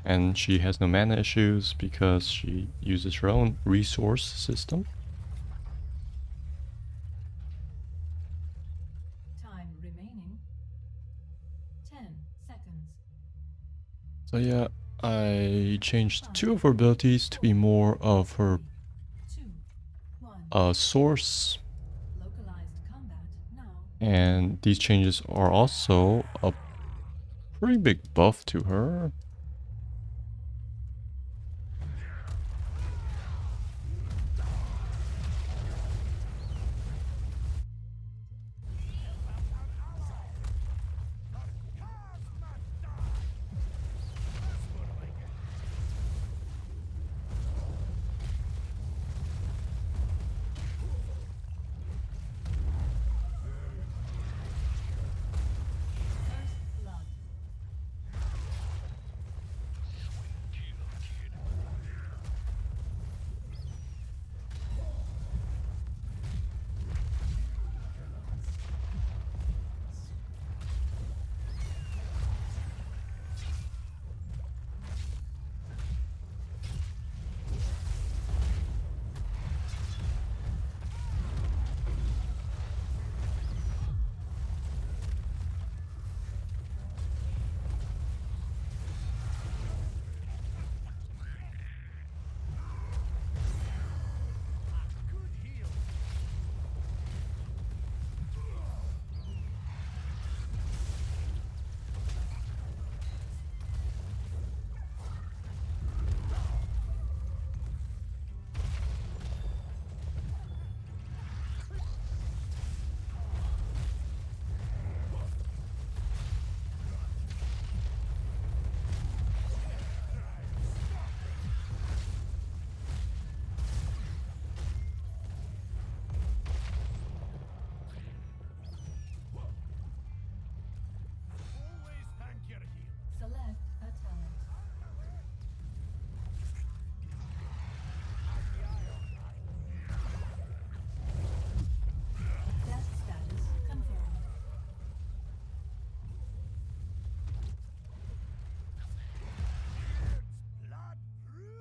And she has no mana issues because she uses her own resource system. Time remaining 10 seconds. So yeah, I changed 2 of her abilities to be more of her 2, 1. source. Localized combat now. And these changes are also a pretty big buff to her.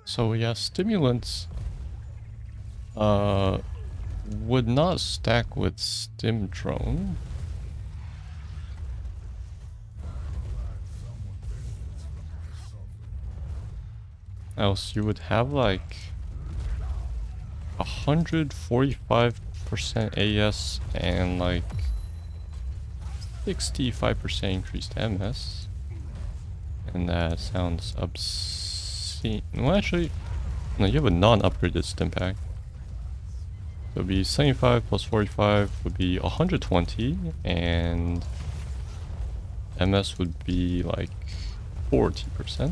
So yeah, stimulants would not stack with stim drone. Else you would have like 145% AS and like 65% increased MS. And that sounds obscene. Well, actually, no, you have a non-upgraded stim pack. So it'd be 75 plus 45 would be 120, and MS would be like 40%.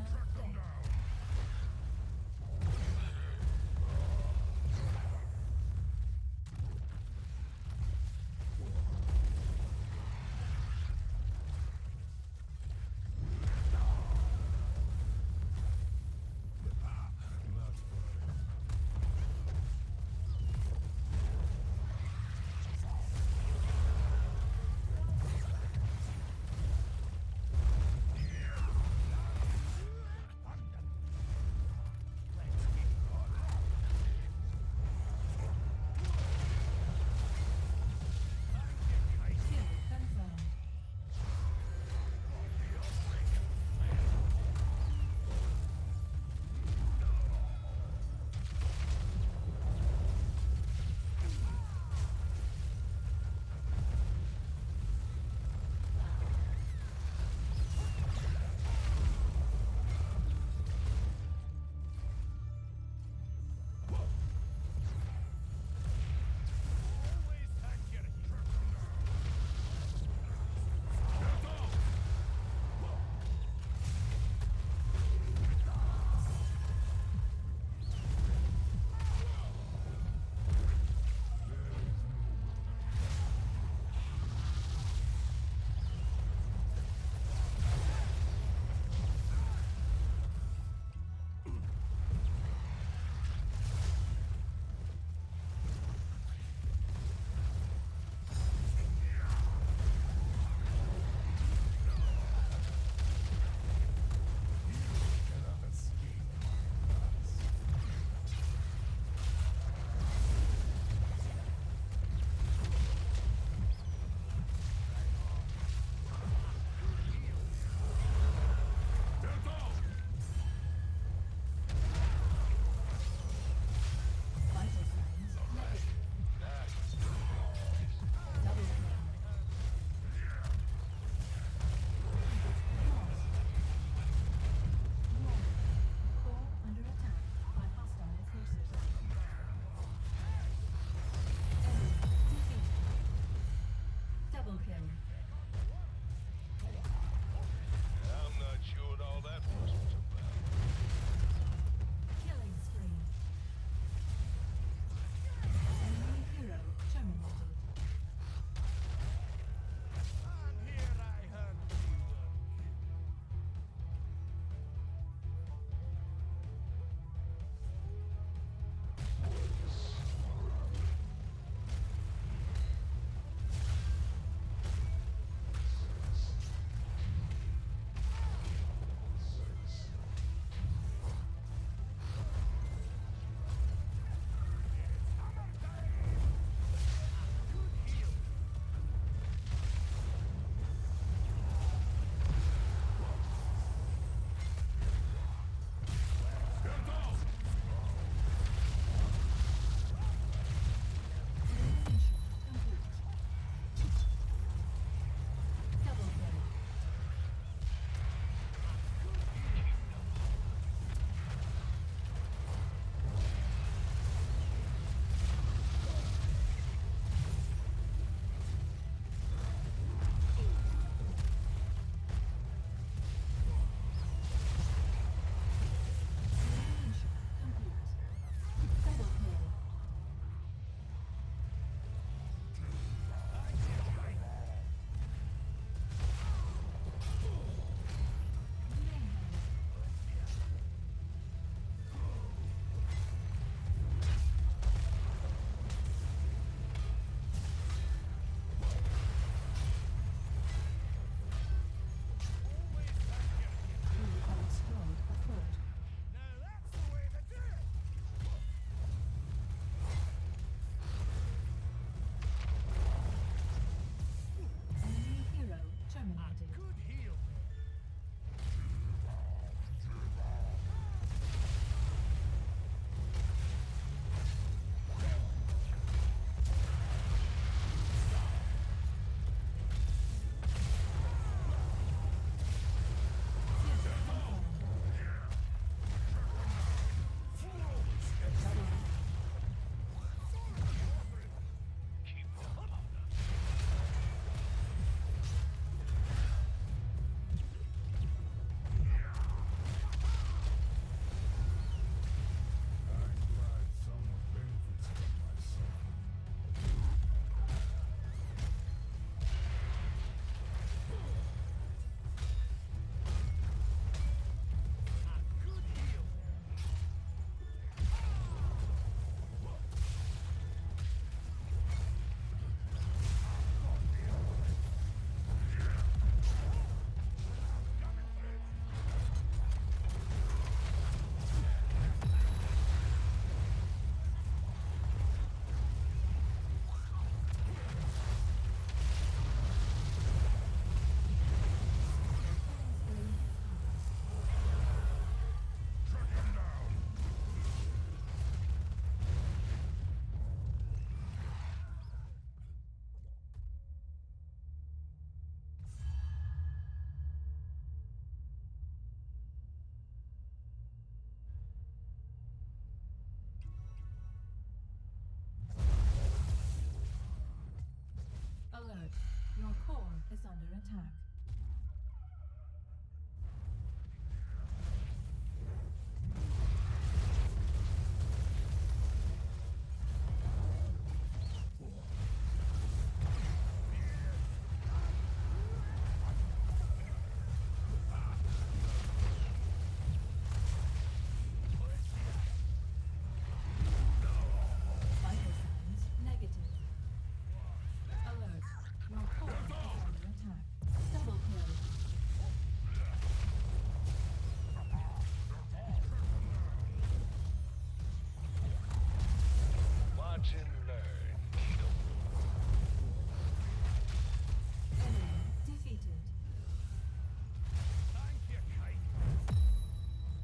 dead. under attack. Vital signs negative. Alert. Your core is under attack. Double kill. Watch and learn. Enemy defeated. Thank you, Kate.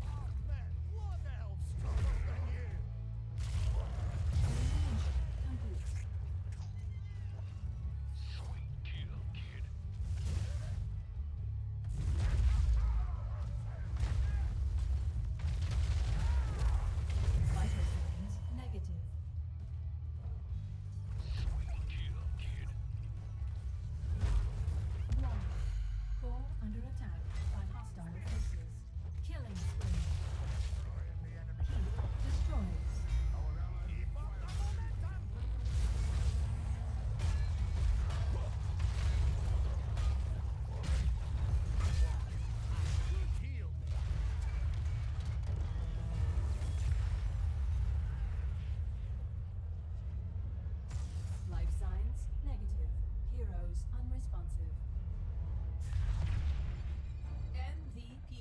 Oh, man, what the hell stronger than you? Elimination complete. Sweet kill, kid. Vital signs negative. Sweet kill, kid. One. Core under attack by hostile forces. Killing spree. Keep destroyed. Keep up the momentum. Good heal. Life signs negative. Heroes unresponsive. MVP.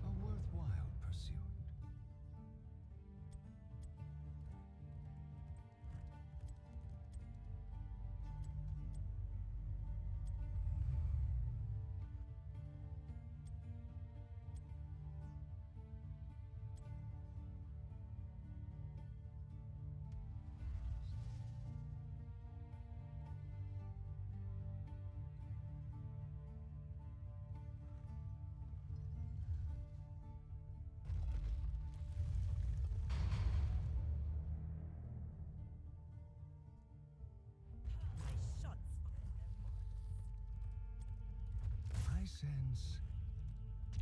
A worthwhile pursuit. I sense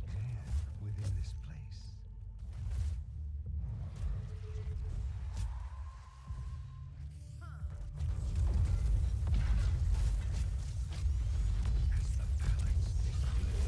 death within this place. As the balance decreases.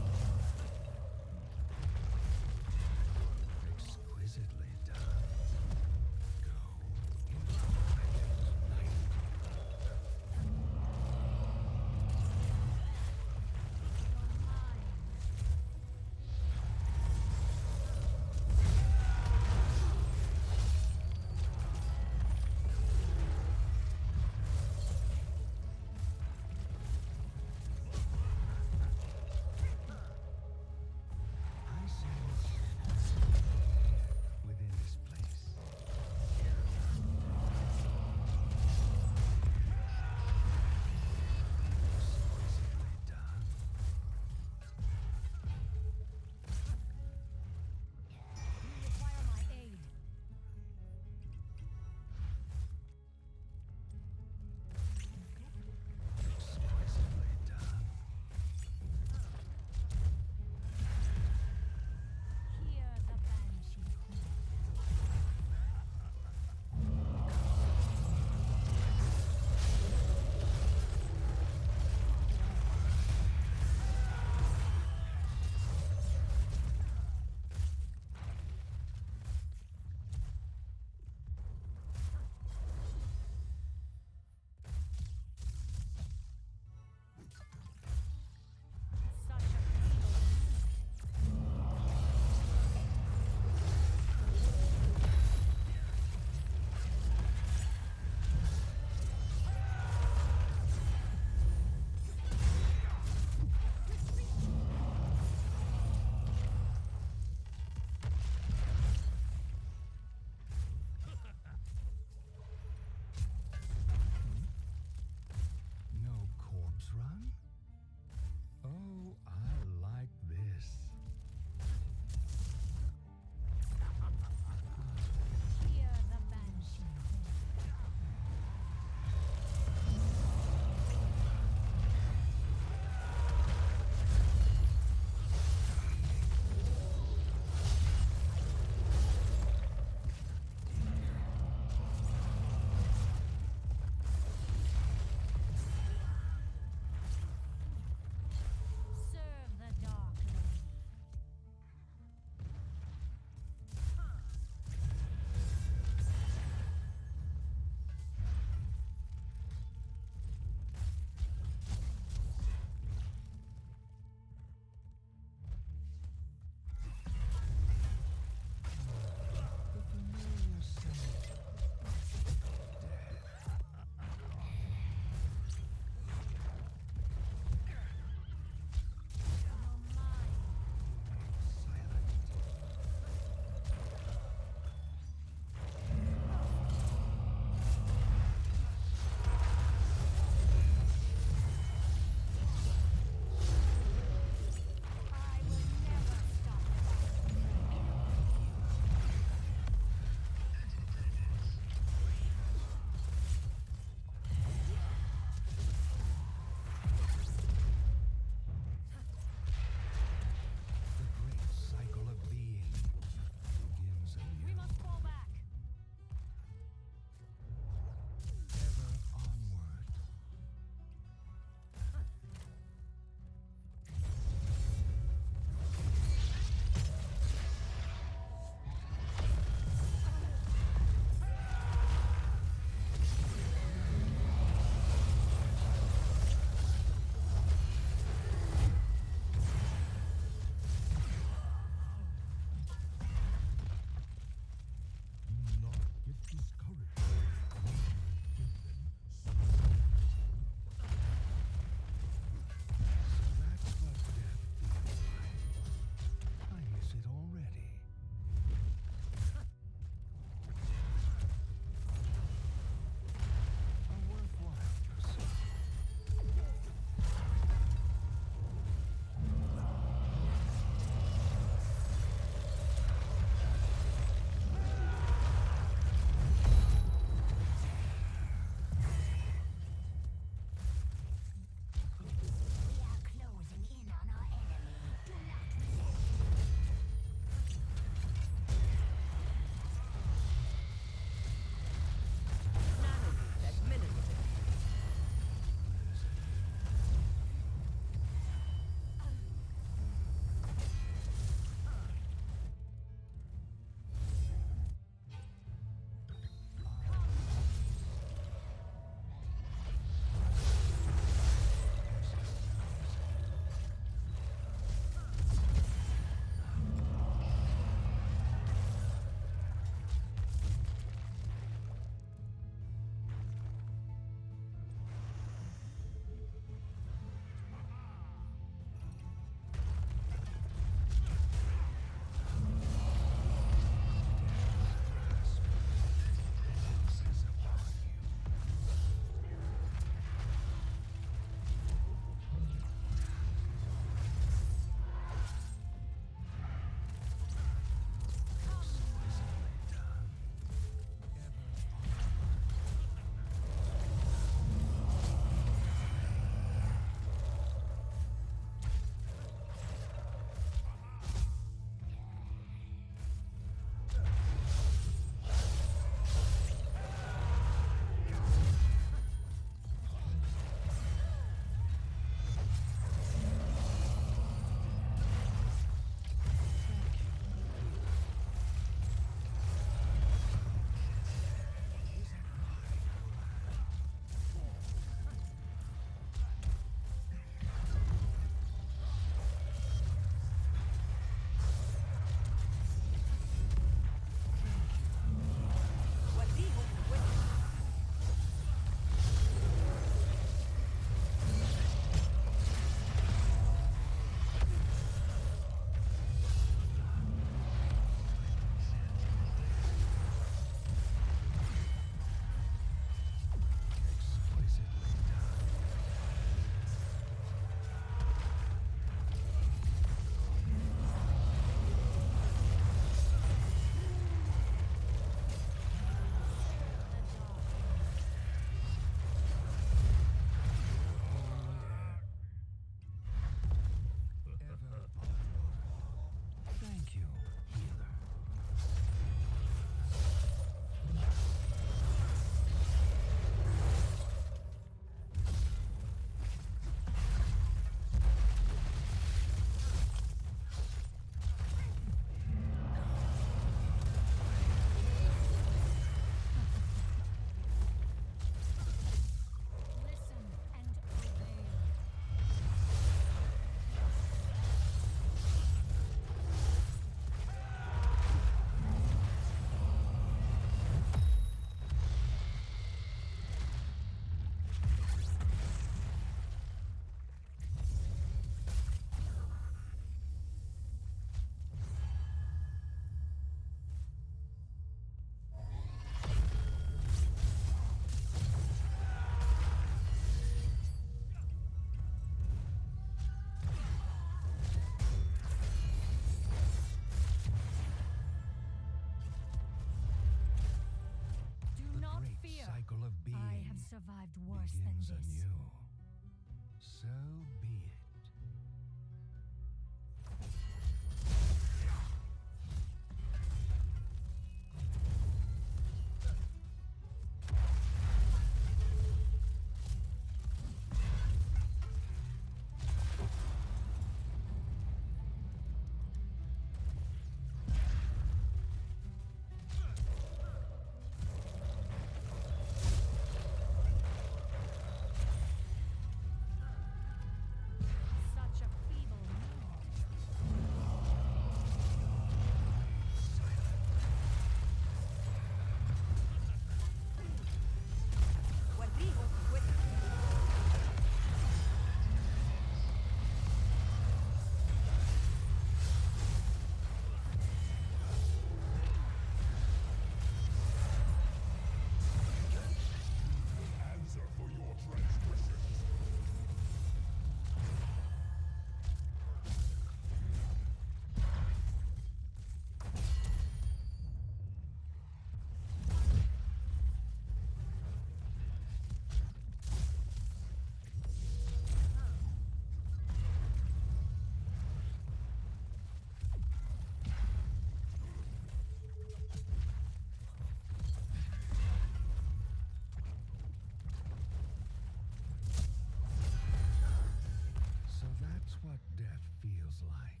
what death feels like.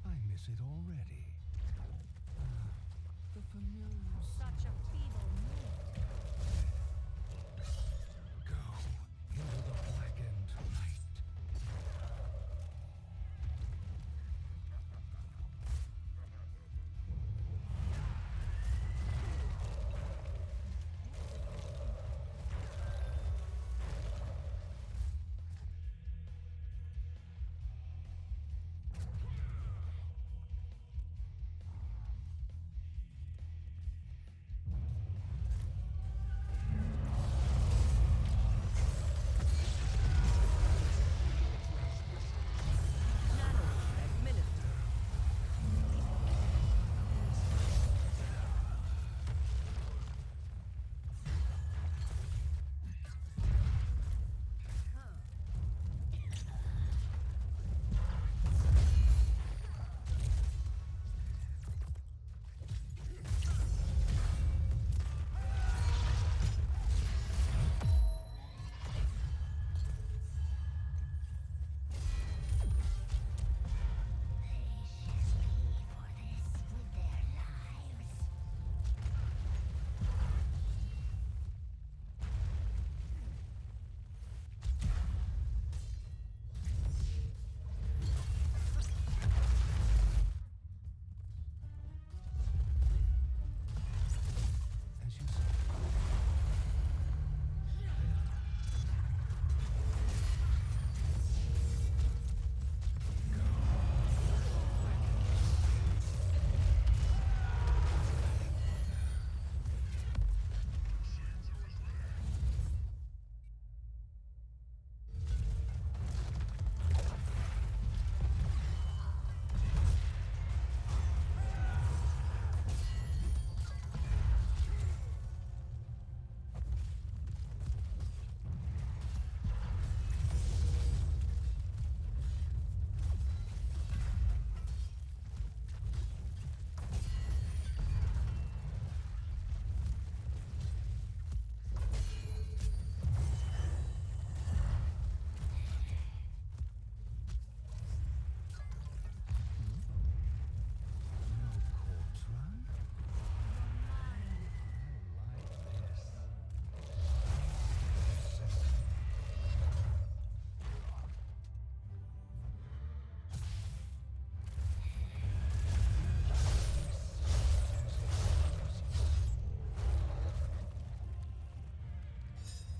I miss it already. The familiar Such a feeble mood. go into the blackened night. As you say. No corpse run? I like this.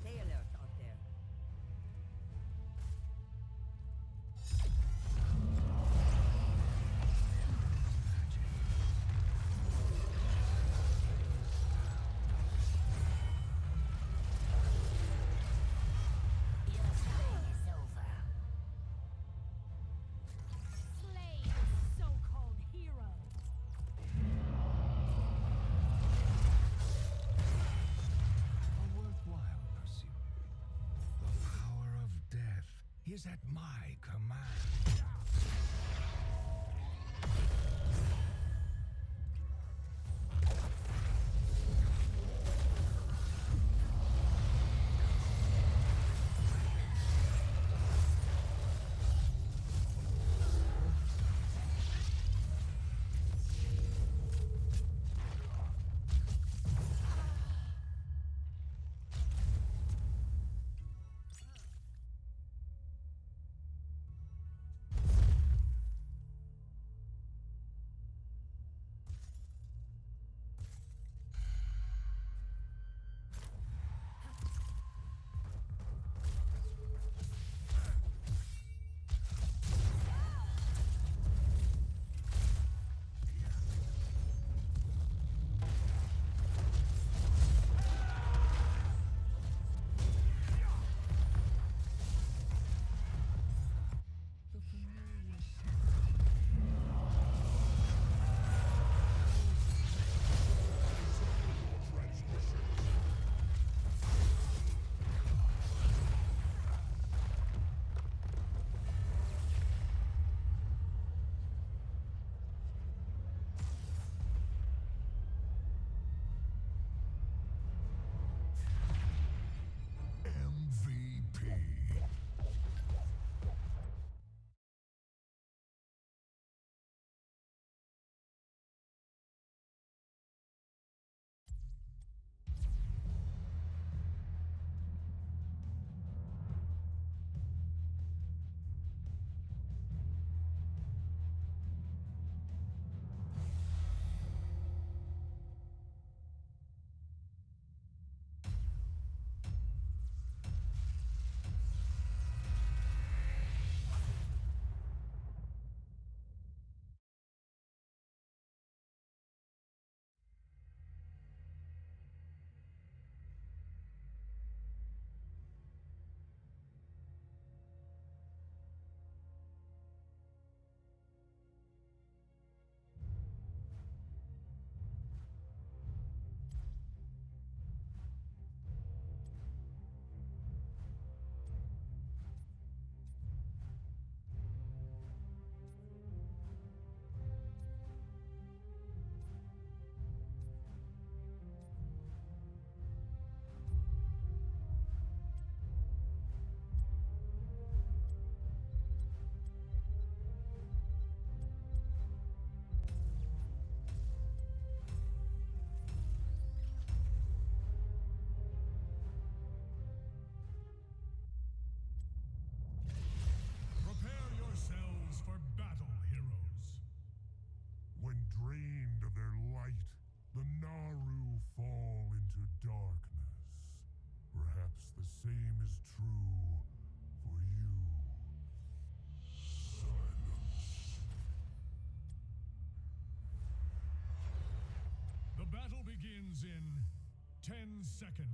Stay alert out there. Slay the so-called hero. A worthwhile pursuit. The power of death is at my command. begins in 10 seconds.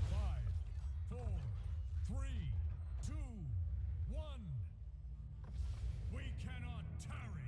5, 4, 3, 2, 1. We cannot tarry.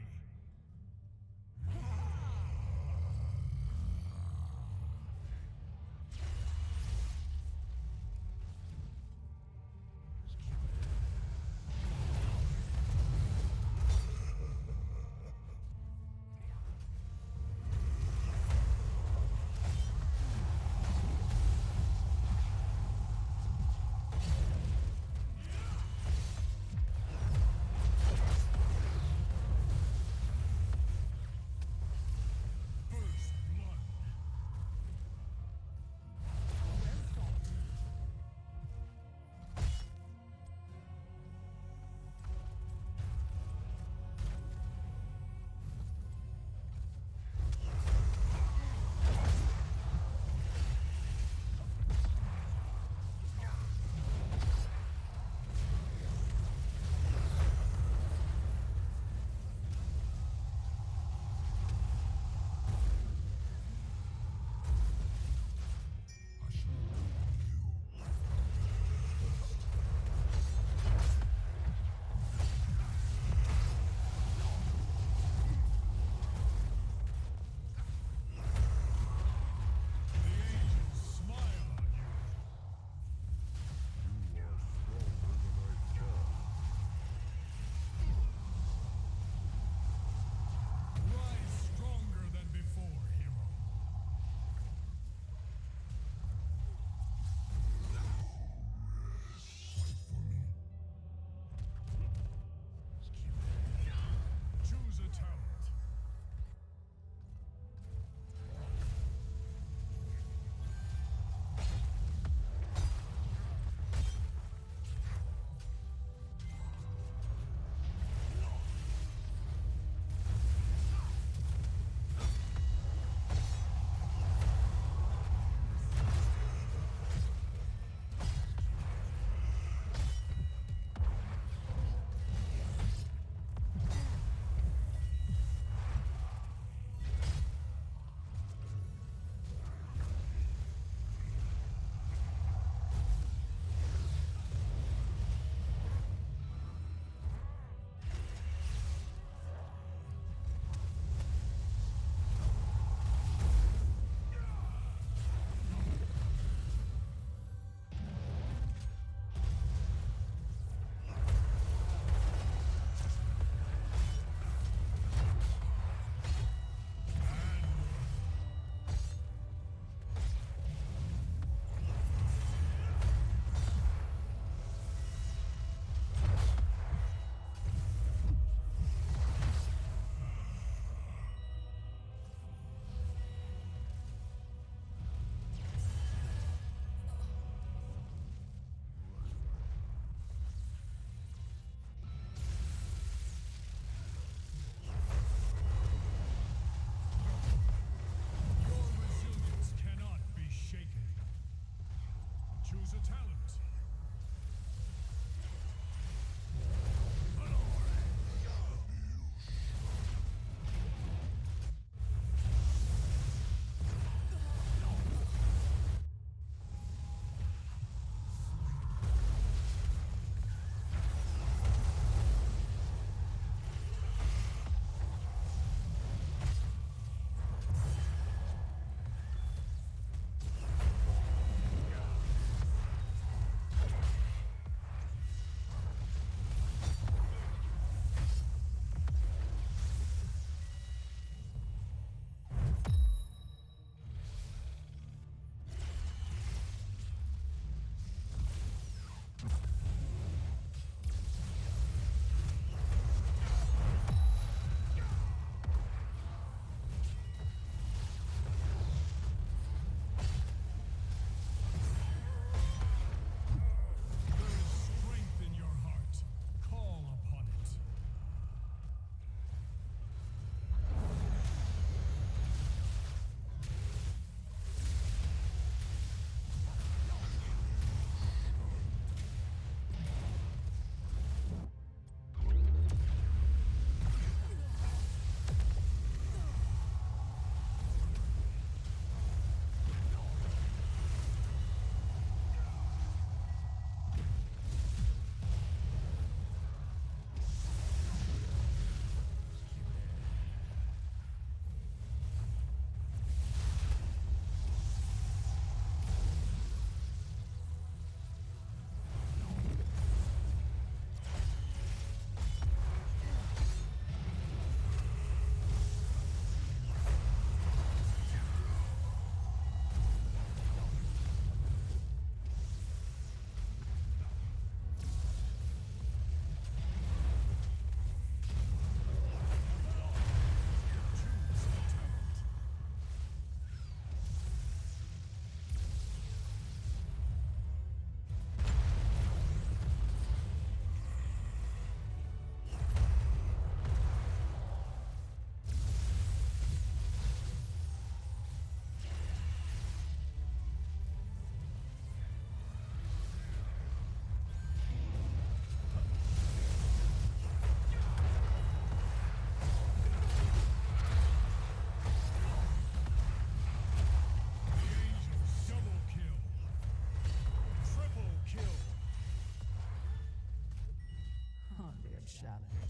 challenge.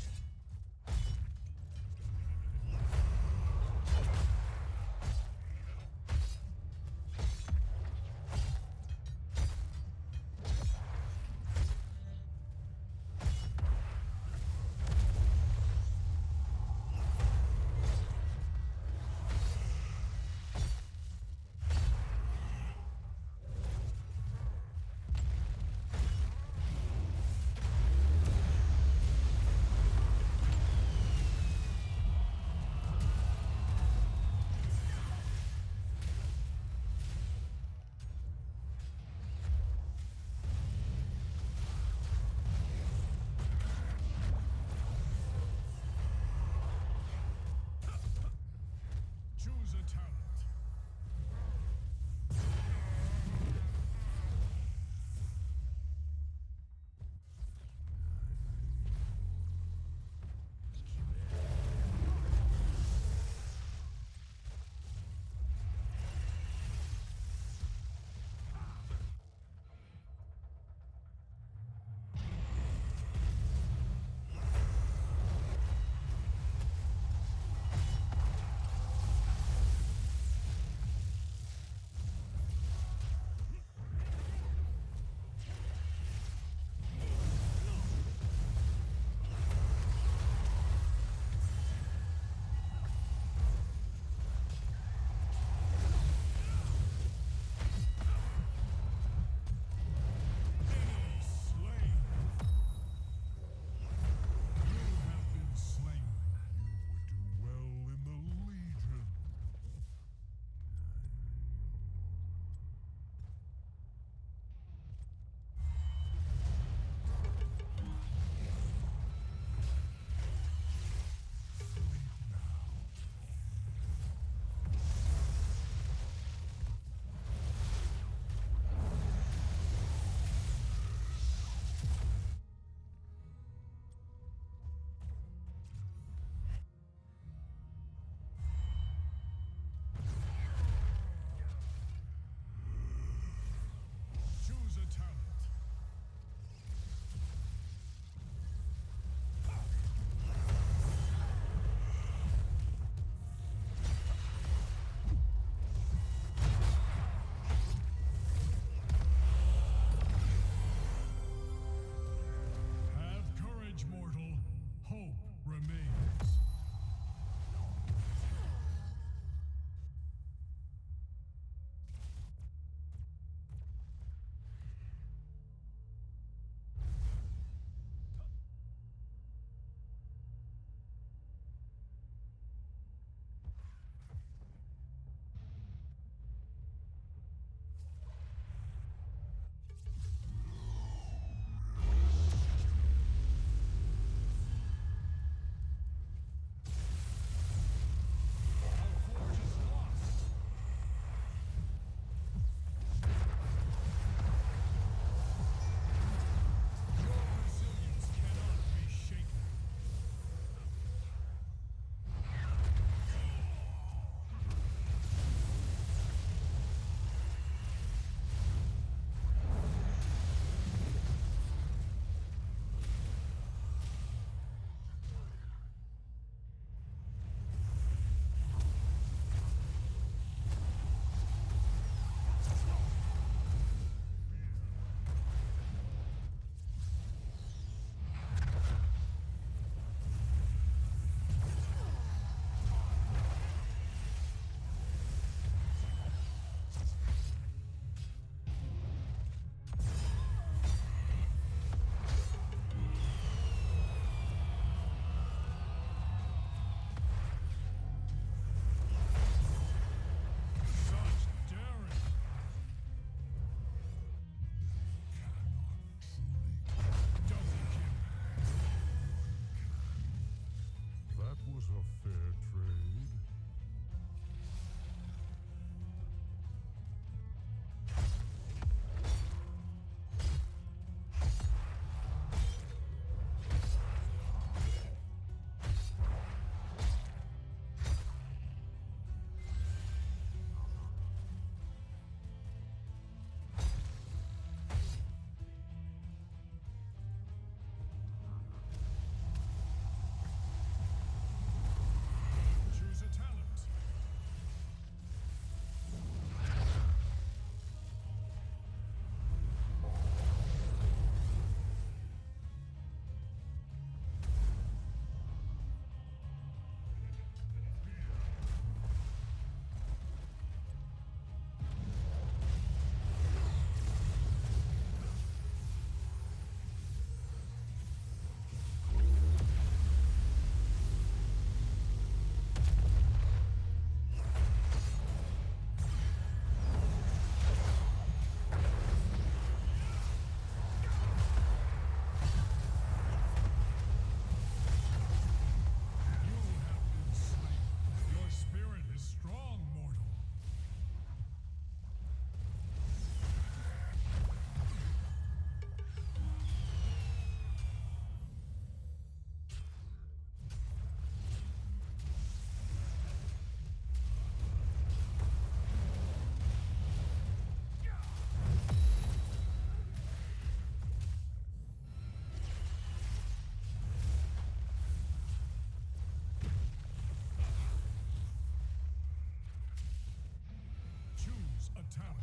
talent.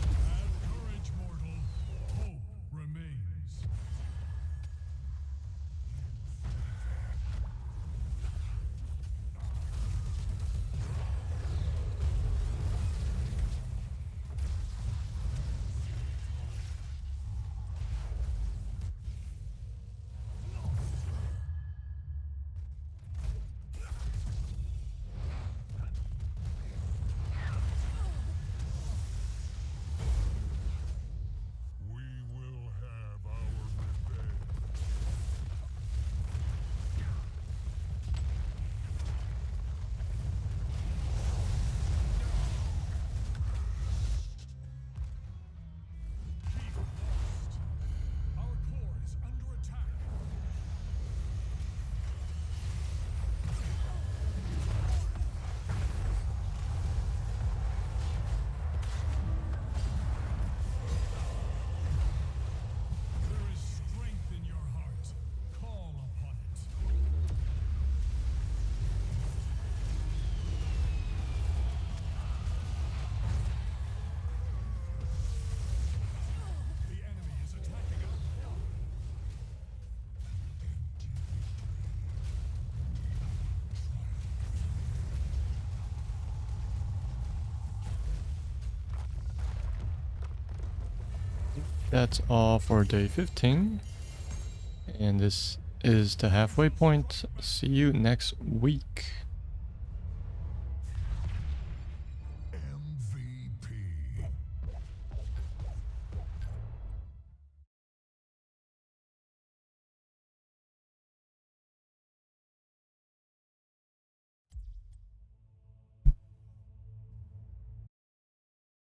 Have courage, mortal. Hope remains. We will have our revenge. Keep lost. Our core is under attack. There is strength in your heart. Call upon it. The enemy is attacking us. That's all for day 15. And this is the halfway point. See you next week.